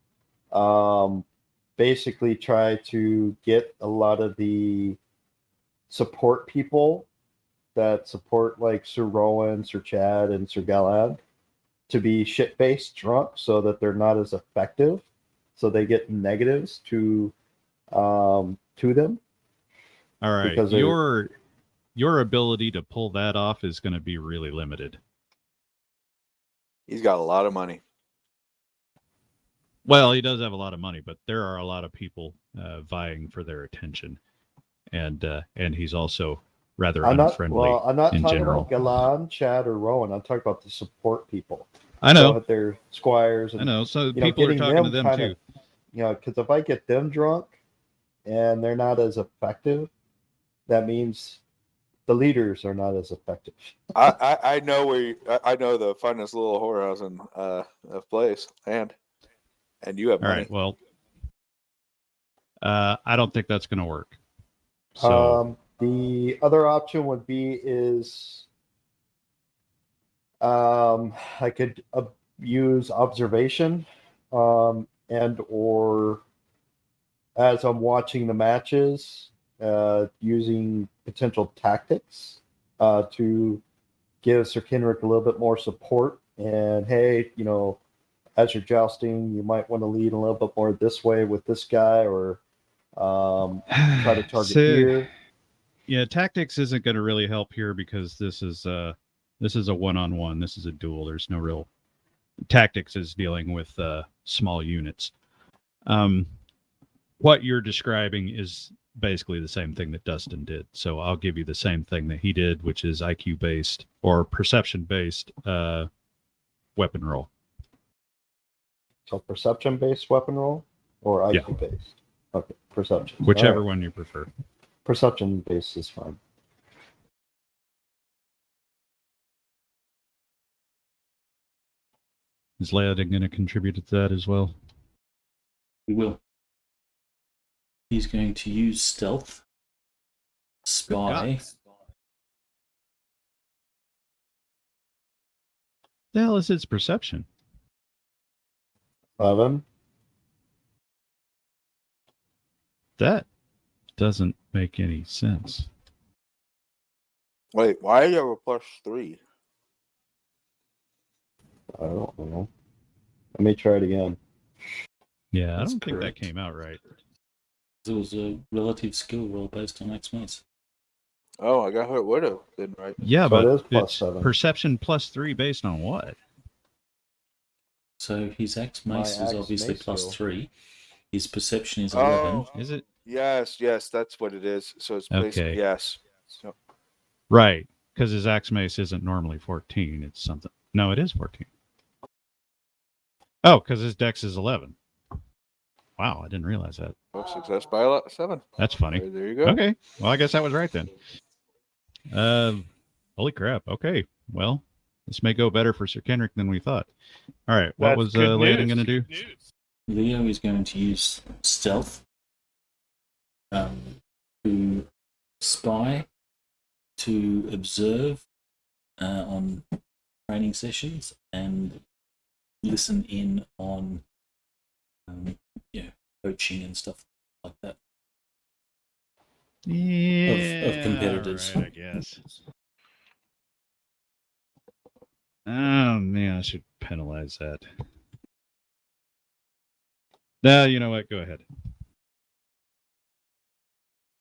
basically try to get a lot of the support people that support like Sir Rowan, Sir Chad, and Sir Galad to be shit-faced drunk so that they're not as effective. So they get negatives to them. All right. Because your ability to pull that off is going to be really limited. He's got a lot of money. Well, he does have a lot of money, but there are a lot of people vying for their attention, and he's also rather unfriendly. I'm not in talking general. about Galan, Chad, or Rowan. I'm talking about the support people. I know. So if they're squires. And, I know. So you know, people are getting talking to them kinda- too. You know, because if I get them drunk and they're not as effective, that means the leaders are not as effective. I know I know the finest little whorehouse in place, and you have All money. right. Well, I don't think that's going to work. So The other option would be is I could use observation and or as I'm watching the matches, using potential tactics to give Sir Kenrick a little bit more support. And hey, you know, as you're jousting, you might want to lead a little bit more this way with this guy, or try to target here. Yeah, tactics isn't going to really help here because this is a one-on-one. This is a duel. There's no real tactics is dealing with small units. What you're describing is basically the same thing that Dustin did. So I'll give you the same thing that he did, which is IQ based or perception based weapon roll. So perception based weapon roll or IQ based? Okay, perception. Whichever All right. one you prefer. Perception based is fine. Is Leodin going to contribute to that as well? He will. He's going to use stealth, spy. The hell is its perception? 11. That doesn't make any sense. Wait, why do you have a +3? I don't know. Let me try it again. Yeah, That's I don't think correct. that came out right. It was a relative skill roll based on X mace. Oh, I got it would have been right. Yeah, So but it is it's +7. perception +3 based on what? So his X mace My is axe obviously mace skill. +3. His perception is Oh. 11. Is it? Yes, that's what it is. So it's basically Okay. yes. So, Right, because his axe mace isn't normally 14. It's something. No, it is 14. Oh, because his dex is 11. Wow, I didn't realize that. Oh, success by 7. That's funny. There you go. Okay. Well, I guess I was right then. Holy crap. Okay. Well, this may go better for Sir Kenrick than we thought. All right. What That's was good Leoden news. going to do? Leo is going to use stealth to spy, to observe on training sessions, and listen in on coaching and stuff like that. Yeah, competitors. right, I guess. Oh man, I should penalize that. No, you know what? Go ahead.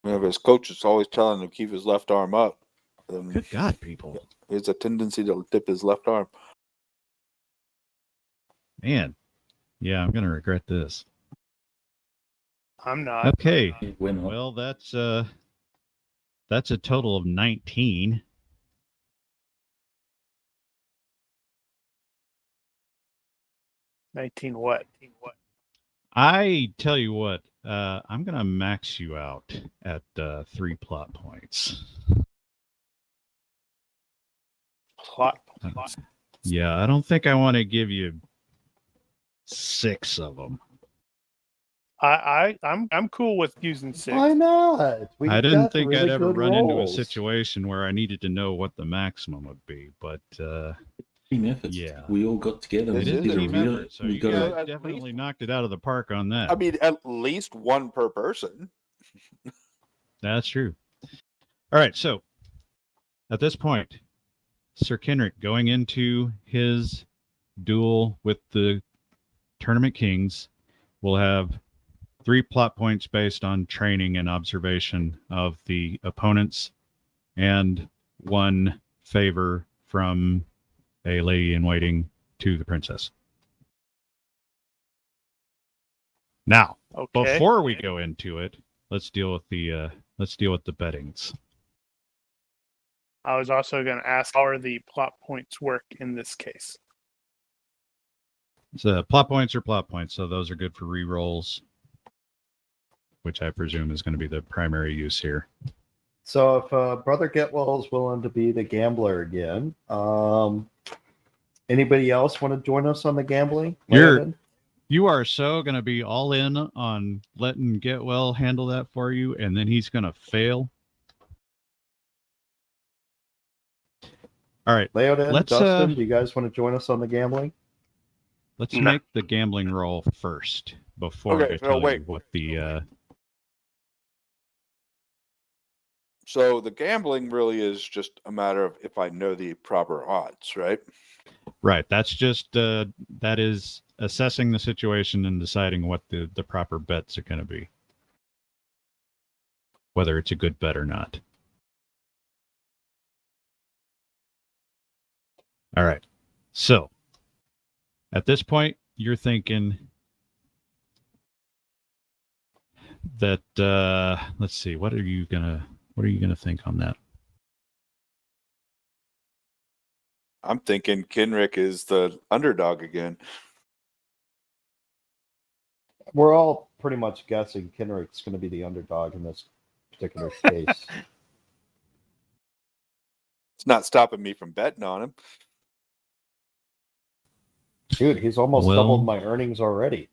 If his coach is always telling him to keep his left arm up, then Good God, people. there's a tendency to dip his left arm. Man. Yeah, I'm gonna regret this. I'm not. Okay. We're not. Well, that's a total of 19. What? I tell you what, I'm gonna max you out at 3 plot points. Plot. Yeah, I don't think I want to give you 6 of them. I'm cool with using 6. Why not? We I didn't got think really I'd ever good run into a rolls. situation where I needed to know what the maximum would be, but Team effort. yeah. We all got together. It it is is a a team real- effort, so we you got guys a- at definitely least- knocked it out of the park on that. I mean, at least one per person. That's true. All right, so at this point, Sir Kenrick going into his duel with the Tournament Kings will have 3 plot points based on training and observation of the opponents, and 1 favor from a lady in waiting to the princess. Now, Okay. before we go into it, let's deal with the bettings. I was also going to ask how are the plot points work in this case. So plot points are plot points, so those are good for re-rolls, which I presume is going to be the primary use here. So if Brother Getwell is willing to be the gambler again, anybody else want to join us on the gambling? Landon? You are so going to be all in on letting Getwell handle that for you, and then he's going to fail. All right, Leoden, let's, Dustin, do you guys want to join us on the gambling? let's No. make the gambling roll first before Okay, I so tell wait. you what the So the gambling really is just a matter of if I know the proper odds, right? right. That's just that is assessing the situation and deciding what the proper bets are going to be, whether it's a good bet or not. All right. So at this point, you're thinking that let's see, what are you gonna think on that? I'm thinking Kenrick is the underdog again. We're all pretty much guessing Kenrick's going to be the underdog in this particular case. It's not stopping me from betting on him. Dude, he's almost Well- doubled my earnings already.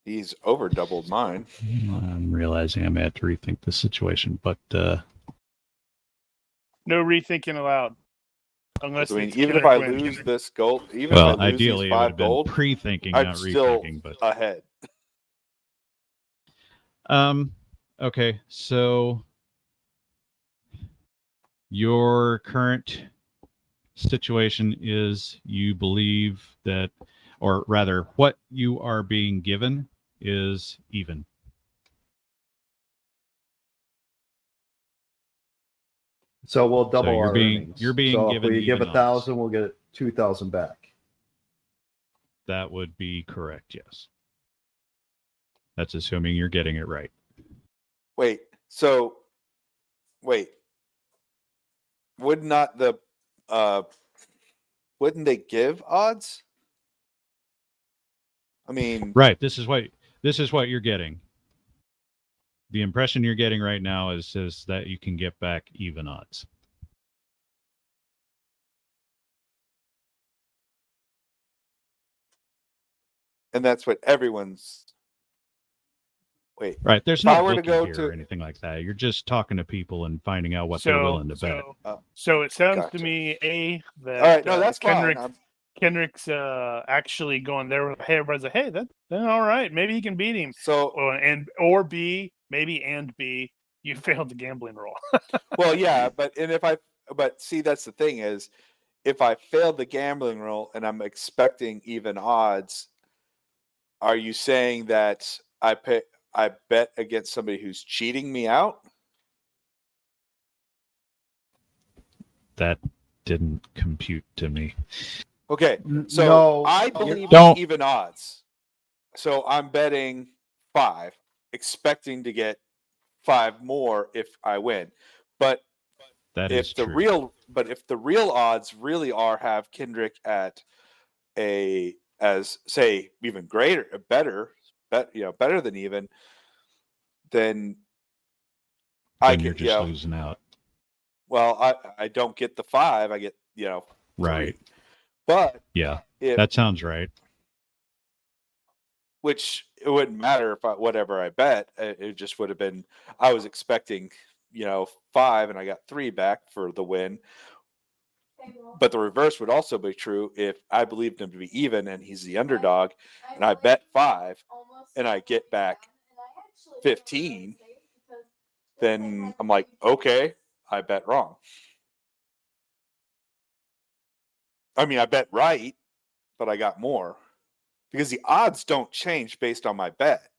He's over doubled mine. I'm realizing I may have to rethink the situation, but No rethinking allowed. Unless I mean, it's even if Kenrick I wins. lose this gold, even well, if I lose ideally these it would 5 have been gold, pre-thinking, I'm not still rethinking. But ahead. okay, so your current situation is you believe that, or rather, what you are being given is even. So we'll double you're our being- earnings. you're being so given if we give even 1,000, we'll get 2,000 back. That would be correct, yes. That's assuming you're getting it right. Wait. Would not the wouldn't they give odds? I mean, Right. This is what you're getting. The impression you're getting right now is that you can get back even odds. and that's what everyone's. Wait, Right. There's if I no were to bookie go here to, or anything like that. You're just talking to people and finding out what they're willing to bet. So it sounds to Gotcha. me that all right, no, that's fine. Kendrick's actually going there with hey, everybody's like, hey, then all right, maybe he can beat him. So, Or B, maybe and B, you failed the gambling roll. well, yeah, but see, that's the thing is, if I failed the gambling roll and I'm expecting even odds, are you saying that I bet against somebody who's cheating me out? That didn't compute to me. Okay, so No, I believe Don't- in even odds. So I'm betting 5, expecting to get 5 more if I win. But That is if the true. real odds really have Kendrick at as say even greater, better than even, then I Then you're get just losing out. well, I don't get the 5, I get 3. Right. But Yeah. if That sounds right. which it wouldn't matter if whatever I bet, it just would have been, I was expecting 5 and I got 3 back for the win. But the reverse would also be true if I believed him to be even and he's the underdog and I bet 5 and I get back 15, then I'm like, okay, I bet wrong. I mean, I bet right, but I got more because the odds don't change based on my bet.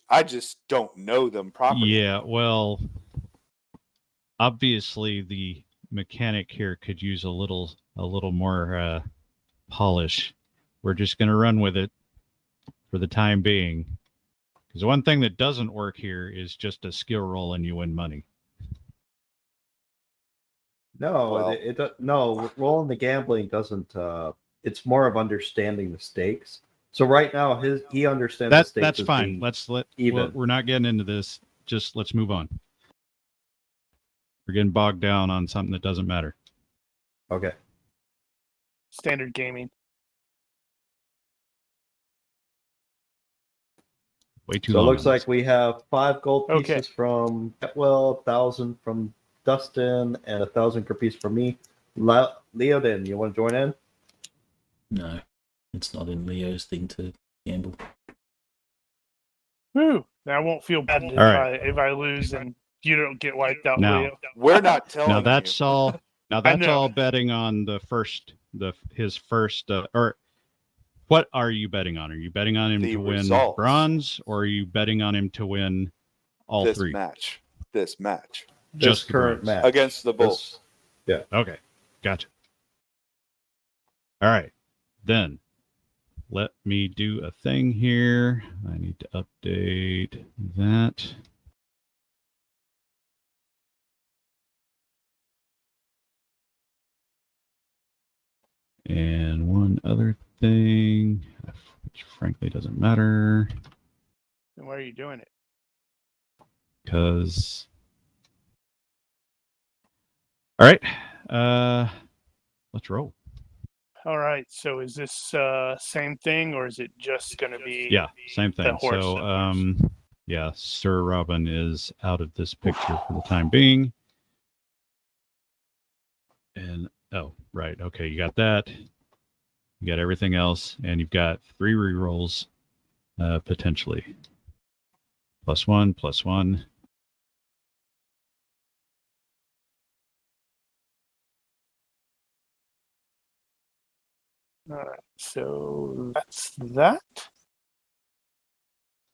I just don't know them properly. Yeah, well, obviously the mechanic here could use a little more polish. We're just going to run with it for the time being. Because one thing that doesn't work here is just a skill roll and you win money. No, Well- no. Rolling the gambling doesn't. It's more of understanding the stakes. So right now, he understands the stakes. That's as fine. being even. We're not getting into this. Just let's move on. We're getting bogged down on something that doesn't matter. Okay. Standard gaming. Way too So it long. looks on like this. we have 5 gold Okay. pieces from Etwell, 1,000 from Dustin, and 1,000 per piece from me. Leodin, you want to join in? No, it's not in Leo's thing to gamble. Whew. I won't feel bad if I lose and you don't get wiped out, Now- Leo. We're not telling Now that's you. all. Now I that's know. all betting on his first or what are you betting on? Are you betting on him The to win results. bronze, or are you betting on him to win all this 3? match This Just the current bronze. match against the Bulls. Okay, gotcha. All right, then let me do a thing here. I need to update that. And one other thing, which frankly doesn't matter, And why are you doing it? because. All right, let's roll. All right. So is this same thing, or is it just going to be? Yeah, same thing. horse, So, the horse. yeah, Sir Robin is out of this picture for the time being. And oh, right, okay, you got that. You got everything else, and you've got 3 rerolls, potentially. +1, +1. All right. So that's that.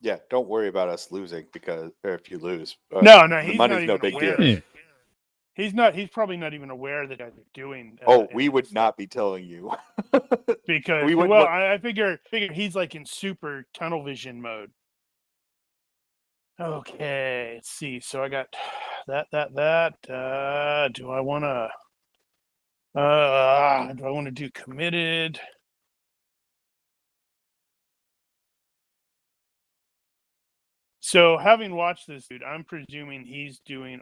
Yeah, don't worry about us losing or if you lose. No, the he's money's not no even big aware. deal. Yeah. He's probably not even aware that I'm doing. Oh, any we of would this not be telling you. because we wouldn't well, look- I figure he's like in super tunnel vision mode. Okay, let's see. So I got that. Do I want to? Do I want to do committed? So having watched this dude, I'm presuming he's doing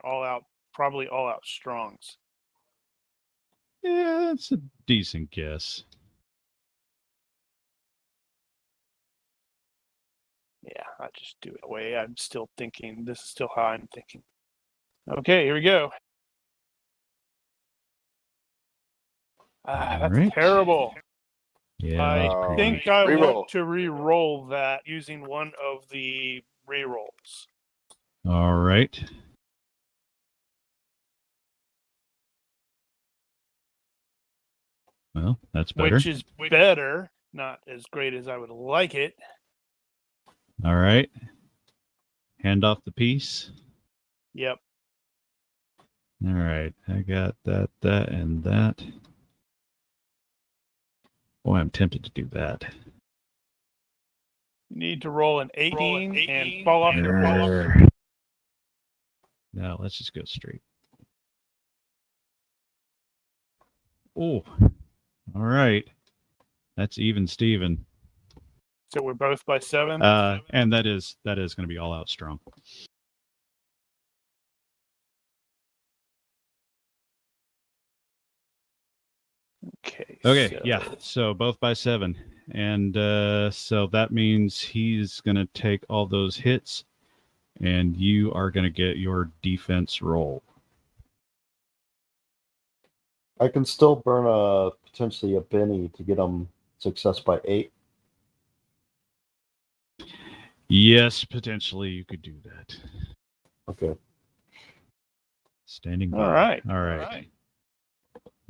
probably all out strongs. Yeah, it's a decent guess. Yeah, I just do it away. I'm still thinking. This is still how I'm thinking. Okay, here we go. That's Alright. terrible. Yeah, I that was pretty think good. I Reroll. want to re-roll that using one of the re-rolls. All right. Well, that's better. Which is better. Not as great as I would like it. All right. Hand off the piece. Yep. All right. I got that, and that. Boy, I'm tempted to do that. You need to roll an 18 and fall off your horse. No, let's just go straight. Oh, all right. That's even Steven. So we're both by 7. And that is going to be all out strong. Okay. Okay, yeah. So both by 7. And so that means he's going to take all those hits, and you are going to get your defense roll. I can still burn potentially a Benny to get him success by 8. Yes, potentially you could do that. Okay. Standing by. All right. All right.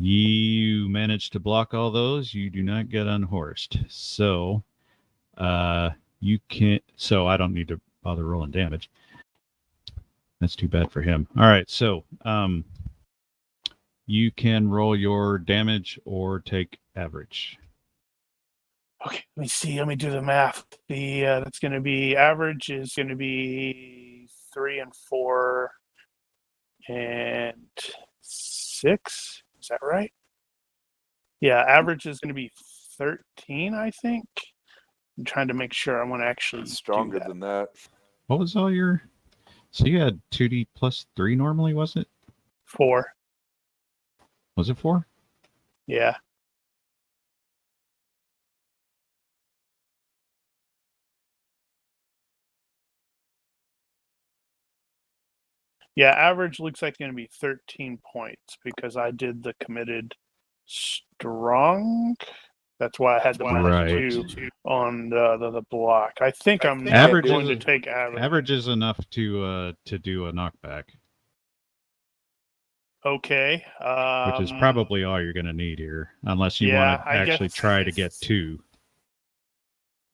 You managed to block all those. You do not get unhorsed. So you can't. So I don't need to bother rolling damage. That's too bad for him. All right. So you can roll your damage or take average. Okay, let me see. Let me do the math. The that's going to be average is going to be 3 and 4 and 6. Is that right? Yeah, average is going to be 13, I think. I'm trying to make sure I want to actually Stronger do that. than that. What was all your? So you had 2d plus 3 normally, wasn't it? 4. Was it 4? Yeah. Yeah, average looks like it's going to be 13 points because I did the committed strong. That's why I had the -2 on the block. I think I'm not Average going is to take average. Average is enough to do a knockback, Okay. which is probably all you're going to need here, unless you yeah, want to I actually guess- try to get 2.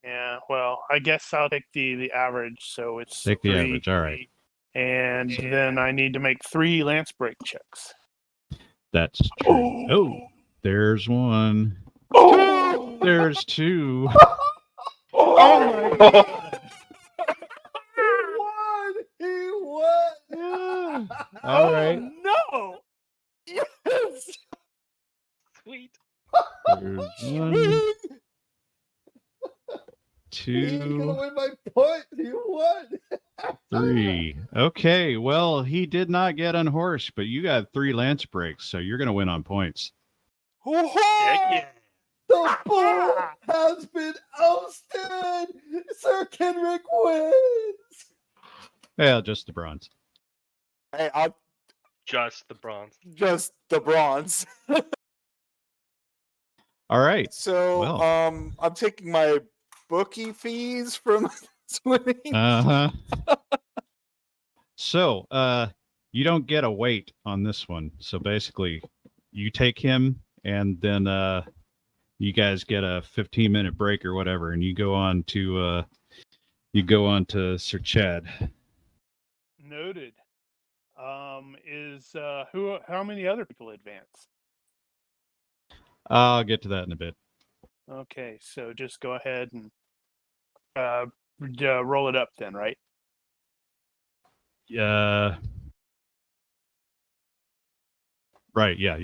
Yeah, well, I guess I'll take the average. So it's Take the 3, average. All right. and then I need to make 3 lance break checks. That's true. Oh, there's 1. Oh! There's 2. Oh my god! He won! All right. No. Yes! Sweet. There's 1, He's gonna 2, win my point. He won. 3. Okay, well, he did not get unhorsed, but you got 3 lance breaks, so you're going to win on points. Heck yeah. The bull has been ousted. Sir Kenrick wins. Yeah, just the bronze. Hey, I'm Just the bronze. just the bronze. All right. So, Well. I'm taking my bookie fees from winning. Uh-huh. So, you don't get a weight on this one. So basically, you take him and then you guys get a 15-minute break or whatever, and you go on to Sir Chad. Noted. How many other people advance? I'll get to that in a bit. Okay, so just go ahead and roll it up then, right? Right, yeah.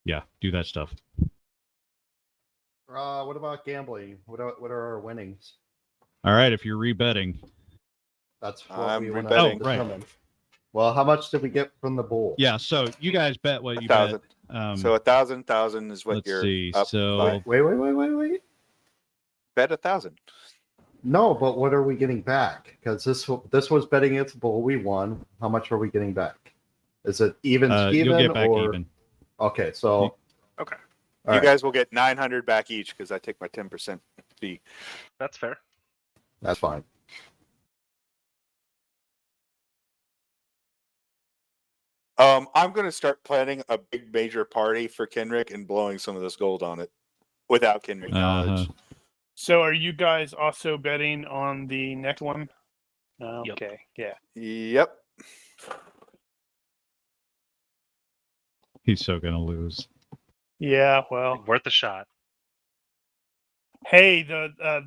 Yeah, do that stuff. What about gambling? What are our winnings? All right, if you're rebetting, That's what I'm we want rebetting. to Oh, right. determine. Well, how much did we get from the bull? Yeah, so you guys bet what you bet. 1,000. So 1,000 is what let's you're see. up So by. Wait. Bet 1,000. No, but what are we getting back? Because this was betting against the bull. We won. How much are we getting back? Is it even? you'll get back or... even. Okay, so Okay, all You right, guys will get 900 back each because I take my 10% fee. that's fair. that's fine. I'm going to start planning a big major party for Kenrick and blowing some of this gold on it without Kenrick knowledge. So are you guys also betting on the next one? Yep. Okay, yeah. Yep. He's so gonna lose. Yeah, well, Worth a shot. hey, the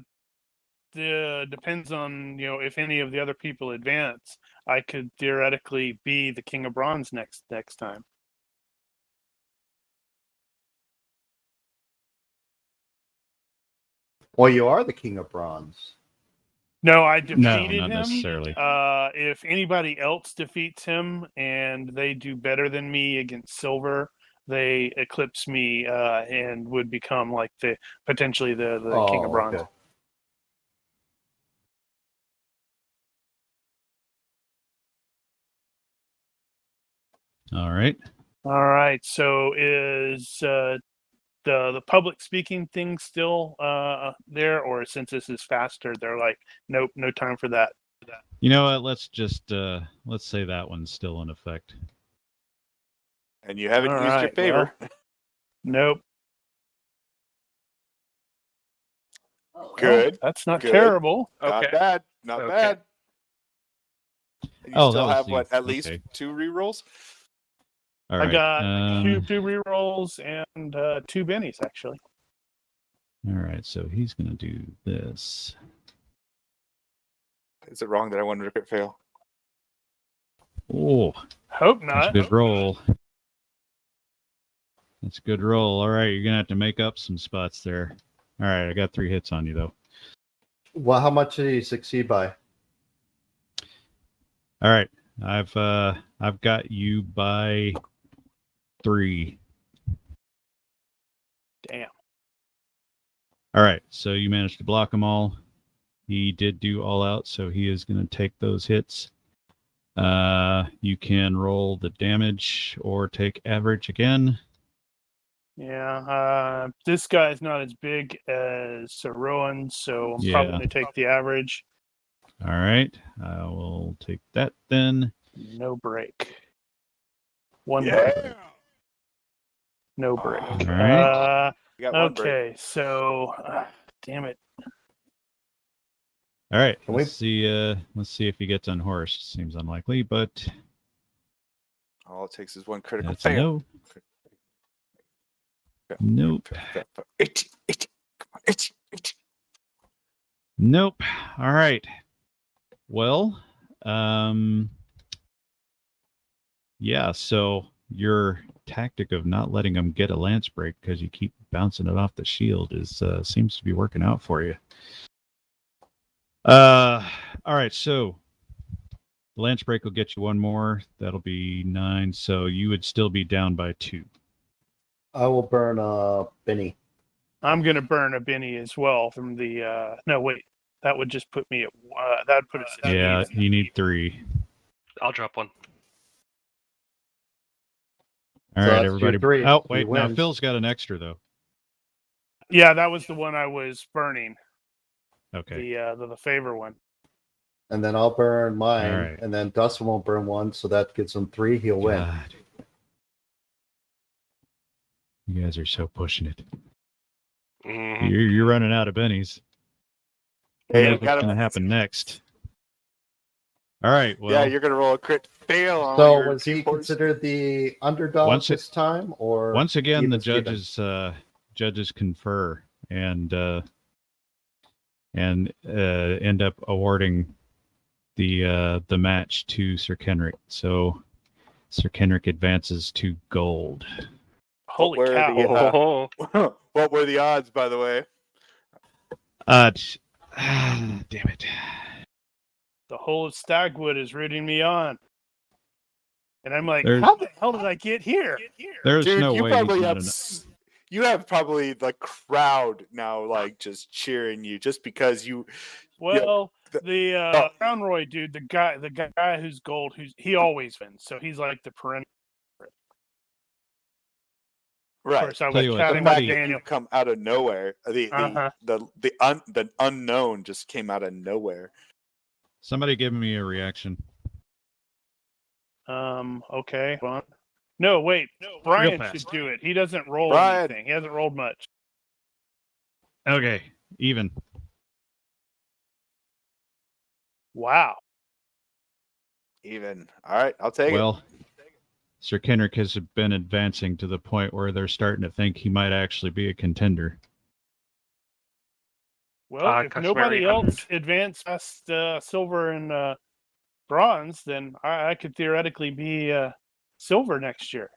depends on, if any of the other people advance. I could theoretically be the King of Bronze next time. Well, you are the king of bronze. No, I No, defeated not him. necessarily. If anybody else defeats him and they do better than me against silver, they eclipse me and would become like potentially the King of Bronze. Okay. All right. All right. So is the public speaking thing still there, or since this is faster, they're like, nope, no time for that. You know what? Let's just let's say that one's still in effect. And you haven't All used your right, favor. Nope. Good. That's not Good. terrible. Not Okay. bad. Not Okay. bad. You Oh, that still was have the- what? At least okay. 2 rerolls? All I right. got two rerolls and 2 bennies actually. All right. So he's gonna do this. Is it wrong that I wanted to crit fail? Oh, Hope that's a not. good roll. That's a good roll. All right, you're gonna have to make up some spots there. All right, I got 3 hits on you though. Well, how much did you succeed by? All right, I've got you by 3. Damn. All right, so you managed to block them all. He did do all out, so he is going to take those hits. You can roll the damage or take average again. Yeah. This guy's not as big as Sir Rowan, so I'm probably going to take the average. All right, I will take that then. No break. 1 Yeah. break. No break. All right. You got 1 break. Okay, so damn it. All right, Can let's see if he gets unhorsed. Seems unlikely, but All it takes is 1 critical that's a fail. no. Nope. 18. Come on. 18. Nope. All right. Well, yeah, so your tactic of not letting them get a lance break because you keep bouncing it off the shield is seems to be working out for you. All right, so the lance break will get you 1 more. That'll be 9, so you would still be down by 2. I will burn Benny. I'm going to burn a Benny as well from the. No, wait. That would just put me at. That would put us at Yeah, even. you need 3. I'll drop 1. All So right, that's everybody. your 3. Oh, He wait, now wins. Phil's got an extra though. Yeah, that was the one I was burning. Okay. The favor one. And then I'll burn mine, All right. and then Dustin won't burn 1, so that gives him 3. He'll win. God. You guys are so pushing it. Mhm. You're running out of bennies. Hey, What's going to happen next? All right. Well, yeah, you're going to roll a crit fail on So your was he horse. considered the underdog Once it- this time, or once again, the even Steven? judges confer and end up awarding the match to Sir Kenrick. So Sir Kenrick advances to gold. Holy were cow. the, Oh, What were the odds, by the way? Damn it. the whole of Stagwood is rooting me on. And I'm like, There's- how the hell did I get here? There's Dude, no you way he's probably not have an- you have probably the crowd now, like just cheering you, just because you. Well, the- the Crown Roy dude, the guy who's gold, he always wins. So he's like the perennial. Of Right. course, I Tell was you what, chatting The with fact that Daniel. you come out of nowhere, the unknown just came out of nowhere. Somebody give me a reaction. Okay. Hold on. No, wait. Brian fast. should do it. He doesn't roll Brian. anything. He hasn't rolled much. Okay, even. Wow. Even. All right, I'll take it. Well, Sir Kendrick has been advancing to the point where they're starting to think he might actually be a contender. Well, if Customary nobody 100. else advanced past silver and bronze, then I could theoretically be silver next year.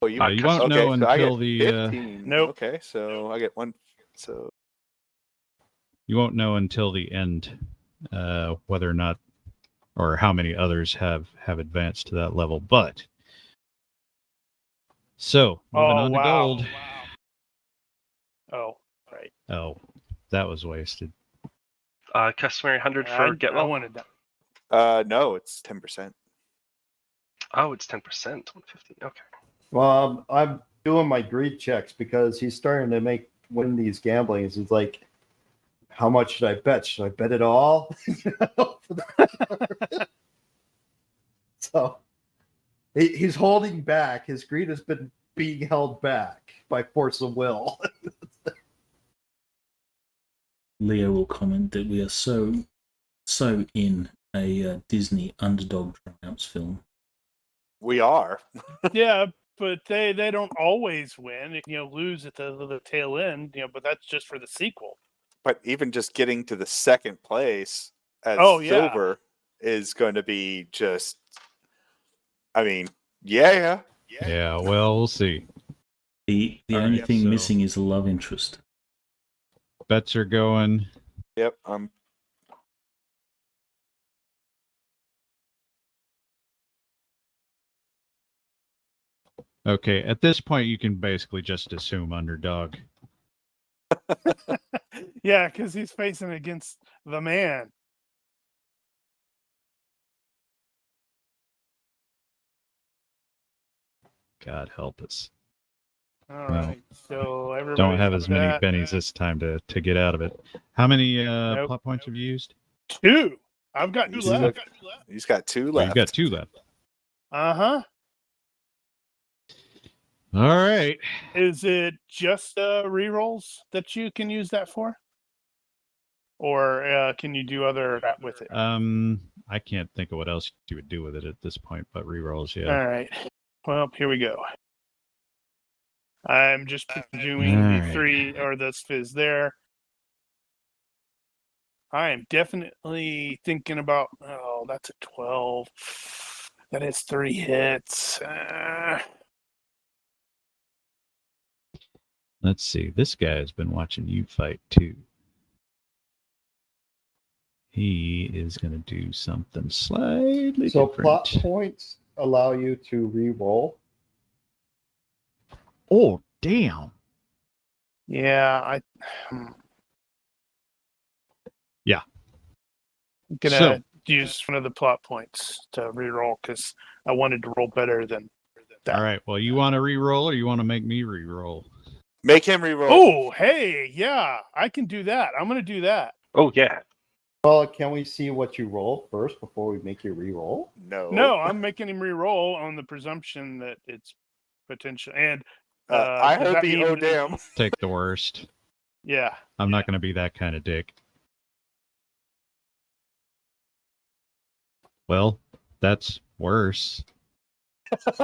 Oh, You won't okay, know so I until get the 15. Nope. Okay, so I get one. So you won't know until the end whether or not or how many others have advanced to that level. But so moving on to gold. Oh, right. Oh, that was wasted. Customary 100 for get I well. wanted that. no, it's 10%. Oh, it's 10%. 150. Okay. Well, I'm doing my greed checks because he's starting to win these gamblings. He's like, how much should I bet? Should I bet it all? So he's holding back. His greed has been being held back by force of will. Leo will comment that we are so in a Disney underdog triumphs film. We are. Yeah, but they don't always win. Lose at the tail end. But that's just for the sequel. But even just getting to the second place as Oh, yeah. silver is going to be just. I mean, yeah. Yeah, well, we'll see. The All only right, thing so- missing is a love interest. Bets are going. Yep. Okay, at this point, you can basically just assume underdog. Yeah, because he's facing against the man. God help us. All Well, right. So everybody Don't have as many bennies this time to get out of it. How many Nope. plot points have you used? 2. I've got 2 He's left. He's got 2 Oh, left. you've got 2 left. Uh-huh. All right. Is it just rerolls that you can use that for? Or can you do other with it? I can't think of what else you would do with it at this point, but rerolls, yeah. All right. Well, here we go. I'm just presuming All the right. 3 or the fizz there. I am definitely thinking about. Oh, that's a 12. That is 3 hits. Let's see. This guy has been watching you fight too. He is going to do something slightly So different. plot points allow you to re-roll. Oh, damn. Yeah, Yeah. I'm gonna So- use one of the plot points to reroll because I wanted to roll better than that. All right. Well, you want to re-roll or you want to make me re-roll? Make him reroll. Oh, hey, yeah, I can do that. I'm gonna do that. Oh, yeah. Well, can we see what you roll first before we make you re-roll? No. No, I'm making him re-roll on the presumption that it's potential. And I does heard that the mean- oh damn. Take the worst. Yeah. I'm not going to be that kind of dick. Well, that's worse.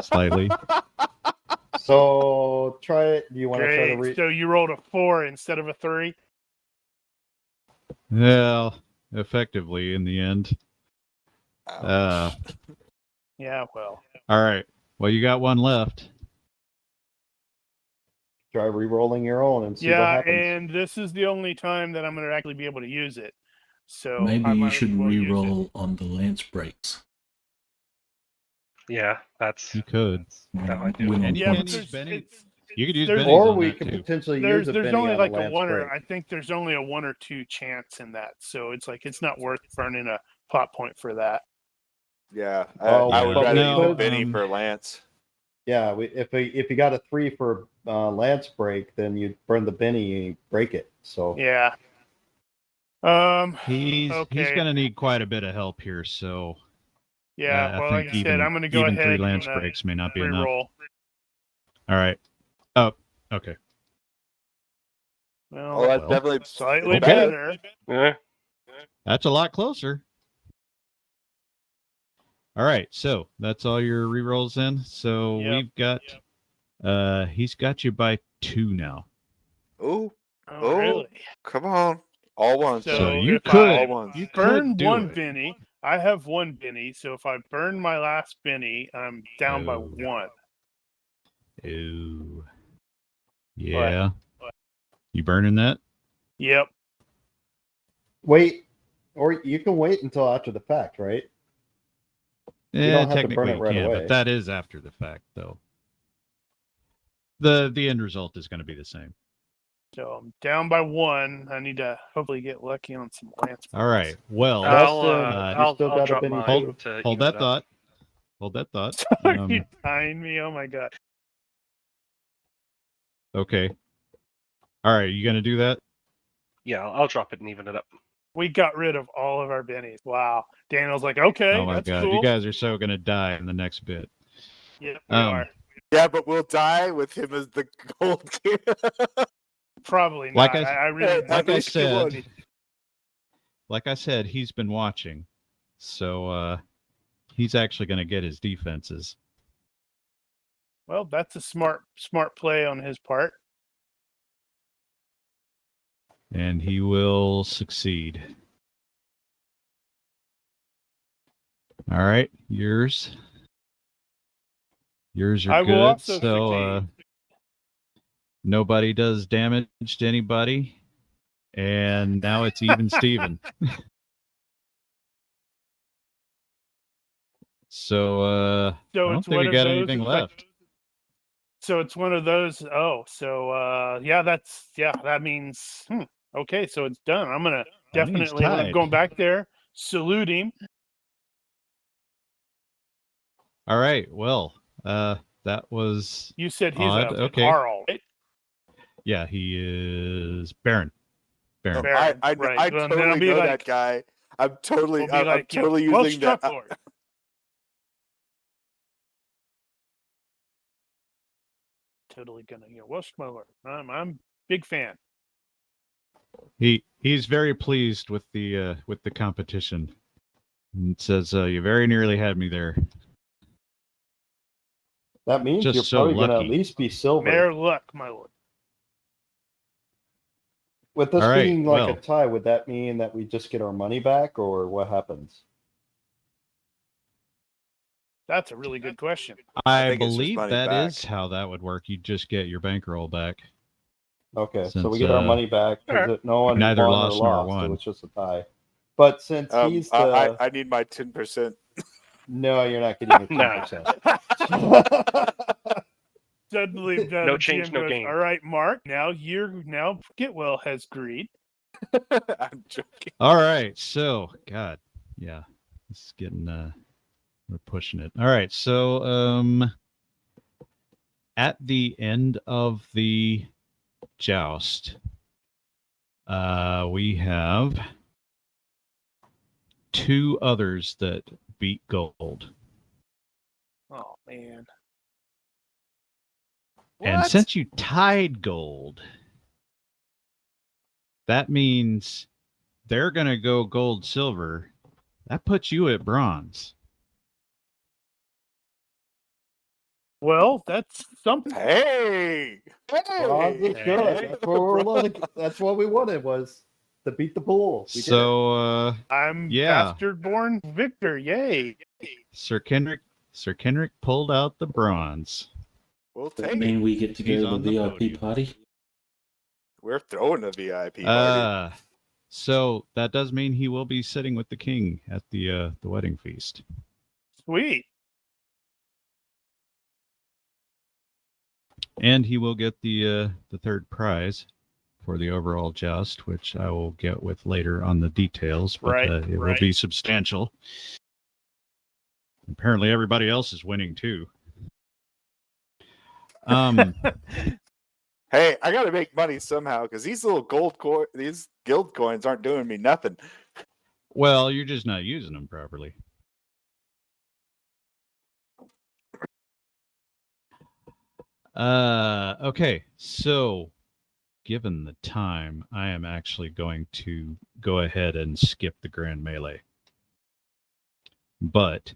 Slightly. So try it. Do you want to try to Great. So you rolled a 4 instead of a 3. Well, effectively in the end. Ouch. Yeah. Well. All right. Well, you got one left. try re-rolling your own and see what Yeah, happens? and this is the only time that I'm gonna actually be able to use it. So Maybe I you might should as well use it. re-roll on the lance breaks. Yeah, that's You could. how I do Win it. on And you Yeah, can but use points. Benny. You could use there's- Benny's Or on we that could too. potentially use a there's Benny only on like a a lance one or break. I think there's only a 1 or 2 chance in that. So it's like it's not worth burning a plot point for that. Yeah, Oh, I would but rather use a no, Benny for Lance. Yeah, if you got a 3 for lance break, then you burn the Benny and break it. So Yeah. He's okay. going to need quite a bit of help here. So Yeah, I well, think like I said, I'm going to go even ahead 3 lance and breaks may not be enough. re-roll. All right. Oh, okay. Well, Oh, that's well, definitely slightly okay. better. Yeah. That's a lot closer. All right, so that's all your rerolls in. So Yep, we've got he's got you by 2 now. Oh, Oh, Oh. really? come on. All ones. So So you if could I All ones. you burn could do one it. Benny, I have 1 Benny. So if I burn my last Benny, I'm down by Oh. 1. Ooh. Yeah. You burning that? Yep. wait, or you can wait until after the fact, right? You don't have to burn Technically it you right can, away. but that is after the fact, though. The end result is going to be the same. So I'm down by 1. I need to hopefully get lucky on some lance. All right. Well, I'll you still got a drop Benny mine too? to hold even that it up. thought. Hold that thought. Are you tying me? Oh my god. Okay. All right. You going to do that? Yeah, I'll drop it and even it up. We got rid of all of our bennies. Wow. Daniel's like, okay, Oh my that's God. cool. You guys are so going to die in the next bit. Yeah, we Um, are. Yeah, but we'll die with him as the gold king. Probably not. like I really like I least you said, would. like I said, he's been watching. So he's actually going to get his defenses. well, that's a smart play on his part. And he will succeed. All right, yours. Yours are I will good. also So succeed. nobody does damage to anybody. And now it's even Steven. So I So don't it's think one we of got those. anything It's like- left. so it's one of those. Oh, so that means okay. So it's done. I'm gonna That means definitely when I'm tied. going back there, salute him. All right. Well, that was You said he's odd. a Okay. Carl, right? Yeah, he is Baron. Baron. Baron, I right. I Well, then I'll totally be know like- that guy. I'm totally We'll be I'm totally well using struck, that. Lord. Totally gonna, well struck, Lord. I'm big fan. He's very pleased with the competition. And says you very nearly had me there. That means Just you're so probably going to at lucky. least be silver. Mere luck, my lord. With this All right, being like well. a tie, would that mean that we just get our money back, or what happens? That's a really good question. I think it's just believe money that back. is how that would work. You just get your bankroll back. Okay, so we Since, get our money back because no one neither won or lost nor lost. won. It was just a tie. But since he's the I need my 10%. no, you're not getting your Nah. 10%. Suddenly, No the change, GM no goes, gain. all right, Mark. Now Getwell has agreed. I'm joking. All right. So, God, yeah, it's getting we're pushing it. All right. So, at the end of the joust, we have 2 others that beat gold. Oh man. And since you tied gold, that means they're going to go gold, silver. That puts you at bronze. Well, that's something. Hey, Bronze is hey, good. hey. That's what we're looking. That's what we wanted was to beat the pool. We did it. So, I'm yeah. bastard born victor. Yay. Sir Kendrick pulled out the bronze. We'll Does that take mean it. we get to He's go to on the the VIP podium. party? We're throwing a VIP party. So that does mean he will be sitting with the king at the wedding feast. Sweet. And he will get the third prize for the overall joust, which I will get with later on the details, but Right, it will be substantial. Apparently everybody else is winning too. Hey, I got to make money somehow because these little these guild coins aren't doing me nothing. Well, you're just not using them properly. Okay, so given the time, I am actually going to go ahead and skip the Grand Melee. But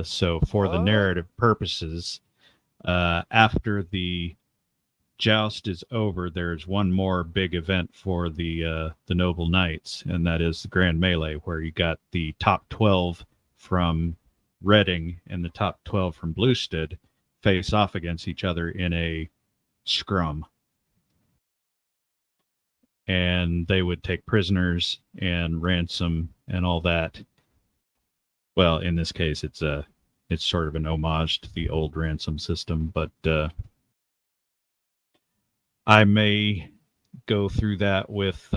so for the narrative purposes, after the joust is over, there's one more big event for the Noble Knights, and that is the Grand Melee, where you got the top 12 from Reading and the top 12 from Bluestead face off against each other in a scrum. And they would take prisoners and ransom and all that. Well, in this case, it's sort of an homage to the old ransom system, but I may go through that with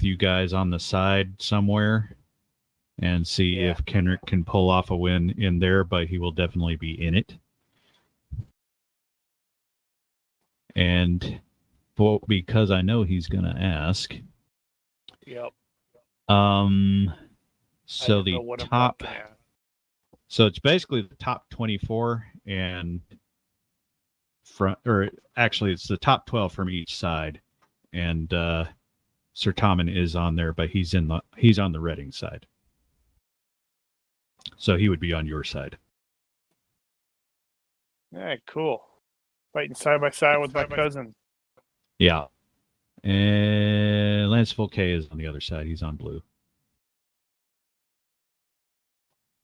you guys on the side somewhere and see if Kenrick can pull off a win in there, but he will definitely be in it. And because I know he's going to ask. Yep. So the top, so it's basically the top 24 and actually it's the top 12 from each side, and Sir Tommen is on there, but he's on the Reading side, so he would be on your side. Yeah, cool. Fighting side by side with my cousin. Yeah, and Lance Volquet is on the other side. He's on blue.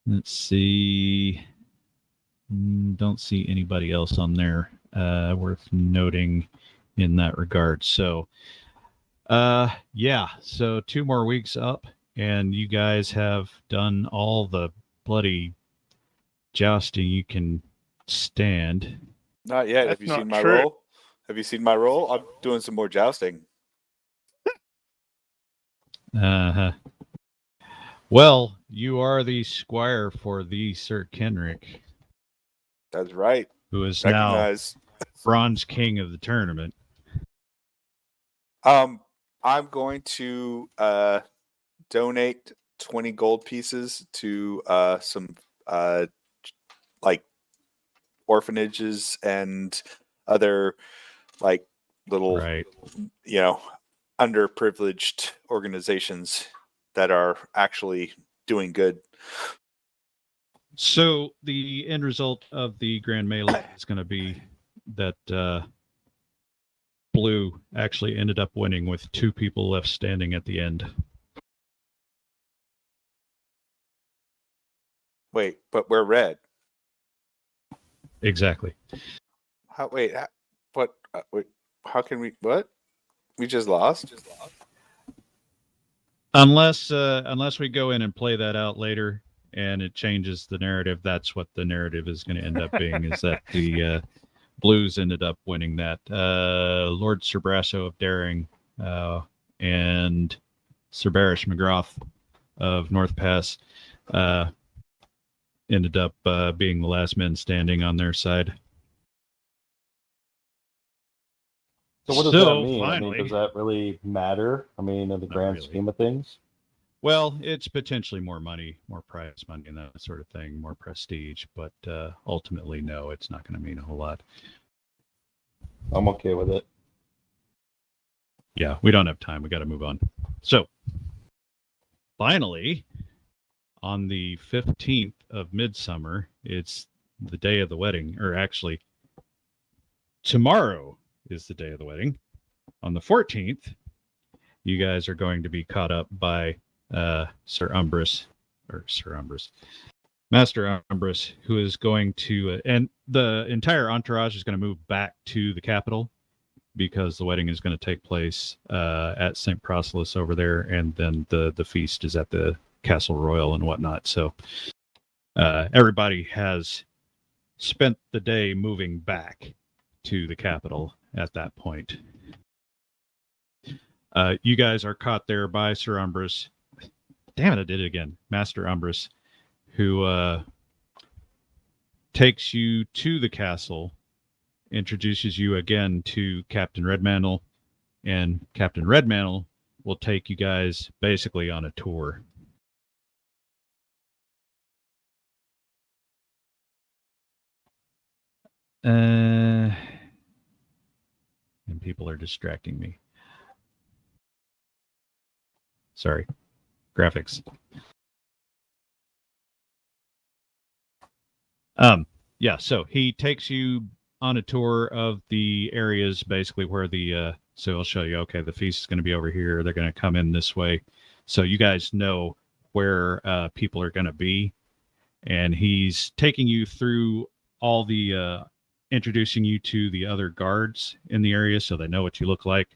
Let's see. Don't see anybody else on there worth noting in that regard. So, yeah. So 2 more weeks up, and you guys have done all the bloody jousting you can stand. Not yet. Have you seen my roll? Have you seen my roll? I'm doing some more jousting. Well, you are the squire for the Sir Kenrick. That's right. Who is now bronze king of the tournament. I'm going to donate 20 gold pieces to some like orphanages and other like little underprivileged organizations that are actually doing good. So the end result of the Grand Melee is going to be that blue actually ended up winning with 2 people left standing at the end. Wait, but we're red. Exactly. Wait, how can we? What? We just lost. Unless we go in and play that out later, and it changes the narrative. That's what the narrative is going to end up being, is that the Blues ended up winning that. Lord Sir Brasso of Daring and Sir Barish McGrath of North Pass ended up being the last men standing on their side. So what does that mean? Finally, I mean, does that really matter? I mean, in the grand scheme of things? Well, it's potentially more money, more prize money and that sort of thing, more prestige, but ultimately, no, it's not going to mean a whole lot. I'm okay with it. Yeah, we don't have time. We got to move on. So, finally, on the 15th of Midsummer, it's the day of the wedding, or actually, tomorrow is the day of the wedding. On the 14th, you guys are going to be caught up by Master Umbrus, who is going to, and the entire entourage is going to move back to the capital because the wedding is going to take place at St. Proselyus over there, and then the feast is at the Castle Royal and whatnot. So everybody has spent the day moving back to the capital at that point. You guys are caught there by Sir Umbris. Damn it, I did it again. Master Umbris, who takes you to the castle, introduces you again to Captain Redmantle, and Captain Redmantle will take you guys basically on a tour. And people are distracting me. Sorry. Graphics. Yeah, so he takes you on a tour of the areas basically where so he'll show you, okay, the feast is going to be over here. They're going to come in this way. So you guys know where people are going to be. And he's taking you through all the, introducing you to the other guards in the area so they know what you look like,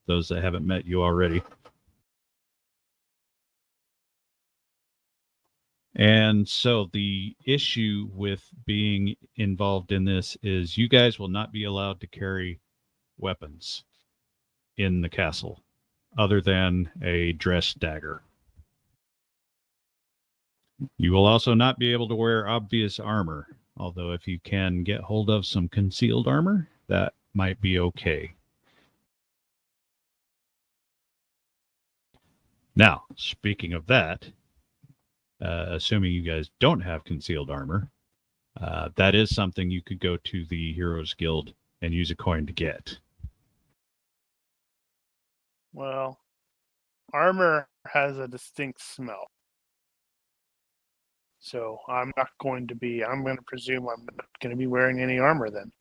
those that haven't met you already. And so the issue with being involved in this is you guys will not be allowed to carry weapons in the castle other than a dress dagger. You will also not be able to wear obvious armor, although if you can get hold of some concealed armor, that might be okay. Now, speaking of that, assuming you guys don't have concealed armor, that is something you could go to the Heroes Guild and use a coin to get. Well, armor has a distinct smell. So I'm going to presume I'm not going to be wearing any armor then.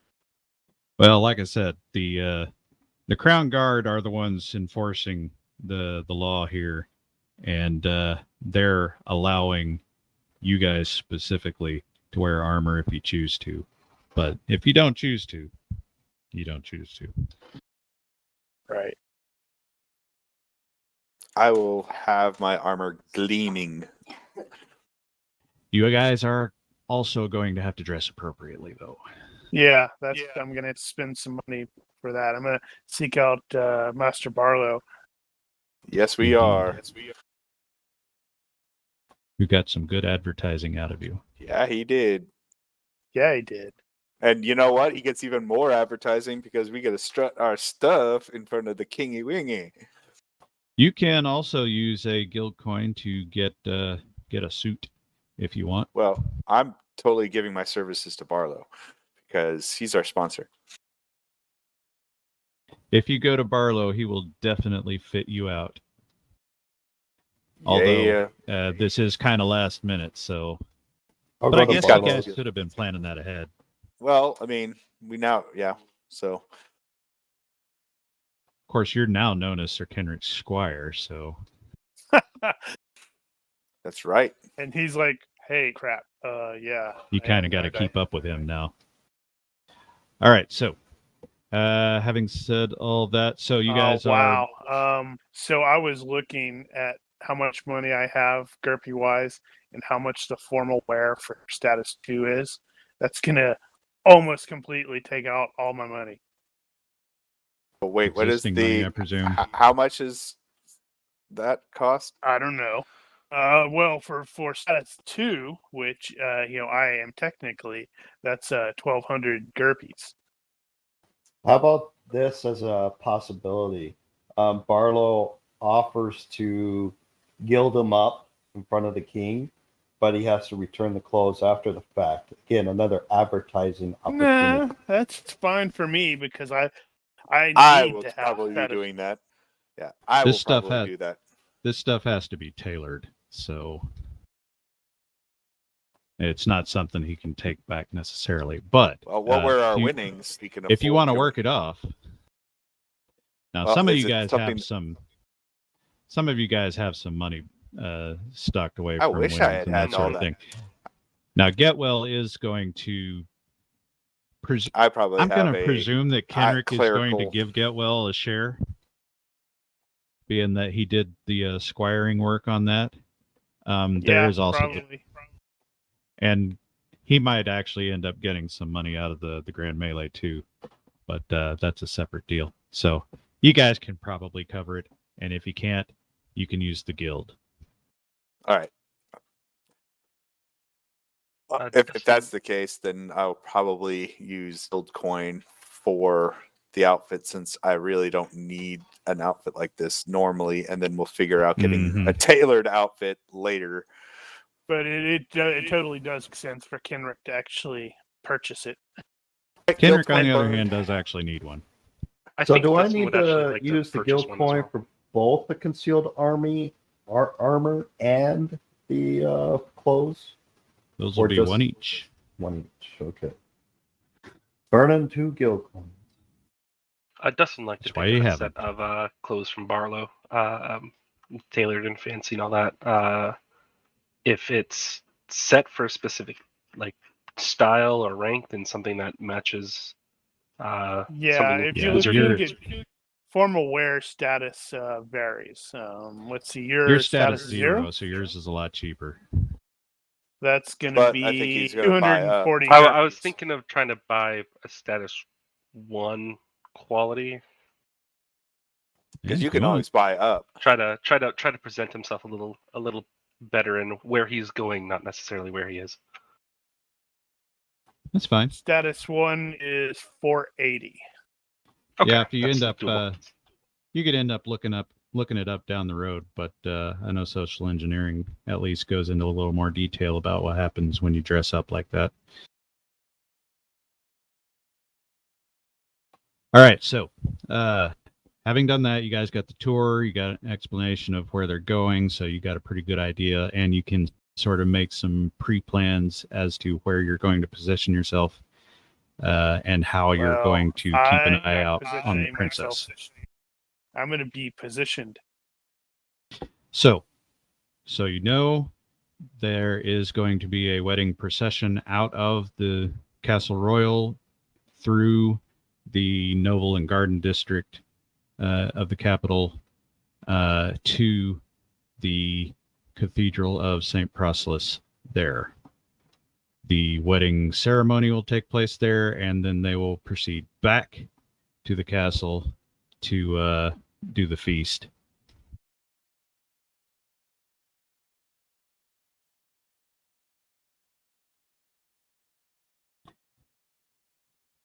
Well, like I said, the Crown Guard are the ones enforcing the law here, and they're allowing you guys specifically to wear armor if you choose to. But if you don't choose to, you don't choose to. Right. I will have my armor gleaming. You guys are also going to have to dress appropriately, though. Yeah, I'm going to spend some money for that. I'm going to seek out Master Barlow. Yes, we Indeed. are. We got some good advertising out of you. Yeah, he did. Yeah, he did. And you know what? He gets even more advertising because we get to strut our stuff in front of the kingy wingy. You can also use a guild coin to get a suit if you want. Well, I'm totally giving my services to Barlow because he's our sponsor. If you go to Barlow, he will definitely fit you out. Although this is kind of last minute, so. I'll But go I to guess you Barlow. guys should have been planning that ahead. Well, I mean, so. Of course, you're now known as Sir Kenrick Squire, so. That's right. And he's like, hey, crap. Yeah. You kind of got to keep up with him now. All right, so having said all that, so you guys are. Wow. So I was looking at how much money I have GURPS wise and how much the formal wear for status 2 is. That's going to almost completely take out all my money. But wait, what is Existing money, the? I presume. How much is that cost? I don't know. Well, for status 2, which I am technically, that's 1,200 GURPS. How about this as a possibility? Barlow offers to gild him up in front of the king, but he has to return the clothes after the fact. Again, another advertising opportunity. Nah, that's fine for me because I I need will to have probably be status. doing that. Yeah, I This will stuff probably has- do that. This stuff has to be tailored, so it's not something he can take back necessarily. But Well, what were our if you- winnings? He can If you afford want to work it off. Now, Well, some of is you it guys something- have some. Some of you guys have some money stocked away I from wish I winnings had and that had sort all of that. thing. Now, Getwell is going to I probably I'm going have to a presume that Kenrick is going to clerical. give Getwell a share, being that he did the squiring work on that. There is also, probably. and he might actually end up getting some money out of the Grand Melee too, but that's a separate deal. So you guys can probably cover it, and if you can't, you can use the guild. All right. If that's the case, then I'll probably use Guild coin for the outfit, since I really don't need an outfit like this normally, and then we'll figure out getting a tailored outfit later. But it totally does make sense for Kenrick to actually purchase it. Kenrick, on the other hand, does actually need one. So do I need to use the guild coin for both the concealed army armor and the clothes? Those will be one each. One each, okay. Burning 2 guild coins. Dustin liked to That's why pick you up a have set it. of clothes from Barlow, tailored and fancy and all that. If it's set for a specific like style or rank, then something that matches. Yeah, something if you wizard look at formal wear status varies. Let's see, your status 0, so yours is a lot cheaper. That's going to But be I think he's gonna buy up. 240. I was thinking of trying to buy a status 1 quality. Because you can always buy up. Try to present himself a little better in where he's going, not necessarily where he is. That's fine. Status 1 is 480. Okay, yeah, if you that's end up, doable. you could end up looking it up down the road. But I know social engineering at least goes into a little more detail about what happens when you dress up like that. All right, so having done that, you guys got the tour, you got an explanation of where they're going, so you got a pretty good idea, and you can sort of make some pre-plans as to where you're going to position yourself and how you're going to keep an eye out on the princess. I'm going to be positioned. So you know there is going to be a wedding procession out of the Castle Royal through the Noble and Garden District of the capital to the Cathedral of St. Proclus there. The wedding ceremony will take place there, and then they will proceed back to the castle to do the feast.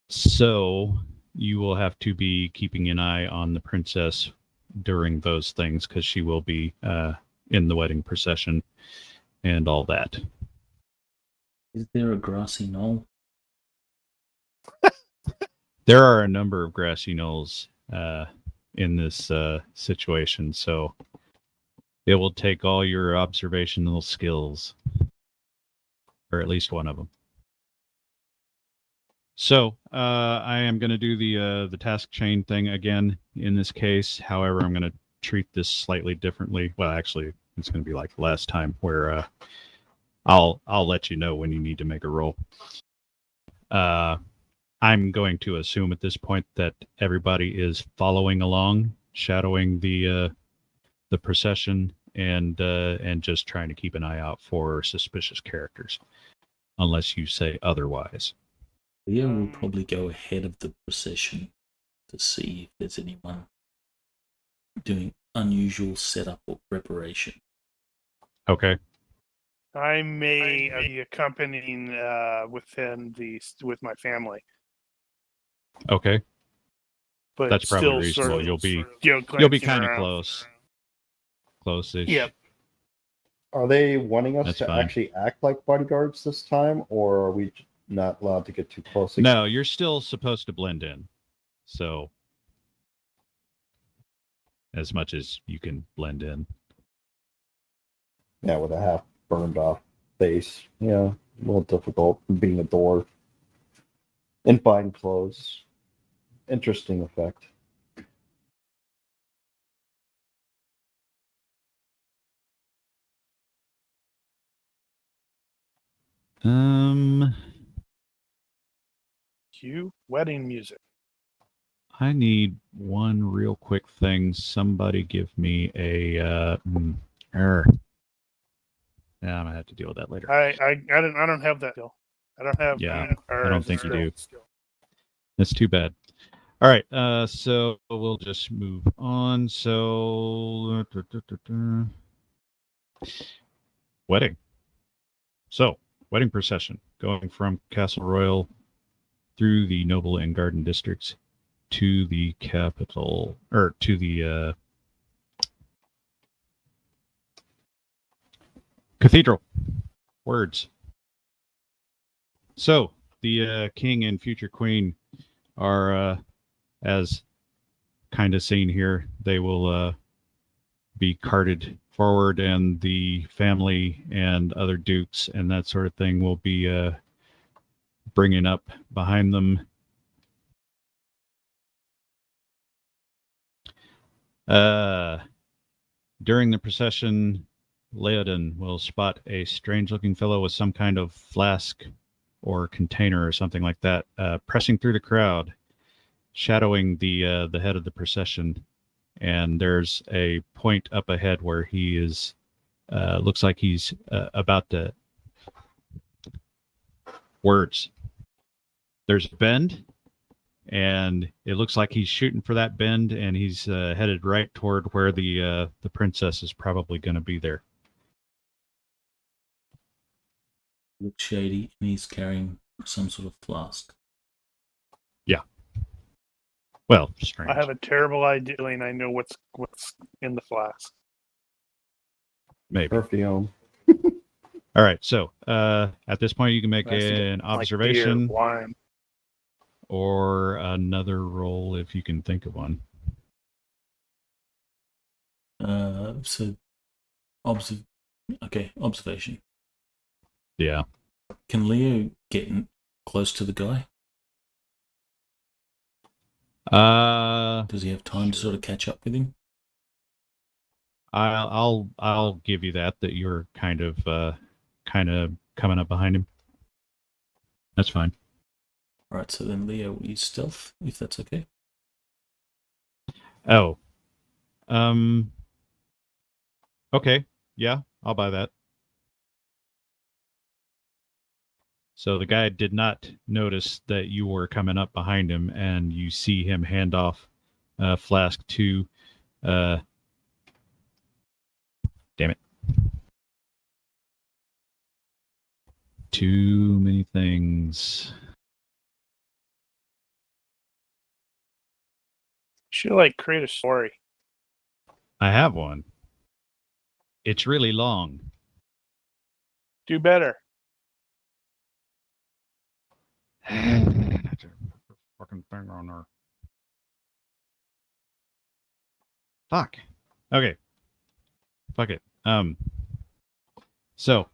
So you will have to be keeping an eye on the princess during those things, because she will be in the wedding procession and all that. Is there a grassy knoll? There are a number of grassy knolls in this situation, so it will take all your observational skills, or at least one of them. So I am going to do the task chain thing again in this case. However, I'm going to treat this slightly differently. Well, actually, it's going to be like last time, where I'll let you know when you need to make a roll. I'm going to assume at this point that everybody is following along, shadowing the procession, and just trying to keep an eye out for suspicious characters, unless you say otherwise. Leo will probably go ahead of the procession to see if there's anyone doing unusual setup or preparation. Okay. I may be accompanying with my family. Okay. But that's probably still reasonable. Sort of, you'll be kind of close-ish. Yep. Are they wanting us That's to fine. actually act like bodyguards this time, or are we not allowed to get too close? No, you're still supposed to blend in. So as much as you can blend in. Yeah, with a half burned off face. Yeah, a little difficult being a dwarf in fine clothes. Interesting effect. Cue wedding music. I need one real quick thing. Somebody give me a error. Yeah, I'm gonna have to deal with that later. I don't have that skill. I don't have. Yeah, R I don't as a think you skill. do. That's too bad. All right, so we'll just move on. So, wedding. So, wedding procession going from Castle Royal through the noble and garden districts to the capital, or to the cathedral. Words. So, the king and future queen are, as kind of seen here, they will be carted forward, and the family and other dukes and that sort of thing will be bringing up behind them. During the procession, Leodin will spot a strange-looking fellow with some kind of flask or container or something like that, pressing through the crowd, shadowing the head of the procession. And there's a point up ahead where he is, looks like he's about to. Words. There's a bend, and it looks like he's shooting for that bend, and he's headed right toward where the princess is probably going to be there. Looks shady, and he's carrying some sort of flask. Yeah. Well, strange. I have a terrible idea, and I know what's in the flask. Maybe. Perfume. All right. So at this point, you can make Has to be an like observation beer, wine. or another roll if you can think of one. So, observation. Yeah. Can Leo get close to the guy? Does he have time to sort of catch up with him? I'll give you that you're kind of coming up behind him. That's fine. All right, so then Leo will use stealth, if that's okay. Oh. Okay. Yeah, I'll buy that. So the guy did not notice that you were coming up behind him, and you see him hand off flask to damn it. Too many things. Should create a story. I have one. It's really long. Do better. Fucking thing on there. Fuck. Okay. Fuck it. So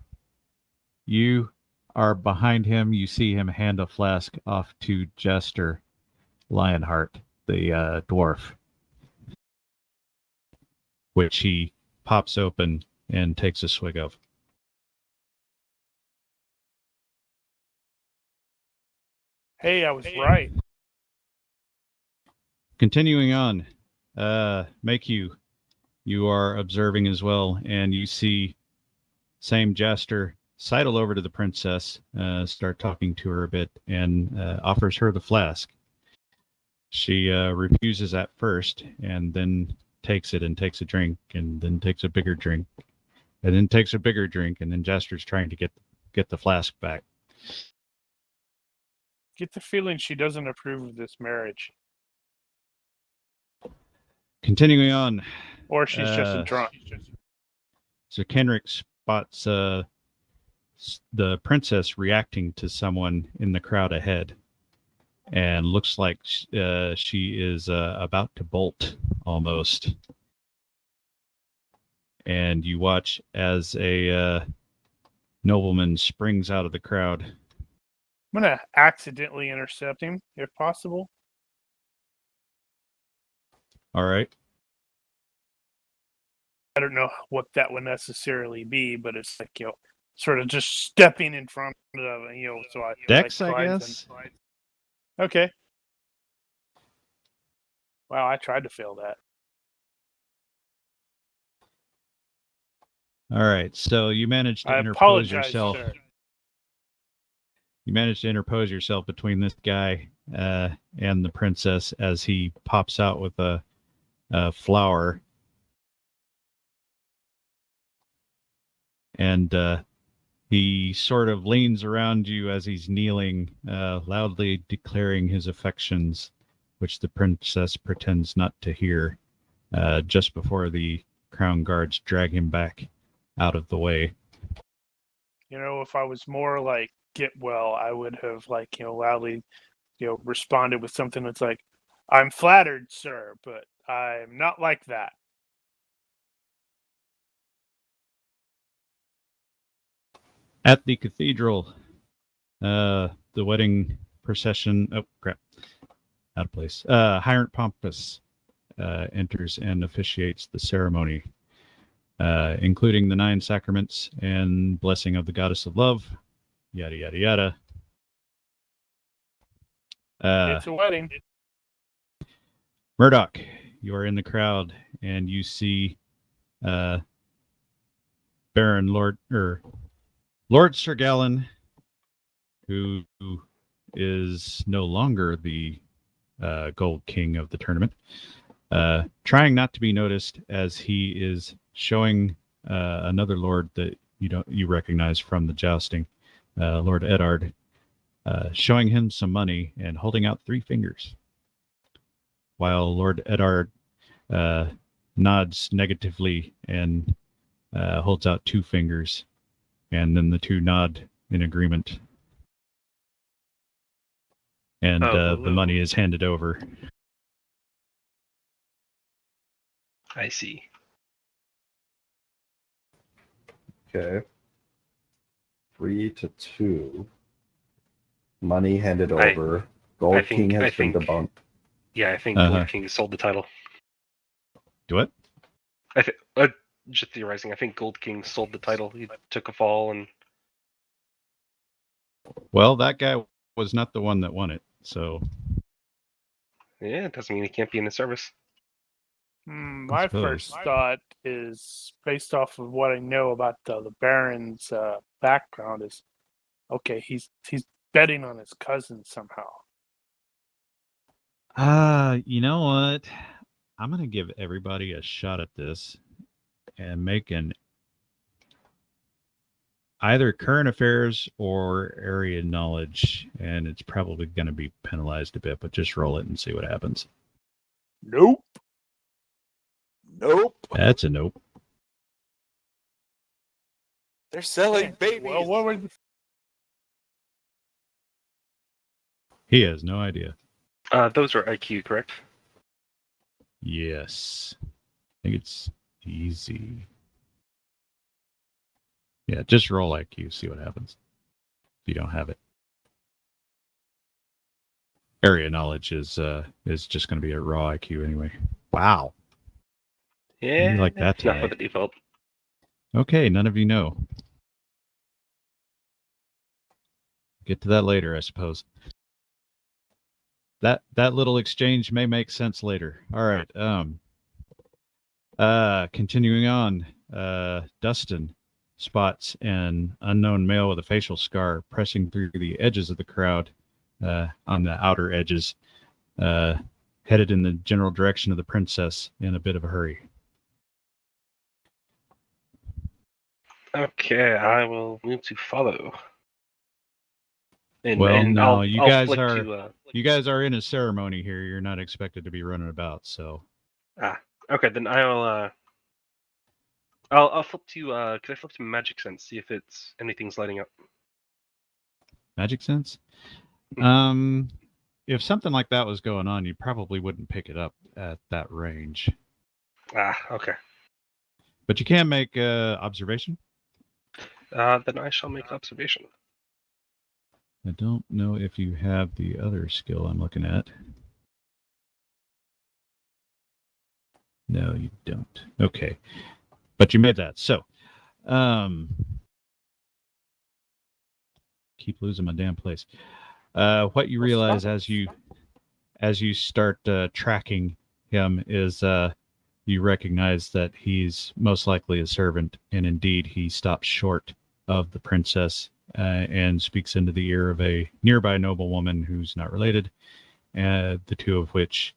you are behind him. You see him hand a flask off to Jester Lionheart, the dwarf, which he pops open and takes a swig of. Hey, I was right. Continuing on, make you are observing as well, and you see same Jester sidle over to the princess, start talking to her a bit, and offers her the flask. She refuses at first, and then takes it and takes a drink, and then takes a bigger drink, and then takes a bigger drink, and then Jester's trying to get the flask back. Get the feeling she doesn't approve of this marriage. Continuing on. Or she's just a drunk. So Kenrick spots the princess reacting to someone in the crowd ahead, and looks like she is about to bolt almost. And you watch as a nobleman springs out of the crowd. I'm going to accidentally intercept him, if possible. All right. I don't know what that would necessarily be, but it's sort of just stepping in front of, so I... Dex, I guess? Okay. Wow, I tried to fail that. All right, so you managed to I interpose apologize, yourself. sir. You managed to interpose yourself between this guy and the princess as he pops out with a flower, and he sort of leans around you as he's kneeling, loudly declaring his affections, which the princess pretends not to hear, just before the crown guards drag him back out of the way. You know, if I was more like get well, I would have like, loudly, responded with something that's like, I'm flattered, sir, but I'm not like that. At the cathedral, the wedding procession. Oh, crap. Out of place. Hyrant Pompous enters and officiates the ceremony, including the 9 sacraments and blessing of the goddess of love, yada, yada, yada. It's a wedding. Murdoch, you are in the crowd, and you see Baron Lord Sir Gallon, who is no longer the gold king of the tournament, trying not to be noticed as he is showing another lord that you recognize from the jousting, Lord Eddard, showing him some money and holding out 3 fingers, while Lord Eddard nods negatively and holds out 2 fingers, and then the 2 nod in agreement, and the money is handed over. I see. Okay. 3-2. Money handed over. Gold King has been debunked. Yeah, I think Gold King sold the title. Do it? Just theorizing. I think Gold King sold the title. He took a fall and. Well, that guy was not the one that won it, so. Yeah, it doesn't mean he can't be in the service. My first thought is, based off of what I know about the Baron's background, is okay. He's betting on his cousin somehow. You know what? I'm gonna give everybody a shot at this and make an either current affairs or area knowledge, and it's probably gonna be penalized a bit, but just roll it and see what happens. Nope. That's a nope. They're selling babies. Well, what were He has no idea. Those are IQ, correct? Yes. I think it's easy. Yeah, just roll IQ, see what happens. If you don't have it. Area knowledge is just going to be a raw IQ anyway. Wow. Yeah. You like that Not high. for the default. Okay, none of you know. Get to that later, I suppose. That little exchange may make sense later. All right. Continuing on. Dustin spots an unknown male with a facial scar pressing through the edges of the crowd, on the outer edges, headed in the general direction of the princess in a bit of a hurry. Okay, I will move to follow. You guys are in a ceremony here. You're not expected to be running about, so. Okay, then I'll flip to can I flip to Magic Sense, see if it's anything's lighting up. Magic Sense? If something like that was going on, you probably wouldn't pick it up at that range. Okay. But you can make observation. Then I shall make observation. I don't know if you have the other skill I'm looking at. No, you don't. Okay. But you made that. So, keep losing my damn place. What you realize as you start tracking him is you recognize that he's most likely a servant, and indeed he stops short of the princess and speaks into the ear of a nearby noblewoman who's not related, the two of which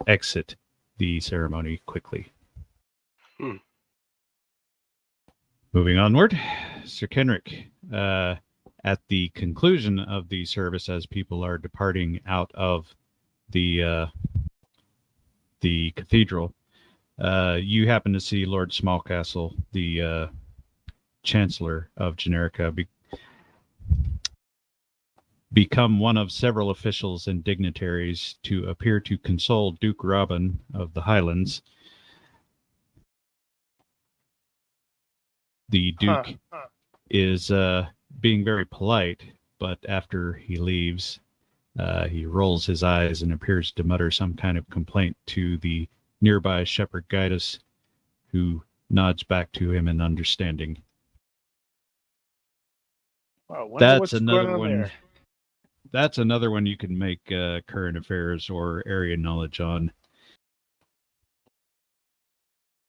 exit the ceremony quickly. Moving onward, Sir Kenrick, at the conclusion of the service, as people are departing out of the cathedral, you happen to see Lord Smallcastle, the Chancellor of Generica, become one of several officials and dignitaries to appear to console Duke Robin of the Highlands. The Duke is being very polite, but after he leaves, he rolls his eyes and appears to mutter some kind of complaint to the nearby shepherd Gaius, who nods back to him in understanding. Wow, That's another one. That's another one you can make current affairs or area knowledge on.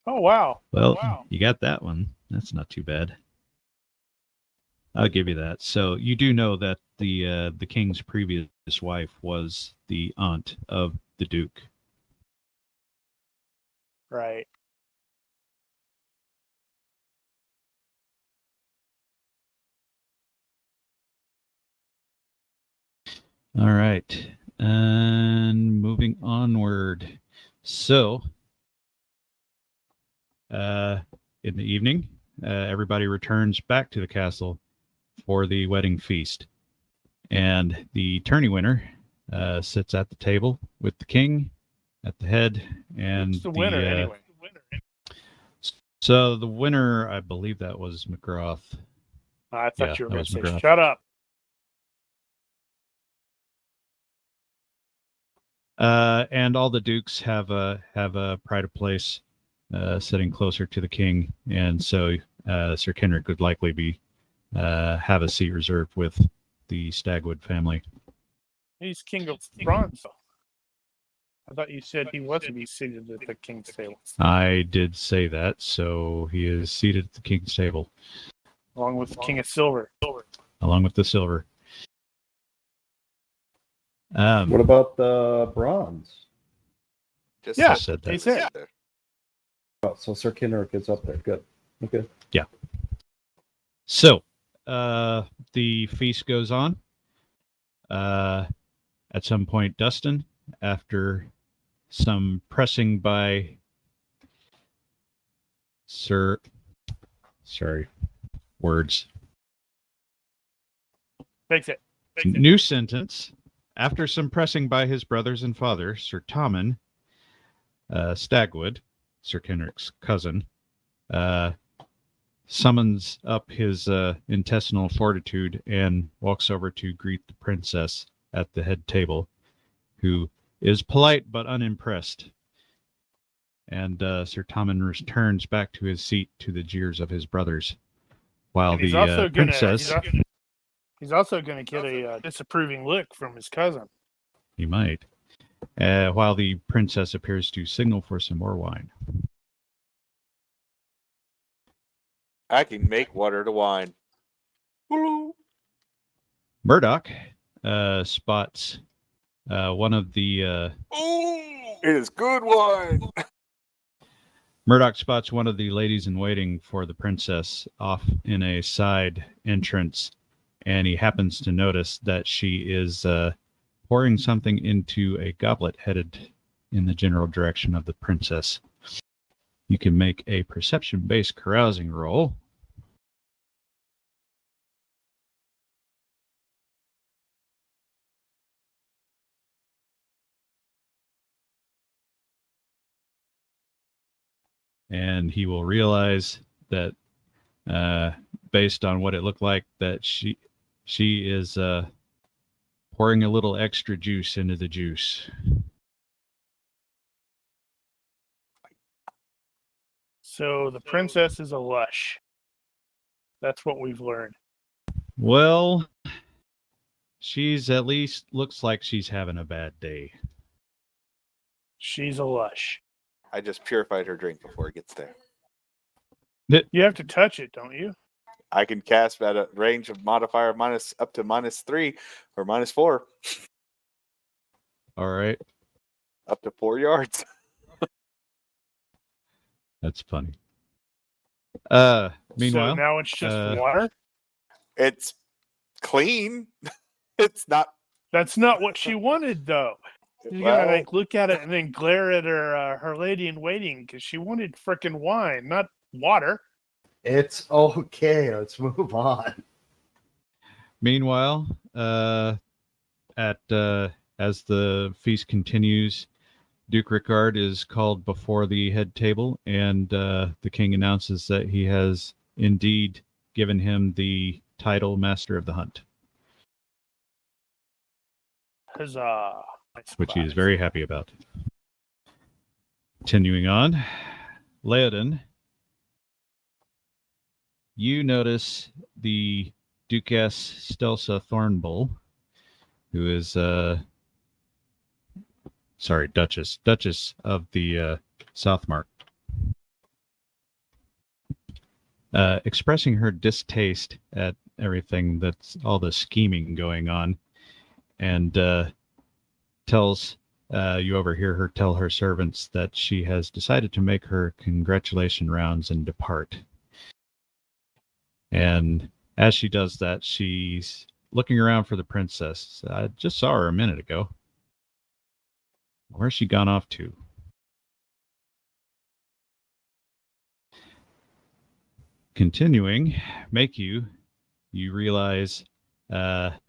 Oh, wow. Well, you got that one. That's not too bad. I'll give you that. So you do know that the king's previous wife was the aunt of the Duke. Right. All right. And moving onward. So, in the evening, everybody returns back to the castle for the wedding feast. And the tourney winner sits at the table with the king at the head. And Who's the winner, anyway? So the winner, I believe that was McGrath. I thought you were going to say, McGrath. shut up. And all the dukes have a pride of place, sitting closer to the king, and so Sir Kenrick would likely be have a seat reserved with the Stagwood family. He's king of France. I thought you said he was to be seated at the king's table. I did say that, so he is seated at the king's table, Along with the king of silver. along with the silver. What about the bronze? Just Yeah, said that. he said. there. Oh, so Sir Kenrick is up there. Good. Okay. Yeah. So, the feast goes on. At some point, Dustin, after some pressing by Fix it. New sentence. After some pressing by his brothers and father, Sir Tommen Stagwood, Sir Kenrick's cousin, summons up his intestinal fortitude and walks over to greet the princess at the head table, who is polite but unimpressed. And Sir Tommen returns back to his seat to the jeers of his brothers, while And the princess... He's also going to get a disapproving look from his cousin. He might. While the princess appears to signal for some more wine. I can make water to wine. Hello. Murdoch spots one of the... Oh, it is good wine. Murdoch spots one of the ladies-in-waiting for the princess off in a side entrance, and he happens to notice that she is pouring something into a goblet headed in the general direction of the princess. You can make a perception-based carousing roll. And he will realize that, based on what it looked like, that she is pouring a little extra juice into the juice. So the princess is a lush. That's what we've learned. Well, She's at least looks like she's having a bad day. She's a lush. I just purified her drink before it gets there. You have to touch it, don't you? I can cast at a range of modifier minus up to -3 or -4, All right. up to 4 yards. That's funny. Meanwhile, So now it's just uh, water? It's clean. It's not. That's not what she wanted, though. You Well, gotta like look at it and then glare at her lady in waiting because she wanted frickin' wine, not water. It's okay. Let's move on. meanwhile, as the feast continues, Duke Rickard is called before the head table, and the king announces that he has indeed given him the title Master of the Hunt, Huzzah! which he is very happy about. Continuing on, Leodin, you notice the Duchess Stelsa Thornbull, who is Duchess of the Southmark, expressing her distaste at everything that's all the scheming going on, and tells you overhear her tell her servants that she has decided to make her congratulation rounds and depart. And as she does that, she's looking around for the princess. I just saw her a minute ago. Where's she gone off to? Continuing, you realize that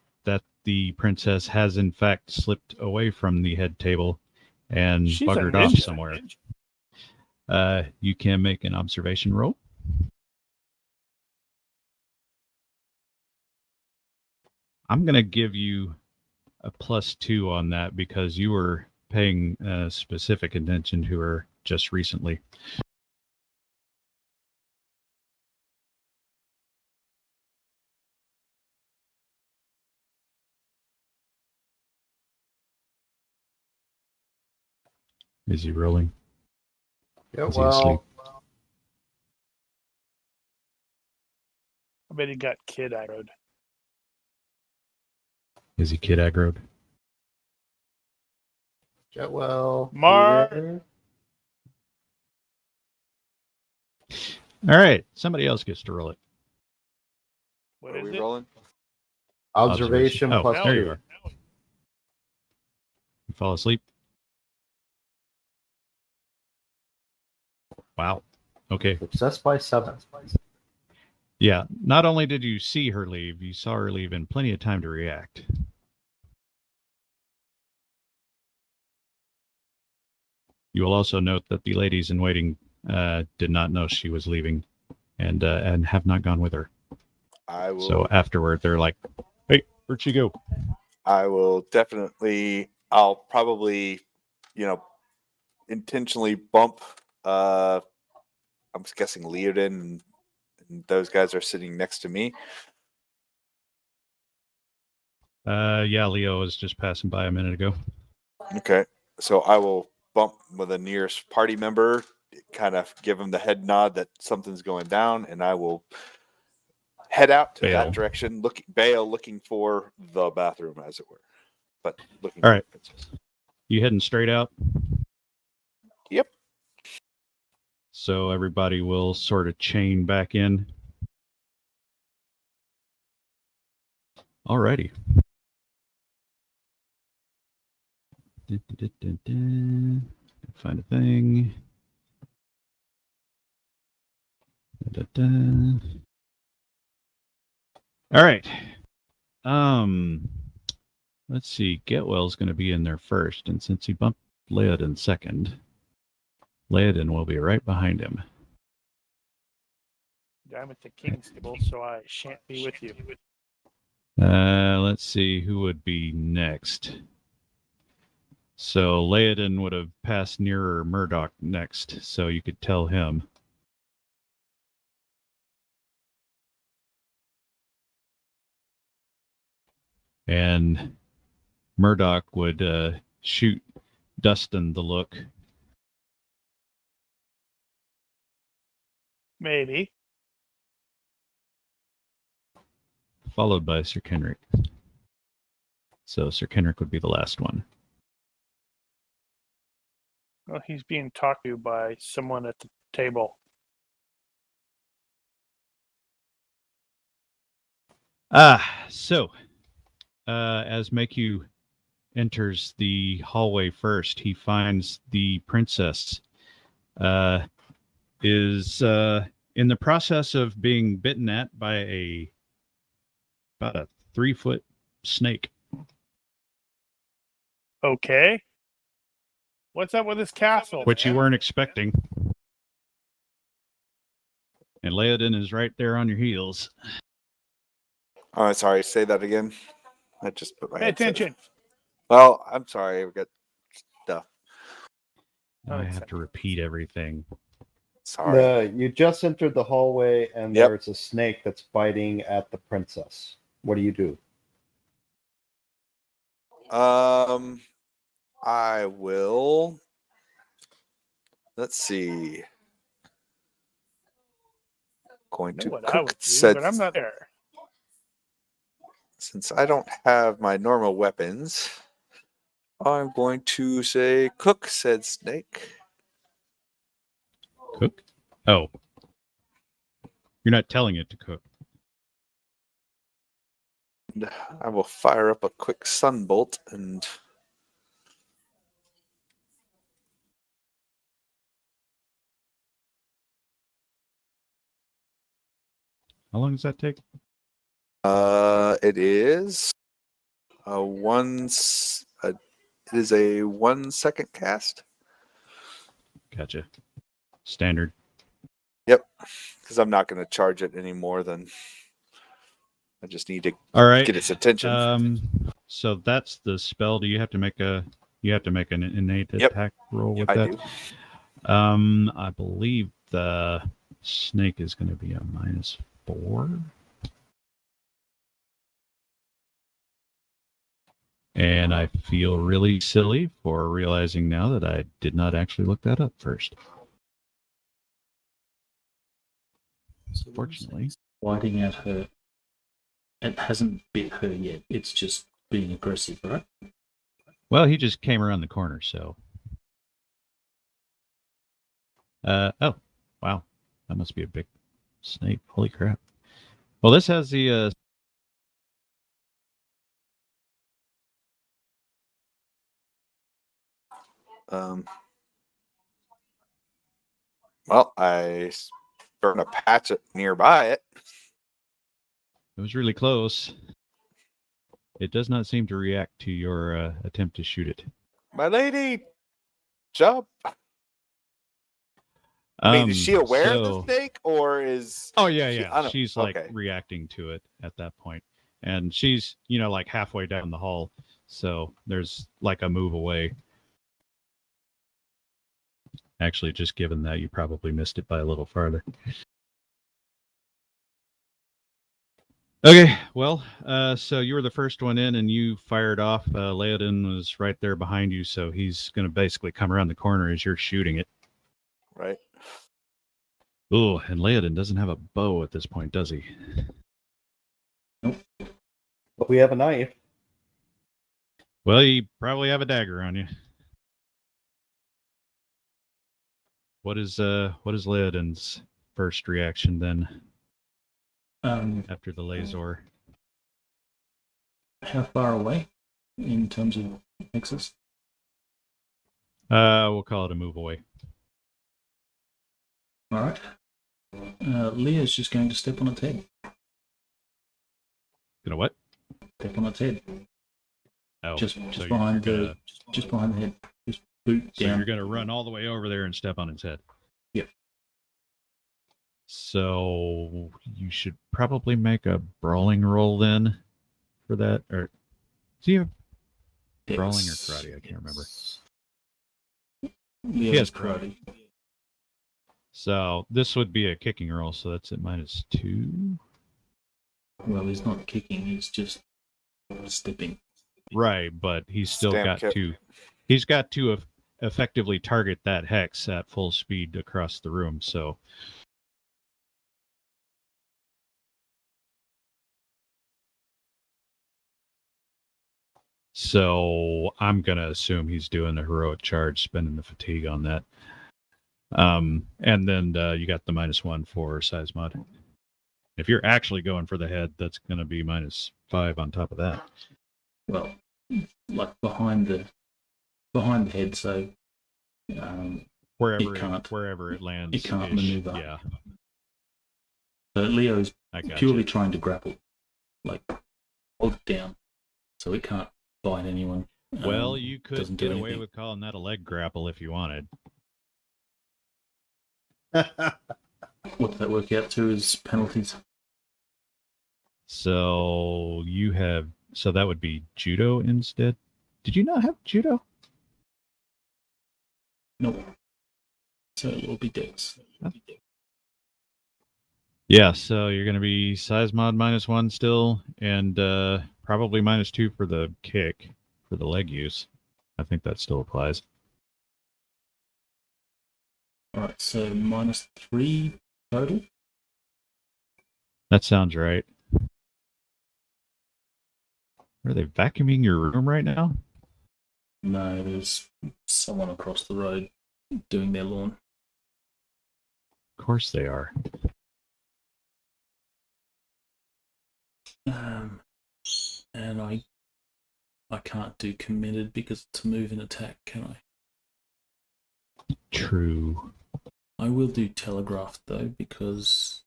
the princess has in fact slipped away from the head table and She's a buggered off ninja. somewhere. You can make an observation roll. I'm going to give you a +2 on that because you were paying specific attention to her just recently. Is he rolling? Yeah, Is he asleep? well, I bet he got kid aggroed. Is he kid aggroed? Jetwell. Mark. you there? All right, somebody else gets to roll it. What Are is we it? rolling? Observation Oh, plus there you 2. are. You fall asleep? Wow. Okay. Success by 7. Yeah, not only did you see her leave, you saw her leave in plenty of time to react. You will also note that the ladies in waiting did not know she was leaving and have not gone with her. I will. So afterward, they're like, hey, where'd she go? I will definitely. I'll probably, intentionally bump. I'm guessing Leodin and those guys are sitting next to me. Yeah, Leo was just passing by a minute ago. Okay, so I will bump with the nearest party member, kind of give him the head nod that something's going down, and I will head out to Bail. that direction, looking for the bathroom, as it were. But looking All for right. the princess. You heading straight out? Yep. So everybody will sort of chain back in. Alrighty. Find a thing. All right. Let's see. Getwell's going to be in there first, and since he bumped Leodin second, Leodin will be right behind him. I'm at the king's table, so I shan't be with you. Let's see who would be next. So Leodin would have passed nearer Murdoch next, so you could tell him. And Murdoch would shoot Dustin the look. Maybe. Followed by Sir Kenrick. So Sir Kenrick would be the last one. Well, he's being talked to by someone at the table. So as Makyu enters the hallway first, he finds the princess is in the process of being bitten at by about a 3-foot snake. Okay. What's up with this castle? Which you weren't expecting. And Leodin is right there on your heels. Oh, sorry. Say that again. I just put my Pay headset. attention. Well, I'm sorry. We got stuff. I have to repeat everything. Sorry. You just entered the hallway and Yep. there's a snake that's biting at the princess. What do you do? I will. Let's see. Going I to know what I cook would do, said, but I'm not there. since I don't have my normal weapons, I'm going to say cook said snake. Cook? Oh. You're not telling it to cook. And I will fire up a quick sunbolt and How long does that take? it is a it is a 1 second cast. Gotcha. Standard. Yep, because I'm not going to charge it any more than I just need to All right. get its attention. So that's the spell. Do you have to make an innate Yep. attack roll with I that? do. I believe the snake is going to be a -4. And I feel really silly for realizing now that I did not actually look that up first. Fortunately. Biting at her. It hasn't bit her yet. It's just being aggressive, right? Well, he just came around the corner, so. Oh, wow. That must be a big snake. Holy crap. Well, this has the Well, I burn a patch nearby it. It was really close. It does not seem to react to your attempt to shoot it. My lady, jump. I mean, is she aware of the snake, or is? Oh yeah. She's like okay. reacting to it at that point, and she's like halfway down the hall, so there's like a move away. Actually, just given that, you probably missed it by a little farther. Okay, well, so you were the first one in, and you fired off. Leodin was right there behind you, so he's going to basically come around the corner as you're shooting it. Right. Oh, and Leodin doesn't have a bow at this point, does he? Nope. But we have a knife. Well, you probably have a dagger on you. What is Leodin's first reaction then? After the laser. How far away in terms of nexus? We'll call it a move away. All right. Leah's just going to step on its head. Gonna what? Step on its head. Oh, just so behind you're just behind the head. Just boot so down. you're gonna run all the way over there and step on its head. Yep. So you should probably make a brawling roll then for that. Or do you have brawling or karate? I can't remember. He has karate. So this would be a kicking roll, so that's at -2. Well, he's not kicking. He's just Stepping. Right, but he's still Stamp got kit. to. He's got to effectively target that hex at full speed across the room. So. So I'm gonna assume he's doing the heroic charge, spending the fatigue on that. And then you got the -1 for size mod. If you're actually going for the head, that's gonna be -5 on top of that. Well, like behind the head, so Wherever can't- wherever it lands, it can't maneuver. Yeah, so Leo's I got purely you. trying to grapple, like hold it down, so it can't bite anyone. Well, you could doesn't do get away anything. with calling that a leg grapple if you wanted. What did that work out to as penalties? So that would be judo instead. Did you not have judo? No. So it will be dex. Yeah, so you're going to be size mod -1 still, and probably -2 for the kick, for the leg use. I think that still applies. Alright, so -3 total. That sounds right. Are they vacuuming your room right now? No, there's someone across the road doing their lawn. Of course they are. And I can't do committed because it's a move and attack, can I? True. I will do telegraph though because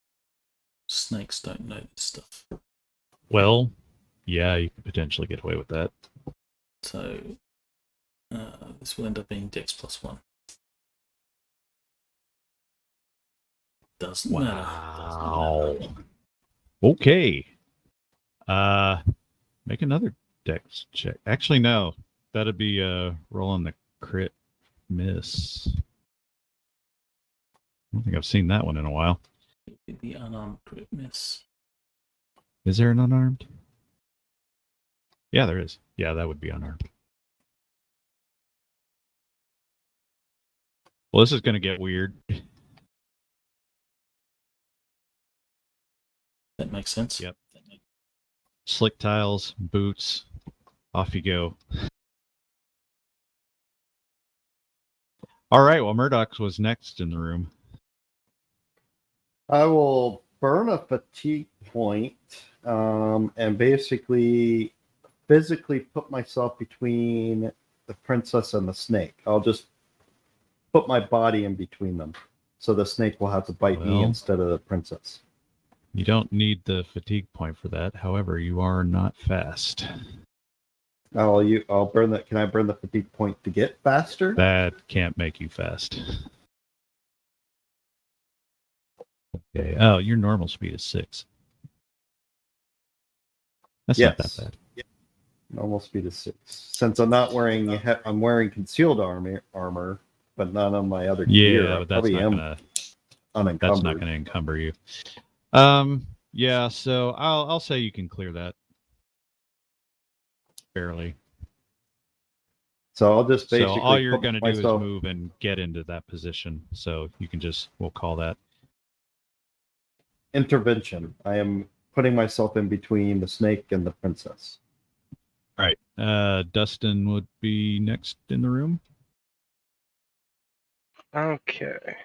snakes don't know this stuff. Well, yeah, you could potentially get away with that. So this will end up being dex +1. Doesn't matter. Wow. Okay. Make another dex check. Actually, no. That'd be rolling the crit miss. I don't think I've seen that one in a while. The unarmed crit miss. Is there an unarmed? Yeah, there is. Yeah, that would be unarmed. Well, this is going to get weird. That makes sense. Yep. Slick tiles, boots, off you go. All right, well, Murdoch was next in the room. I will burn a fatigue point and basically physically put myself between the princess and the snake. I'll just put my body in between them. So the snake will have to bite me Well, instead of the princess. You don't need the fatigue point for that. However, you are not fast. I'll burn that. Can I burn the fatigue point to get faster? That can't make you fast. Okay. Oh, your normal speed is 6. That's not that bad. Normal speed is 6. Since I'm not wearing, I'm wearing concealed armor, but none of my other gear. Yeah, but that's not gonna encumber you. Yeah. So I'll say you can clear that barely. So I'll just basically. So all you're gonna do is move and get into that position. So you can we'll call that intervention. I am putting myself in between the snake and the princess. All right. Dustin would be next in the room. Okay.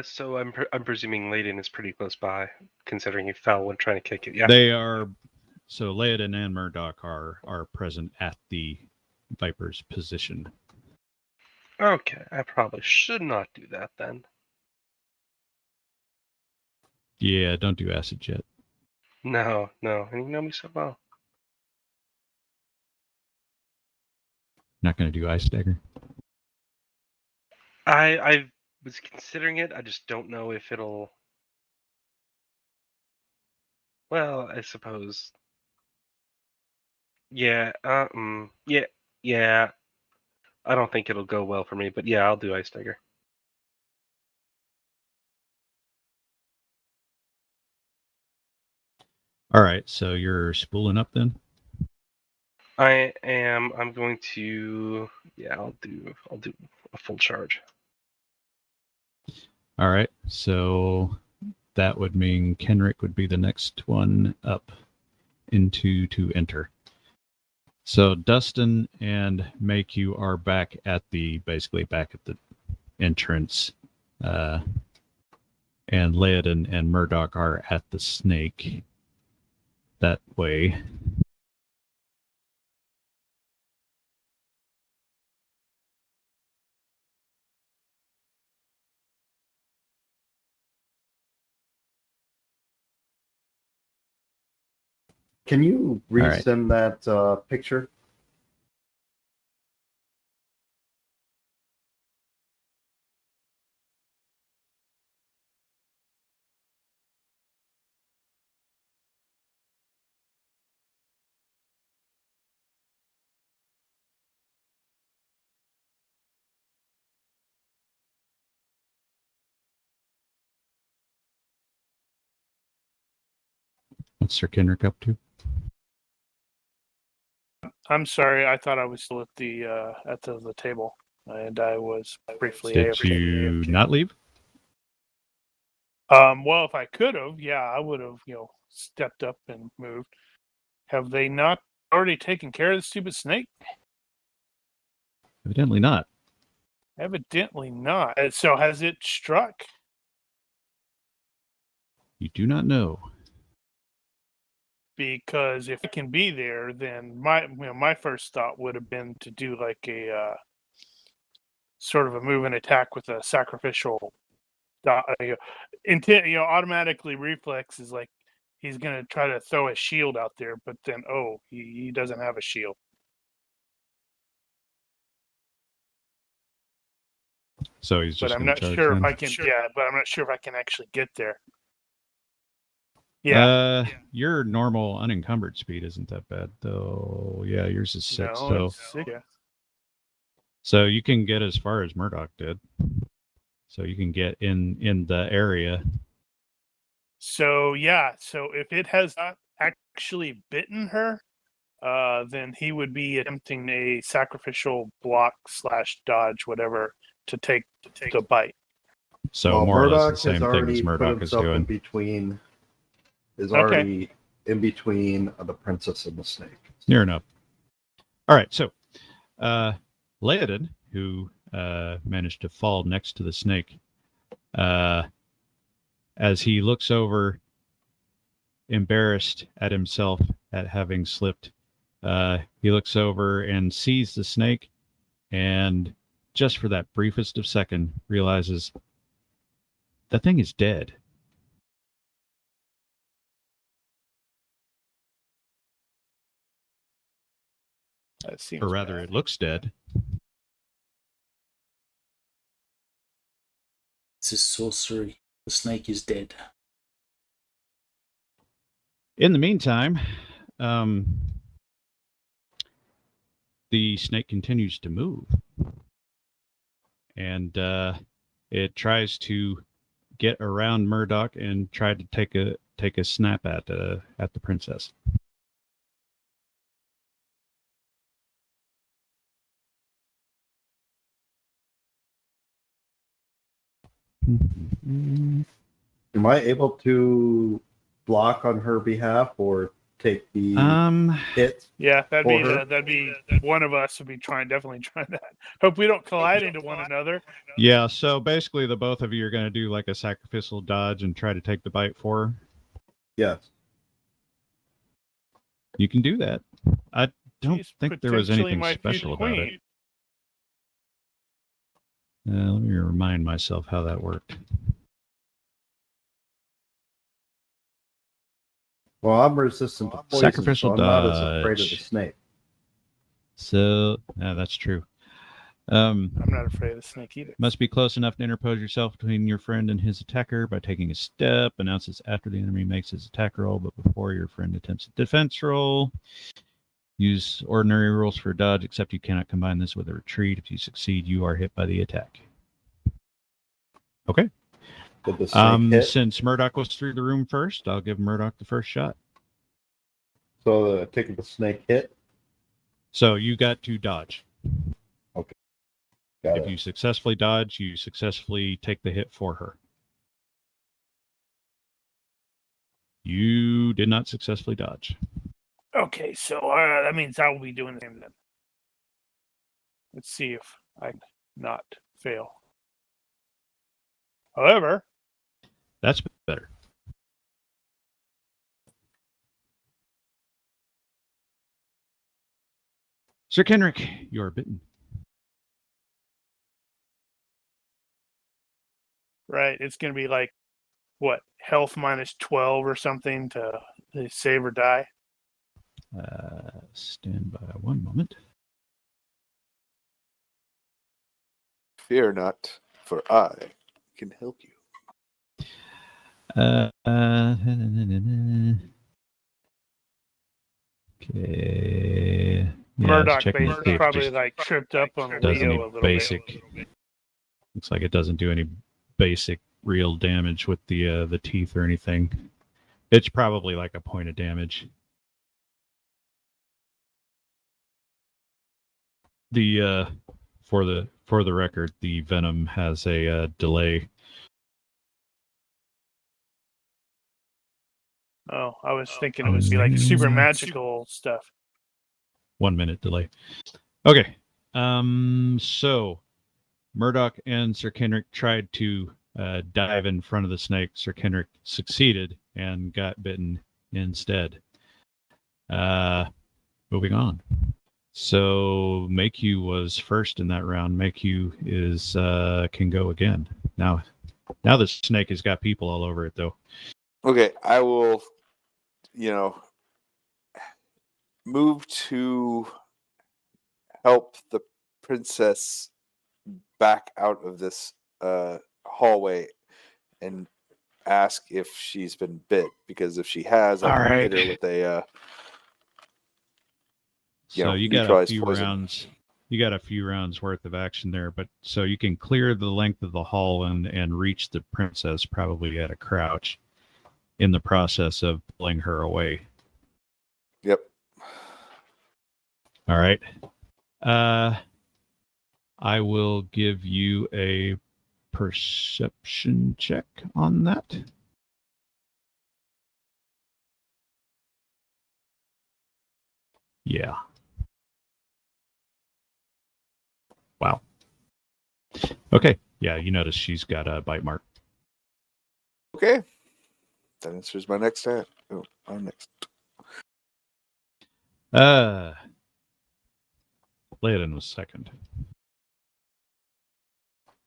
So I'm presuming Layden is pretty close by, considering he fell when trying to kick it. Yeah. They are. So Layden and Murdoch are present at the Viper's position. Okay, I probably should not do that then. Yeah, don't do acid jet. No, and you know me so well. Not going to do ice dagger. I was considering it. I just don't know if it'll. Well, I suppose. Yeah. Yeah. I don't think it'll go well for me, but yeah, I'll do ice dagger. All right, so you're spooling up then. I am. I'm going to. Yeah, I'll do a full charge. All right, so that would mean Kenrick would be the next one up to enter. So Dustin and Make, you are basically back at the entrance, and Laodin and Murdoch are at the snake that way. Can you right. resend that picture? What's Sir Kenrick up to? I'm sorry. I thought I was still at the table, and I was briefly. Did AFK. you not leave? Well, if I could have, yeah, I would have, stepped up and moved. Have they not already taken care of the stupid snake? Evidently not. Evidently not. So has it struck? You do not know. Because if it can be there, then my first thought would have been to do like a sort of a move and attack with a sacrificial intent. Automatically reflex is like he's gonna try to throw a shield out there, but then he doesn't have a shield. So he's just. But I'm not sure if I can. Yeah, but I'm not sure if I can actually get there. Yeah. Your normal unencumbered speed isn't that bad though. Yeah, yours is 6. No, it's 6. Yeah. So you can get as far as Murdoch did. So you can get in the area. So yeah, so if it has not actually bitten her, then he would be attempting a sacrificial block / dodge, whatever, to take the bite. So more Murdoch or less the same thing as Murdoch is doing. Already in between the princess and the snake. Near enough. All right, so Laodin, who managed to fall next to the snake, as he looks over, embarrassed at himself at having slipped, he looks over and sees the snake, and just for that briefest of second, realizes the thing is dead. Or rather, it looks dead. It's a sorcery. The snake is dead. In the meantime, the snake continues to move, and it tries to get around Murdoch and try to take a snap at the princess. Am I able to block on her behalf or take the hit? Yeah, that'd be one of us would be definitely trying that. Hope we don't collide into one another. Yeah, so basically the both of you are going to do like a sacrificial dodge and try to take the bite for her. Yes. You can do that. I don't think there was anything my special future about queen. it. Let me remind myself how that worked. Well, I'm resistant to poison, Sacrificial so I'm not as afraid of dodge. the snake. So, yeah, that's true. I'm not afraid of the snake either. Must be close enough to interpose yourself between your friend and his attacker by taking a step. Announces after the enemy makes his attack roll, but before your friend attempts a defense roll. Use ordinary rules for dodge, except you cannot combine this with a retreat. If you succeed, you are hit by the attack. Okay. Did the snake hit? Since Murdoch was through the room first, I'll give Murdoch the first shot. So taking the snake hit. So you got to dodge. Got If it. you successfully dodge, you successfully take the hit for her. You did not successfully dodge. Okay, so that means I will be doing the same then. Let's see if I not fail. However, That's better. Sir Kenrick, you are bitten. right, it's going to be like, what, health minus 12 or something to save or die? Stand by one moment. Fear not, for I can help you. Okay. Yeah, Murdoch checking base to see is if it probably just like tripped up on does any Leo a little basic. bit. Looks like it doesn't do any basic real damage with the teeth or anything. It's probably like a point of damage. The for the record, the venom has a delay. Oh, I was thinking it was like super magical stuff. 1 minute delay. Okay. So Murdoch and Sir Kenrick tried to dive in front of the snake. Sir Kenrick succeeded and got bitten instead. Moving on. So Makyu was first in that round. Makyu is can go again. Now the snake has got people all over it though. Okay, I will, move to help the princess back out of this hallway and ask if she's been bit, because if she has, I All can right. hit her with a So you got a neutralize few poison. rounds. You got a few rounds worth of action there, but so you can clear the length of the hall and reach the princess probably at a crouch in the process of pulling her away. Yep. All right. I will give you a perception check on that. Yeah. Wow. Okay. Yeah, you notice she's got a bite mark. Okay. That answers my next stat. Oh, my next. Laodin was second.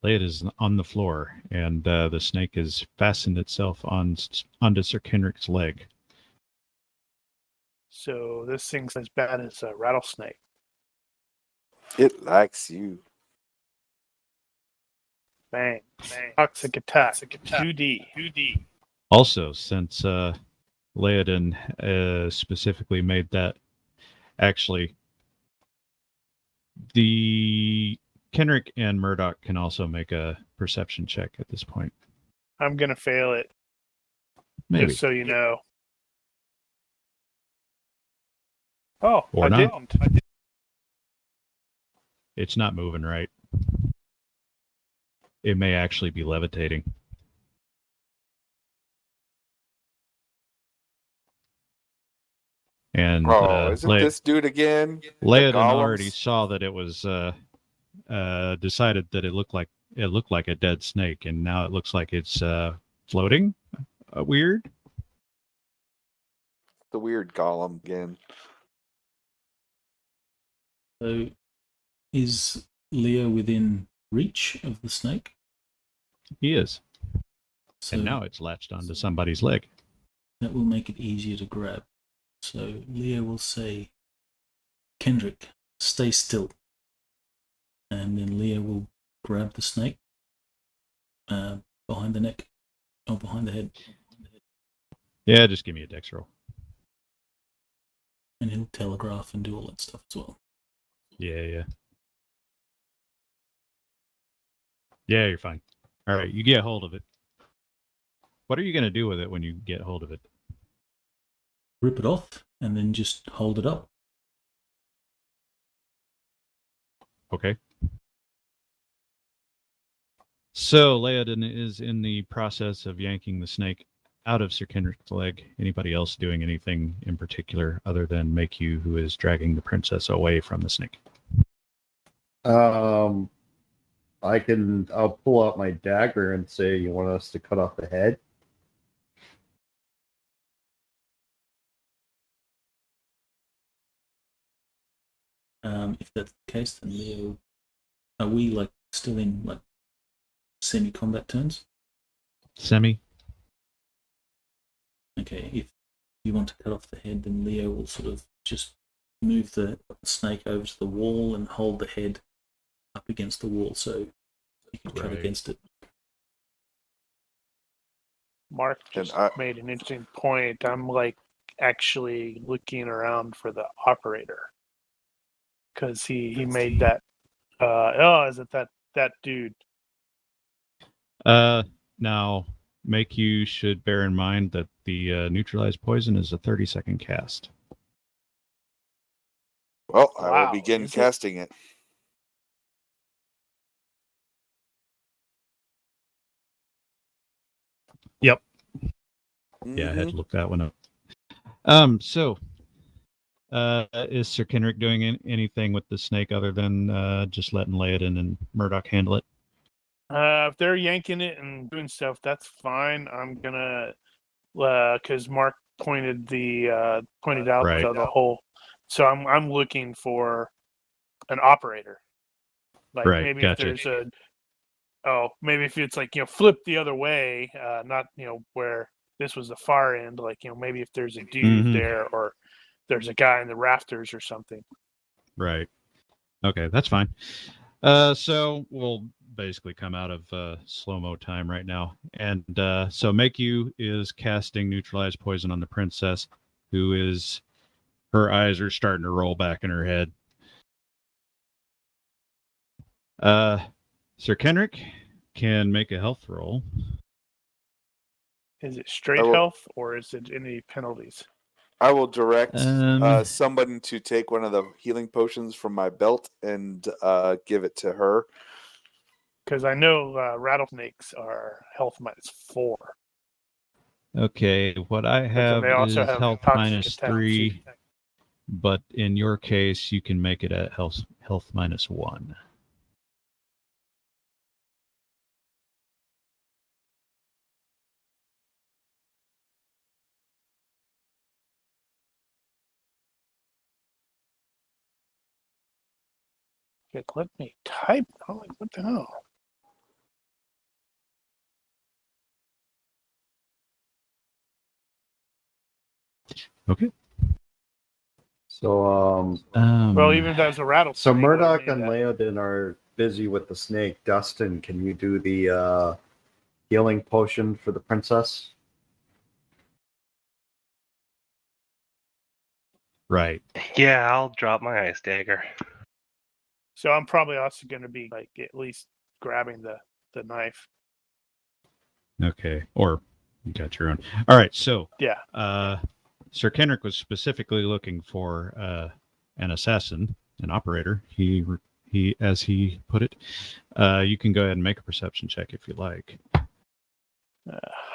Laodin is on the floor, and the snake has fastened itself onto Sir Kenrick's leg. So this thing's as bad as a rattlesnake. It likes you. Bang. Bang. Toxic attack. 2D. Also, since Laodin specifically made that, actually, the Kenrick and Murdoch can also make a perception check at this point. I'm going to fail it. Maybe. Just so you know. Oh, Or I not. didn't. It's not moving right. It may actually be levitating. And Isn't this dude again? Laodin Golems? already saw that it was decided that it looked like a dead snake, and now it looks like it's floating. Weird. The weird golem again. So, is Leo within reach of the snake? He is. So And now it's latched onto somebody's leg. that will make it easier to grab. So Leo will say, Kendrick, stay still. And then Leo will grab the snake behind the neck or behind the head. Yeah, just give me a dex roll. And he'll telegraph and do all that stuff as well. Yeah, you're fine. All right, you get hold of it. What are you going to do with it when you get hold of it? Rip it off and then just hold it up. Okay. So Leodin is in the process of yanking the snake out of Sir Kenric's leg. Anybody else doing anything in particular other than Makyu, who is dragging the princess away from the snake? I'll pull out my dagger and say, you want us to cut off the head? If that's the case, then Leo, are we like still in like semi-combat turns? Semi? Okay, if you want to cut off the head, then Leo will sort of just move the snake over to the wall and hold the head up against the wall so you can cut Right. against it. Mark just made an interesting point. I'm like actually looking around for the operator because he made that. Is it that dude? Now, Makyu should bear in mind that the neutralized poison is a 30-second cast. Well, I Wow, will begin is it? casting it. Yep. Mm-hmm. Yeah, I had to look that one up. So, is Sir Kenric doing anything with the snake other than just letting Leodin and Murdoch handle it? If they're yanking it and doing stuff, that's fine. I'm gonna because Mark pointed out Right. the whole. So I'm looking for an operator. Like Right, maybe gotcha. if there's maybe if it's like flip the other way, not where this was the far end. Like maybe if there's a dude there or there's a guy in the rafters or something. Right. Okay, that's fine. So we'll basically come out of slow-mo time right now. And so Makyu is casting neutralized poison on the princess, who is, her eyes are starting to roll back in her head. Sir Kenric can make a health roll. Is it straight health or is it any penalties? I will direct someone to take one of the healing potions from my belt and give it to her. Because I know rattlesnakes are health -4. Okay, what I have they also is have health toxic attack, -3, but in your case, you can make it at health -1. Let me type. I'm like, what the hell? Okay. So, well, even if that's a rattlesnake. So Murdoch and Leodin are busy with the snake. Dustin, can you do the healing potion for the princess? Right. Yeah, I'll drop my ice dagger. So I'm probably also going to be like at least grabbing the knife. Okay. Or you got your own. All right. So yeah. Sir Kenric was specifically looking for an assassin, an operator. He, as he put it, you can go ahead and make a perception check if you like.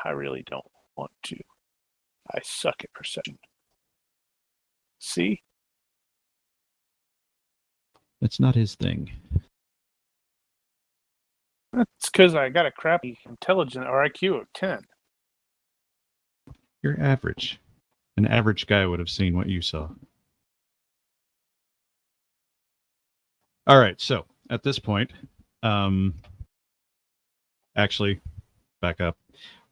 I really don't want to. I suck at perception. See? That's not his thing. That's because I got a crappy intelligence or IQ of 10. You're average. An average guy would have seen what you saw. All right, so at this point, actually, back up.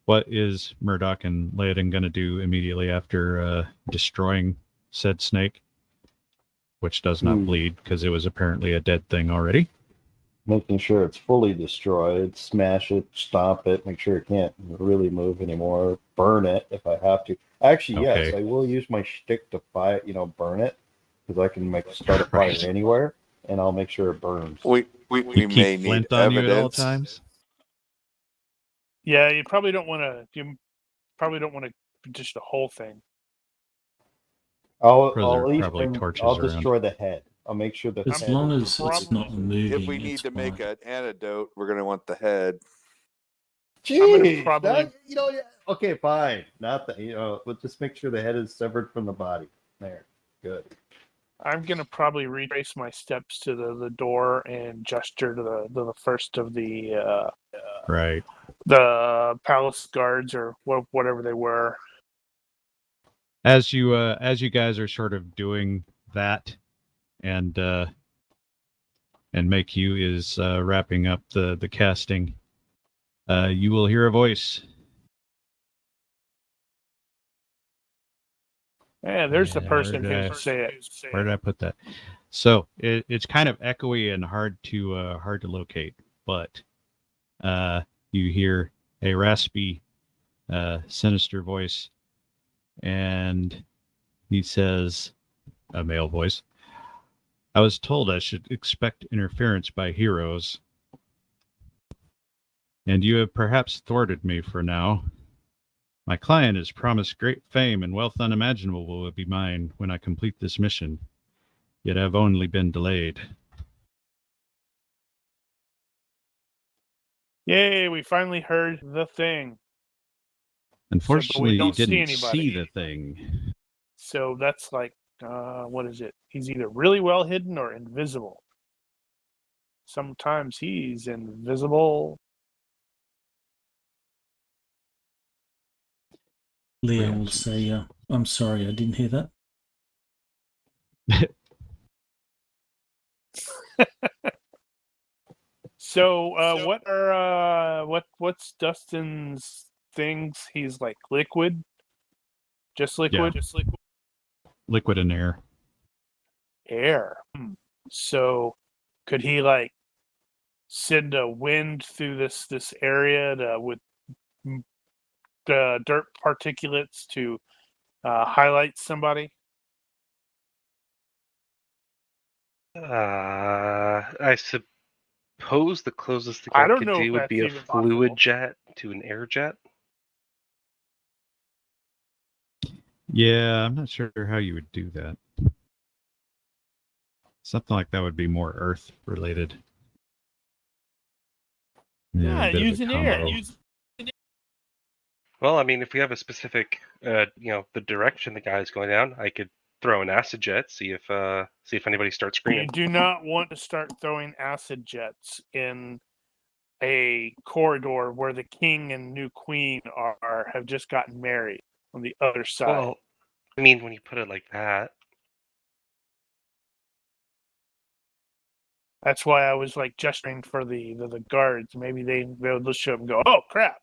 What is Murdoch and Leodin going to do immediately after destroying said snake, which does not bleed because it was apparently a dead thing already? Making sure it's fully destroyed, smash it, stomp it, make sure it can't really move anymore, burn it if I have to. Actually, yes, I will use my shtick to burn it, because I can start a fire anywhere, and I'll make sure it burns. We may keep need flint on you at all evidence. times. Yeah, you probably don't want to. You probably don't want to just the whole thing. I'll Or there at are least probably bring, torches I'll around. destroy the head. I'll make sure the As head long is as it's not destroyed. moving, If we need it's to make fine. an antidote, we're going to want the head. gonna Jeez, probably- that, yeah, okay, fine. Not that, we'll just make sure the head is severed from the body. There, good. I'm gonna probably retrace my steps to the door and gesture to the first of Right. the palace guards or whatever they were. As you guys are sort of doing that, and Make-You is wrapping up the casting, you will hear a voice. Yeah, there's the Yeah, person where did who I- say it. Where did I put that? So it's kind of echoey and hard to locate, but you hear a raspy, sinister voice, and he says, a male voice, "I was told I should expect interference by heroes, and you have perhaps thwarted me for now. My client has promised great fame and wealth unimaginable will be mine when I complete this mission, yet I've only been delayed." Yay, we finally heard the thing. Unfortunately, you don't see didn't anybody. see the thing. So that's like, what is it? He's either really well hidden or invisible. Sometimes he's invisible. Leo will say, I'm sorry, I didn't hear that. So, what are what's Dustin's things? He's like liquid, just liquid, Yeah. Liquid and air. air. So, could he like send a wind through this area with dirt particulates to highlight somebody? I suppose the closest thing I I don't could know if do would that's be a even fluid possible. jet to an air jet. Yeah, I'm not sure how you would do that. Something like that would be more Earth related. Yeah, a bit of a using air. combo. Well, I mean, if we have a specific, the direction the guy's going down, I could throw an acid jet, see if anybody starts You screaming. do not want to start throwing acid jets in a corridor where the king and new queen have just gotten married on the other side. Well, I mean, when you put it like that, That's why I was like gesturing for the guards. Maybe they'll just show up and go, "Oh crap!"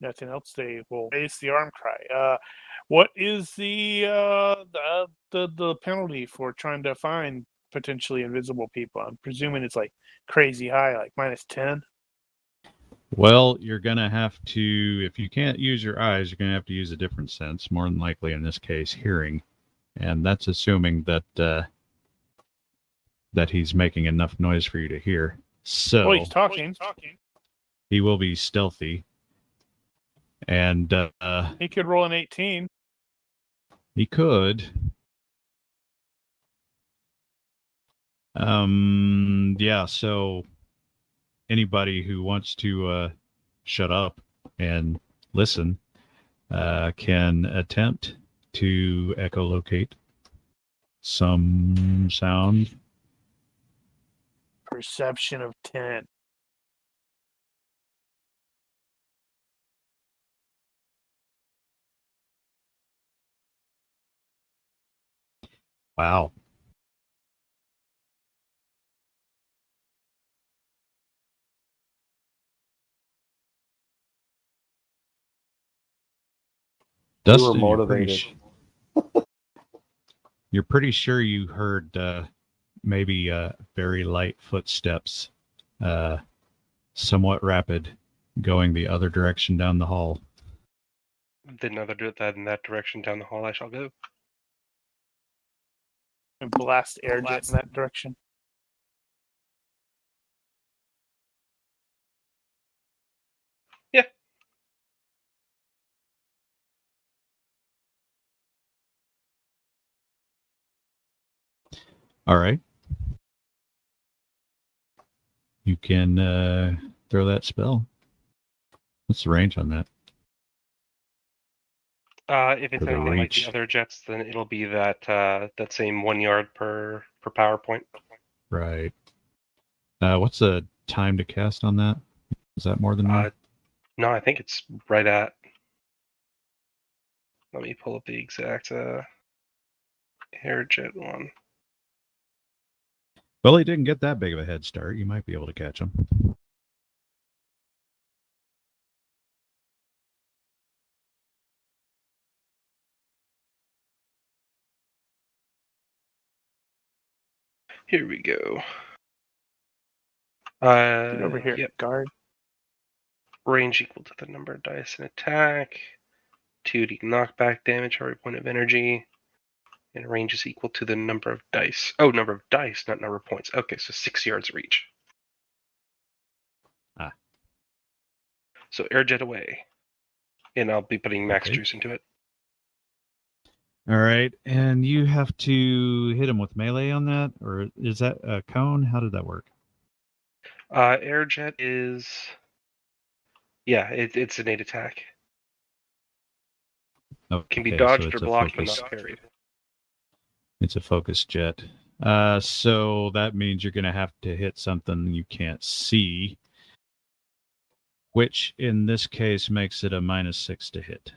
Nothing else. They will raise the arm cry. What is the penalty for trying to find potentially invisible people? I'm presuming it's like crazy high, like -10. Well, you're gonna have to, if you can't use your eyes, you're gonna have to use a different sense. More than likely, in this case, hearing, and that's assuming that that he's making enough noise for you to hear. So Well, he's talking. he will be stealthy, and He could roll an 18. he could. Yeah, so anybody who wants to shut up and listen can attempt to echolocate some sound. Perception of 10. Wow. We were Dustin, motivated. You're pretty sure you heard maybe very light footsteps, somewhat rapid, going the other direction down the hall. then in that direction down the hall I shall go. And blast air jet in that direction. Yeah. All right. You can throw that spell. What's the range on that? If it's For the anything like the reach. other jets, then it'll be that that same 1 yard per power point. Right. What's the time to cast on that? Is that more than one? No, I think it's right at. Let me pull up the exact air jet one. Well, he didn't get that big of a head start. You might be able to catch him. Here we go. Get over here, Yep. guard. Range equal to the number of dice in attack. 2d knockback damage every point of energy. And range is equal to the number of dice. Oh, number of dice, not number of points. Okay, so 6 yards reach. Ah. So air jet away. And I'll be putting max Okay. juice into it. All right. And you have to hit him with melee on that? Or is that a cone? How did that work? Air jet is... Yeah, it's innate attack. Okay, Can be so dodged it's or a blocked, but focus. not parried. It's a focus jet. So that means you're going to have to hit something you can't see, which in this case makes it a -6 to hit.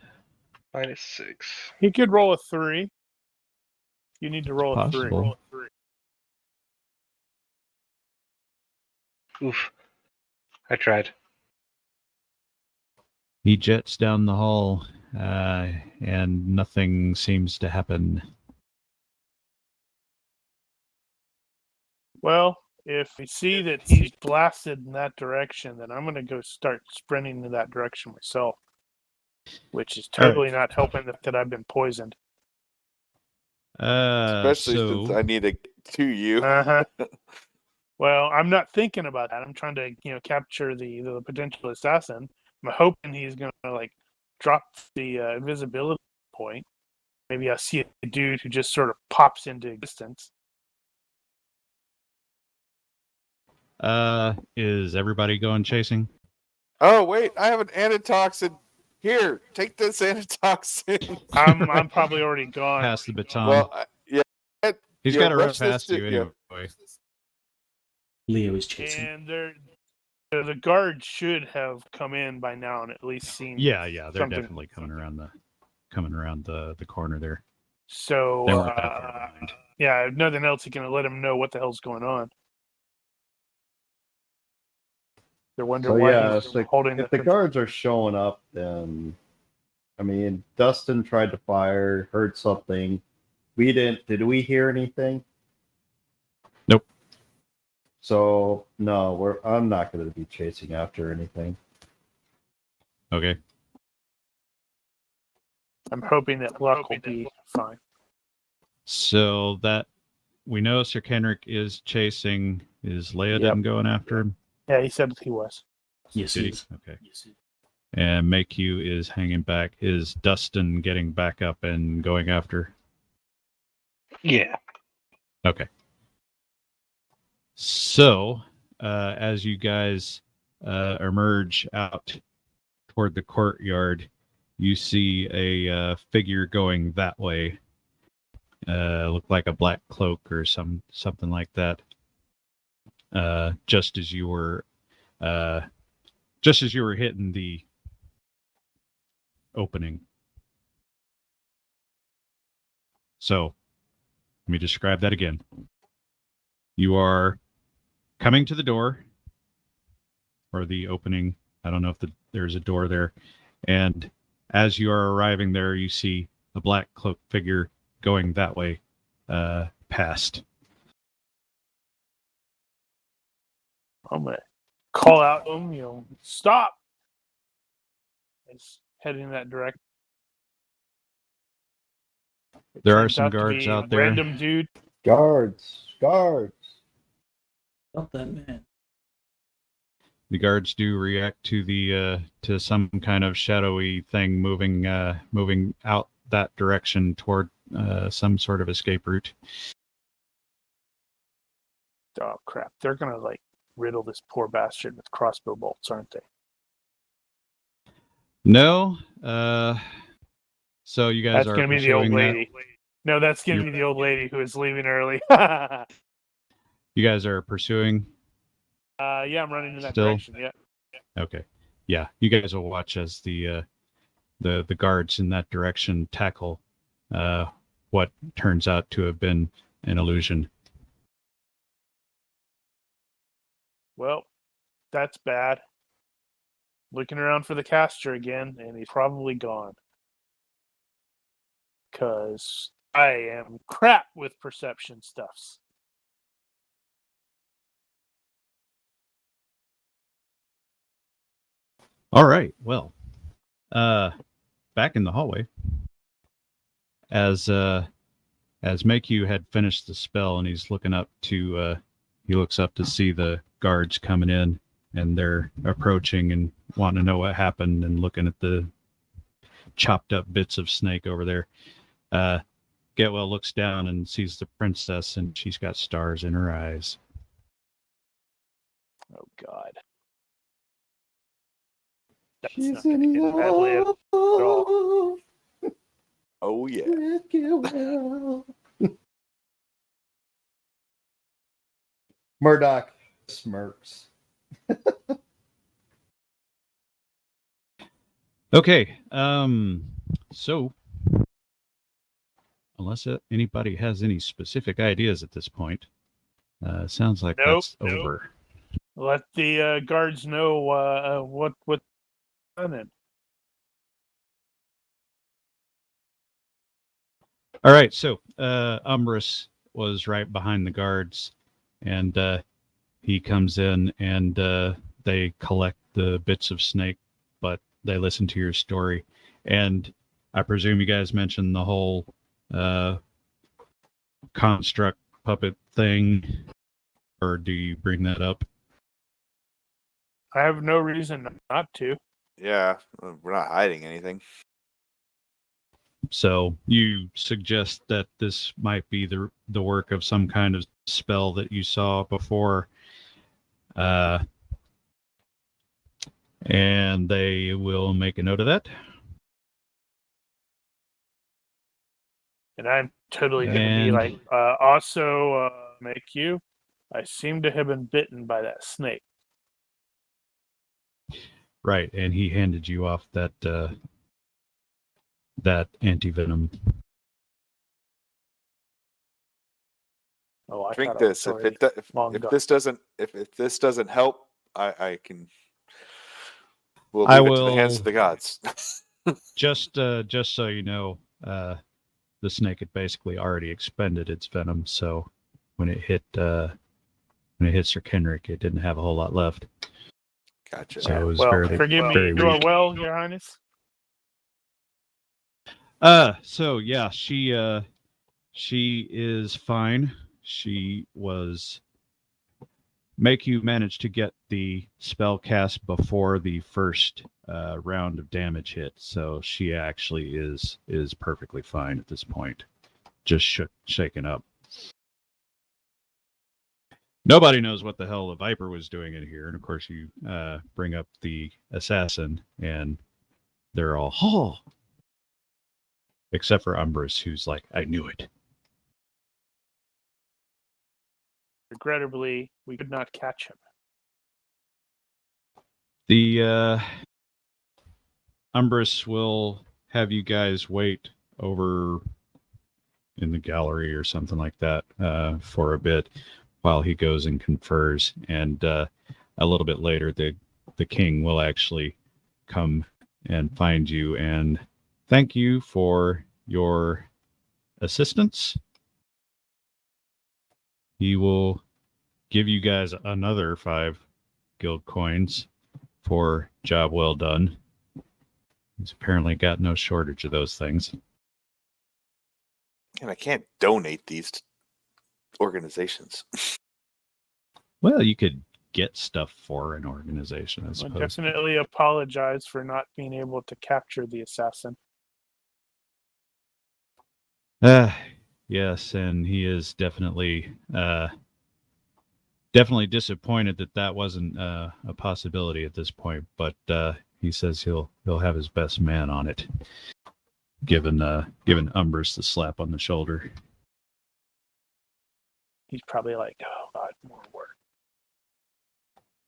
-6. He could roll a 3. You need to roll a 3. Possible. Oof. I tried. He jets down the hall, and nothing seems to happen. Well, if we see that he's blasted in that direction, then I'm going to go start sprinting in that direction myself, which is All right. totally not helping that I've been poisoned. Especially since I need to get to you. Uh-huh. Well, I'm not thinking about that. I'm trying to, capture the potential assassin. I'm hoping he's going to, drop the invisibility point. Maybe I'll see a dude who just sort of pops into existence. Is everybody going chasing? Oh wait, I have an antitoxin. Here, take this antitoxin. I'm probably already gone. Pass the baton. Well, yeah. He's yeah, got to run rush this past you to- anyway. Leo is chasing. And the guard should have come in by now and at least seen. Yeah, they're something. definitely coming around the corner there. So They weren't that far behind. yeah, if nothing else, he can let him know what the hell's going on. They're wondering So why yeah, he's holding if the guards are showing up, then I mean, Dustin tried to fire, heard something. We didn't. Did we hear anything? Nope. So no, I'm not going to be chasing after anything. Okay. I'm hoping that luck will be fine. So that we know Sir Kenrick is chasing. Is Leia Yep. going after him? Yeah, he said that he was. Yes, Did it he? is. Okay. Yes, it is. And Makyu is hanging back. Is Dustin getting back up and going after? Yeah. Okay. So, as you guys emerge out toward the courtyard, you see a figure going that way. Look like a black cloak or something like that. Just as you were hitting the opening. So, let me describe that again. You are coming to the door or the opening. I don't know if there's a door there. And as you are arriving there, you see a black cloaked figure going that way, past. I'm gonna call out to him, stop. He's heading in that direction. There are Turns some out to guards be a out there. Random dude. Guards. Not that man. The guards do react to the to some kind of shadowy thing moving out that direction toward some sort of escape route. Oh crap! They're gonna like riddle this poor bastard with crossbow bolts, aren't they? No. So you guys That's are gonna be the old pursuing that. lady. No, that's gonna You're- be the old lady who is leaving early. You guys are pursuing. Yeah, I'm running in that Still? direction. Yeah. Okay. Yeah, you guys will watch as the guards in that direction tackle what turns out to have been an illusion. Well, that's bad. Looking around for the caster again, and he's probably gone. Because I am crap with perception stuffs. All right. Well, back in the hallway, as Makyu had finished the spell and he's looking up to he looks up to see the guards coming in, and they're approaching and wanting to know what happened and looking at the chopped up bits of snake over there. Getwell looks down and sees the princess, and she's got stars in her eyes. Oh God. That's She's not gonna in end badly at all. love Oh yeah. with you. Murdoch smirks. Okay. So unless anybody has any specific ideas at this point, sounds like Nope, that's over. Let the guards know what done. All right. So Umbrus was right behind the guards, and he comes in, and they collect the bits of snake, but they listen to your story. And I presume you guys mentioned the whole construct puppet thing, or do you bring that up? I have no reason not to. Yeah, we're not hiding anything. So you suggest that this might be the work of some kind of spell that you saw before, and they will make a note of that. And I'm totally going to be And- like, also, make you. I seem to have been bitten by that snake. Right, and he handed you off that that anti-venom. Oh, I Drink thought I was this. If already it do- long if gone. this doesn't help, I can. We'll I leave it to the hands will- of the gods. Just so you know, the snake had basically already expended its venom, so when it hit Sir Kenrick, it didn't have a whole lot left. Gotcha. So it was Well, fairly, forgive me. very You are weak. well, Your Highness. So yeah, she is fine. She was you manage to get the spell cast before the first round of damage hit, so she actually is perfectly fine at this point, just shaken up. Nobody knows what the hell the Viper was doing in here, and of course you bring up the assassin, and they're all except for Umbrus, who's like, I knew it. Regrettably, we could not catch him. The Umbrus will have you guys wait over in the gallery or something like that for a bit while he goes and confers, and a little bit later the king will actually come and find you and thank you for your assistance. He will give you guys another 5 guild coins for job well done. He's apparently got no shortage of those things. And I can't donate these to organizations. Well, you could get stuff for an organization, I I suppose. definitely apologize for not being able to capture the assassin. Yes, and he is definitely definitely disappointed that wasn't a possibility at this point. But he says he'll have his best man on it, given Umbers the slap on the shoulder. He's probably like, oh God, more work.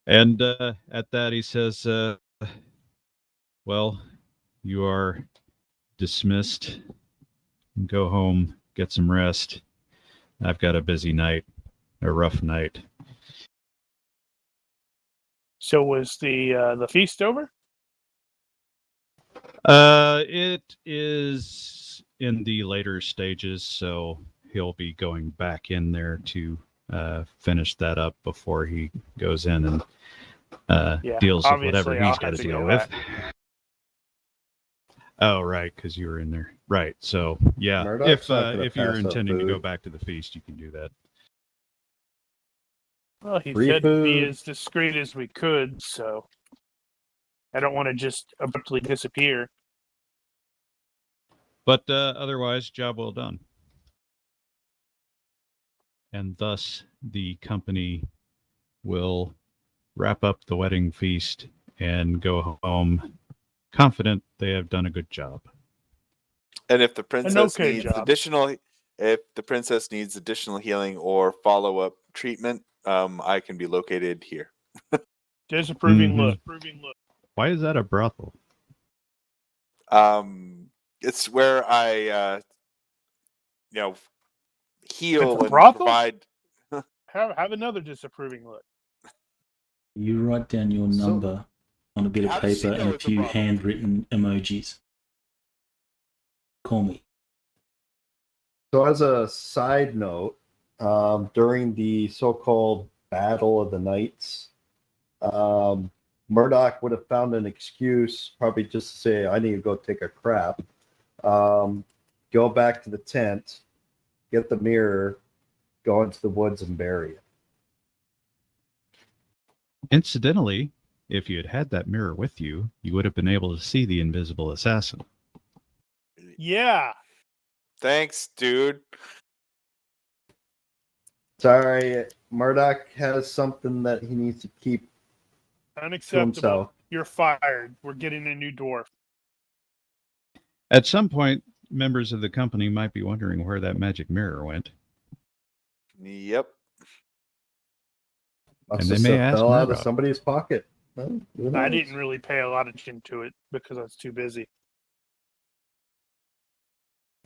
And at that, he says, well, you are dismissed. Go home, get some rest. I've got a busy night, a rough night. So was the feast over? It is in the later stages, so he'll be going back in there to finish that up before he goes in and deals with whatever obviously, he's I'll got have to to deal go with. back. Oh, right, because you were in there. Right, so yeah, Murdoch's not gonna if you're pass up intending to go food. back to the feast, you can do that. Well, he Free said to be food. as discreet as we could, so I don't want to just abruptly disappear. But otherwise, job well done. And thus, the company will wrap up the wedding feast and go home confident they have done a good job. And if the princess okay needs job. additional healing or follow-up treatment, I can be located here. Disapproving Mhm. look. Why is that a brothel? It's where I heal It's a and brothel? provide. Have another disapproving look. You write down your So- number on a bit of How does she paper know and a it's a few brothel? handwritten emojis. Call me. So, as a side note, during the so-called Battle of the Knights, Murdoch would have found an excuse, probably just to say, "I need to go take a crap." Go back to the tent, get the mirror, go into the woods and bury it. Incidentally, if you had had that mirror with you, you would have been able to see the invisible assassin. Yeah. Thanks, dude. Sorry, Murdoch has something that he needs to keep to Unacceptable. himself. You're fired. We're getting a new dwarf. At some point, members of the company might be wondering where that magic mirror went. Yep. Must And have they may ask fell out of Murdoch. somebody's pocket. Well, who I knows? didn't really pay a lot of attention to it because I was too busy.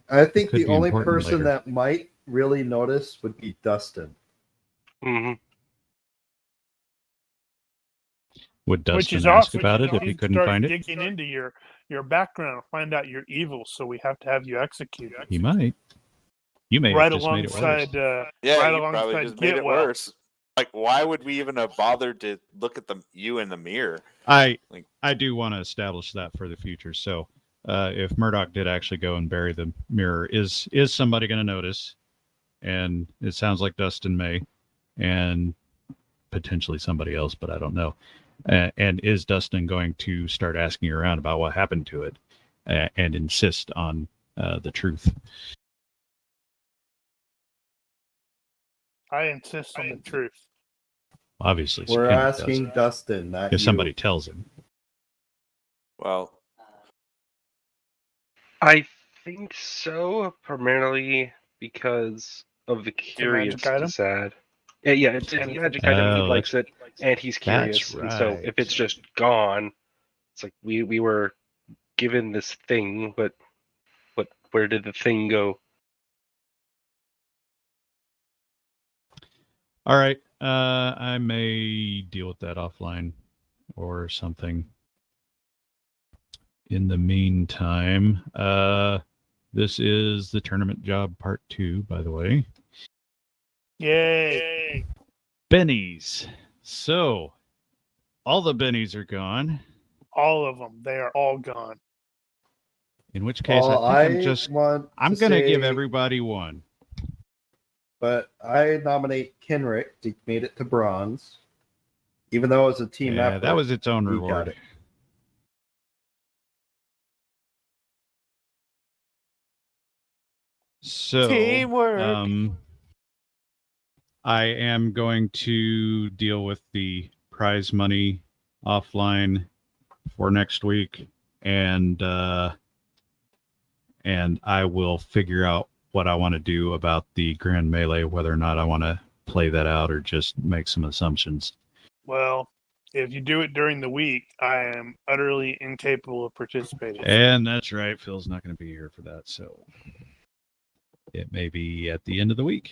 I think Could the be only important person later. that might really notice would be Dustin. Hmm. Would Which Dustin is ask awesome. about it if he couldn't find it? Digging into your background, find out you're evil, so we have to have you executed. He might. You may Right have just made it worse. alongside, Yeah, right you probably alongside just made it Getwell. worse. Like, why would we even have bothered to look at you in the mirror? I Like- do want to establish that for the future. So, if Murdoch did actually go and bury the mirror, is somebody going to notice? And it sounds like Dustin may, and potentially somebody else, but I don't know. And is Dustin going to start asking around about what happened to it, and insist on the truth? I insist on the truth. Obviously, We're Kenny asking doesn't. Dustin, not If you. somebody tells him. Well, I think so, primarily because of the curious magic item? sad. Yeah, it's a magic item. He Oh, likes it, and he's curious. that's And so if it's right. just gone, it's like we were given this thing, but where did the thing go? All right. I may deal with that offline or something. In the meantime, this is the tournament job part 2, by the way. Yay! Bennies. So, all the bennies are gone. All of them. They are all gone. In which case, All I think I'm going to give say- everybody one. But I nominate Kenrick to made it to bronze, even though it was a team Yeah, effort. that was its own He got reward. it. So, Teamwork. I am going to deal with the prize money offline for next week, and I will figure out what I want to do about the Grand Melee, whether or not I want to play that out or just make some assumptions. Well, if you do it during the week, I am utterly incapable of participating. And that's right, Phil's not going to be here for that, so it may be at the end of the week.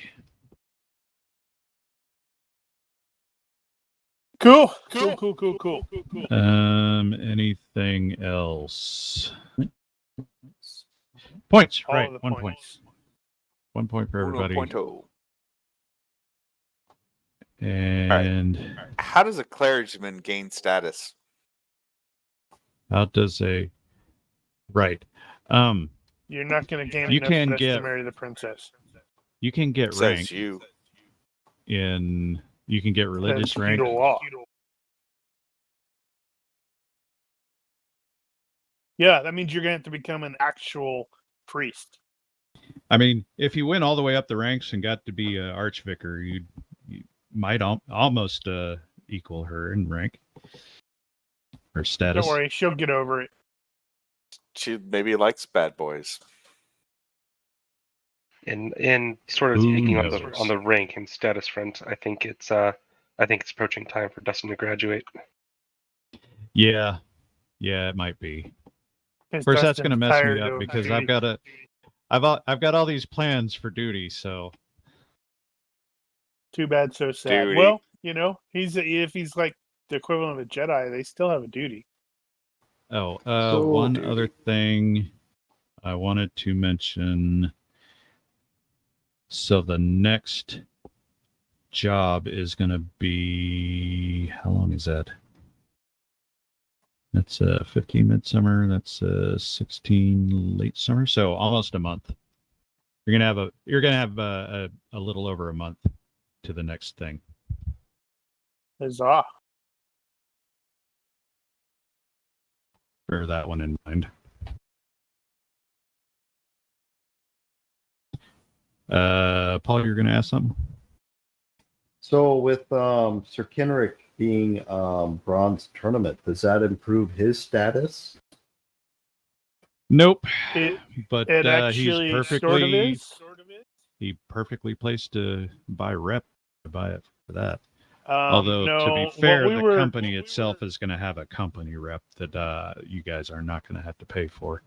Cool. Anything else? Points, All right? of the 1 point. points. 1 point for everybody. 1.0. And How does a clergyman gain status? how does a right? You're not going to gain You enough can status get- to marry the princess. You can get Says rank you. in. You can get religious That's rank. feudal law. Yeah, that means you're going to have to become an actual priest. I mean, if you went all the way up the ranks and got to be an archvicar, you might almost equal her in rank or status. Don't worry, she'll get over it. She maybe likes bad boys. And sort of Who speaking knows? on the rank and status front, I think it's approaching time for Dustin to graduate. Yeah, it might be. 'Cause Of course, that's Dustin's going to mess me tired up of because duty. I've got all these plans for duty. So Too bad, so sad. Duty. Well, if he's like the equivalent of a Jedi, they still have a duty. one other thing I wanted to mention. So the next job is going to be, how long is that? That's 15 midsummer. That's 16 late summer. So almost a month. You're gonna have a little over a month to the next thing. Huzzah. Bear that one in mind. Paul, you're gonna ask something? So with Sir Kenrick being bronze tournament, does that improve his status? Nope. It But actually he's perfectly placed to buy rep to buy it for that. Although no, to be fair, what we company itself is going to have a company rep that you guys are not going to have to pay for.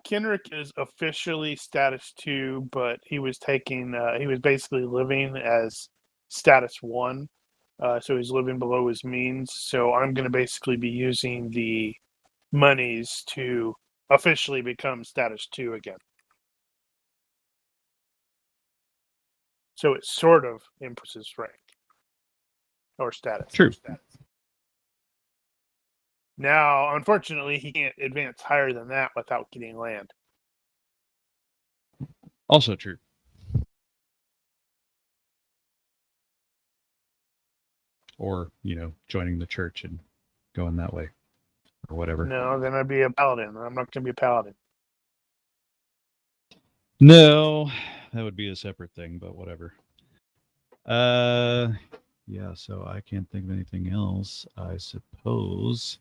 Kenrick is officially status 2, but he was basically living as status 1. So he's living below his means. So I'm going to basically be using the monies to officially become status 2 again. So it sort of improves his rank or status. True. Now, unfortunately, he can't advance higher than that without getting land. Also true. Or, joining the church and going that way or whatever. No, then I'd be a paladin. I'm not going to be a paladin. No, that would be a separate thing, but whatever. Yeah, so I can't think of anything else, I suppose.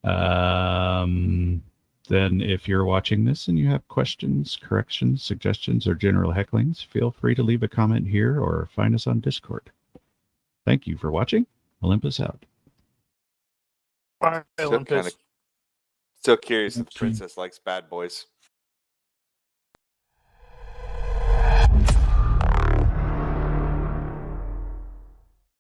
Then if you're watching this and you have questions, corrections, suggestions, or general hecklings, feel free to leave a comment here or find us on Discord. Thank you for watching. Olympus out. Bye, Olympus. Still curious if the princess likes bad boys.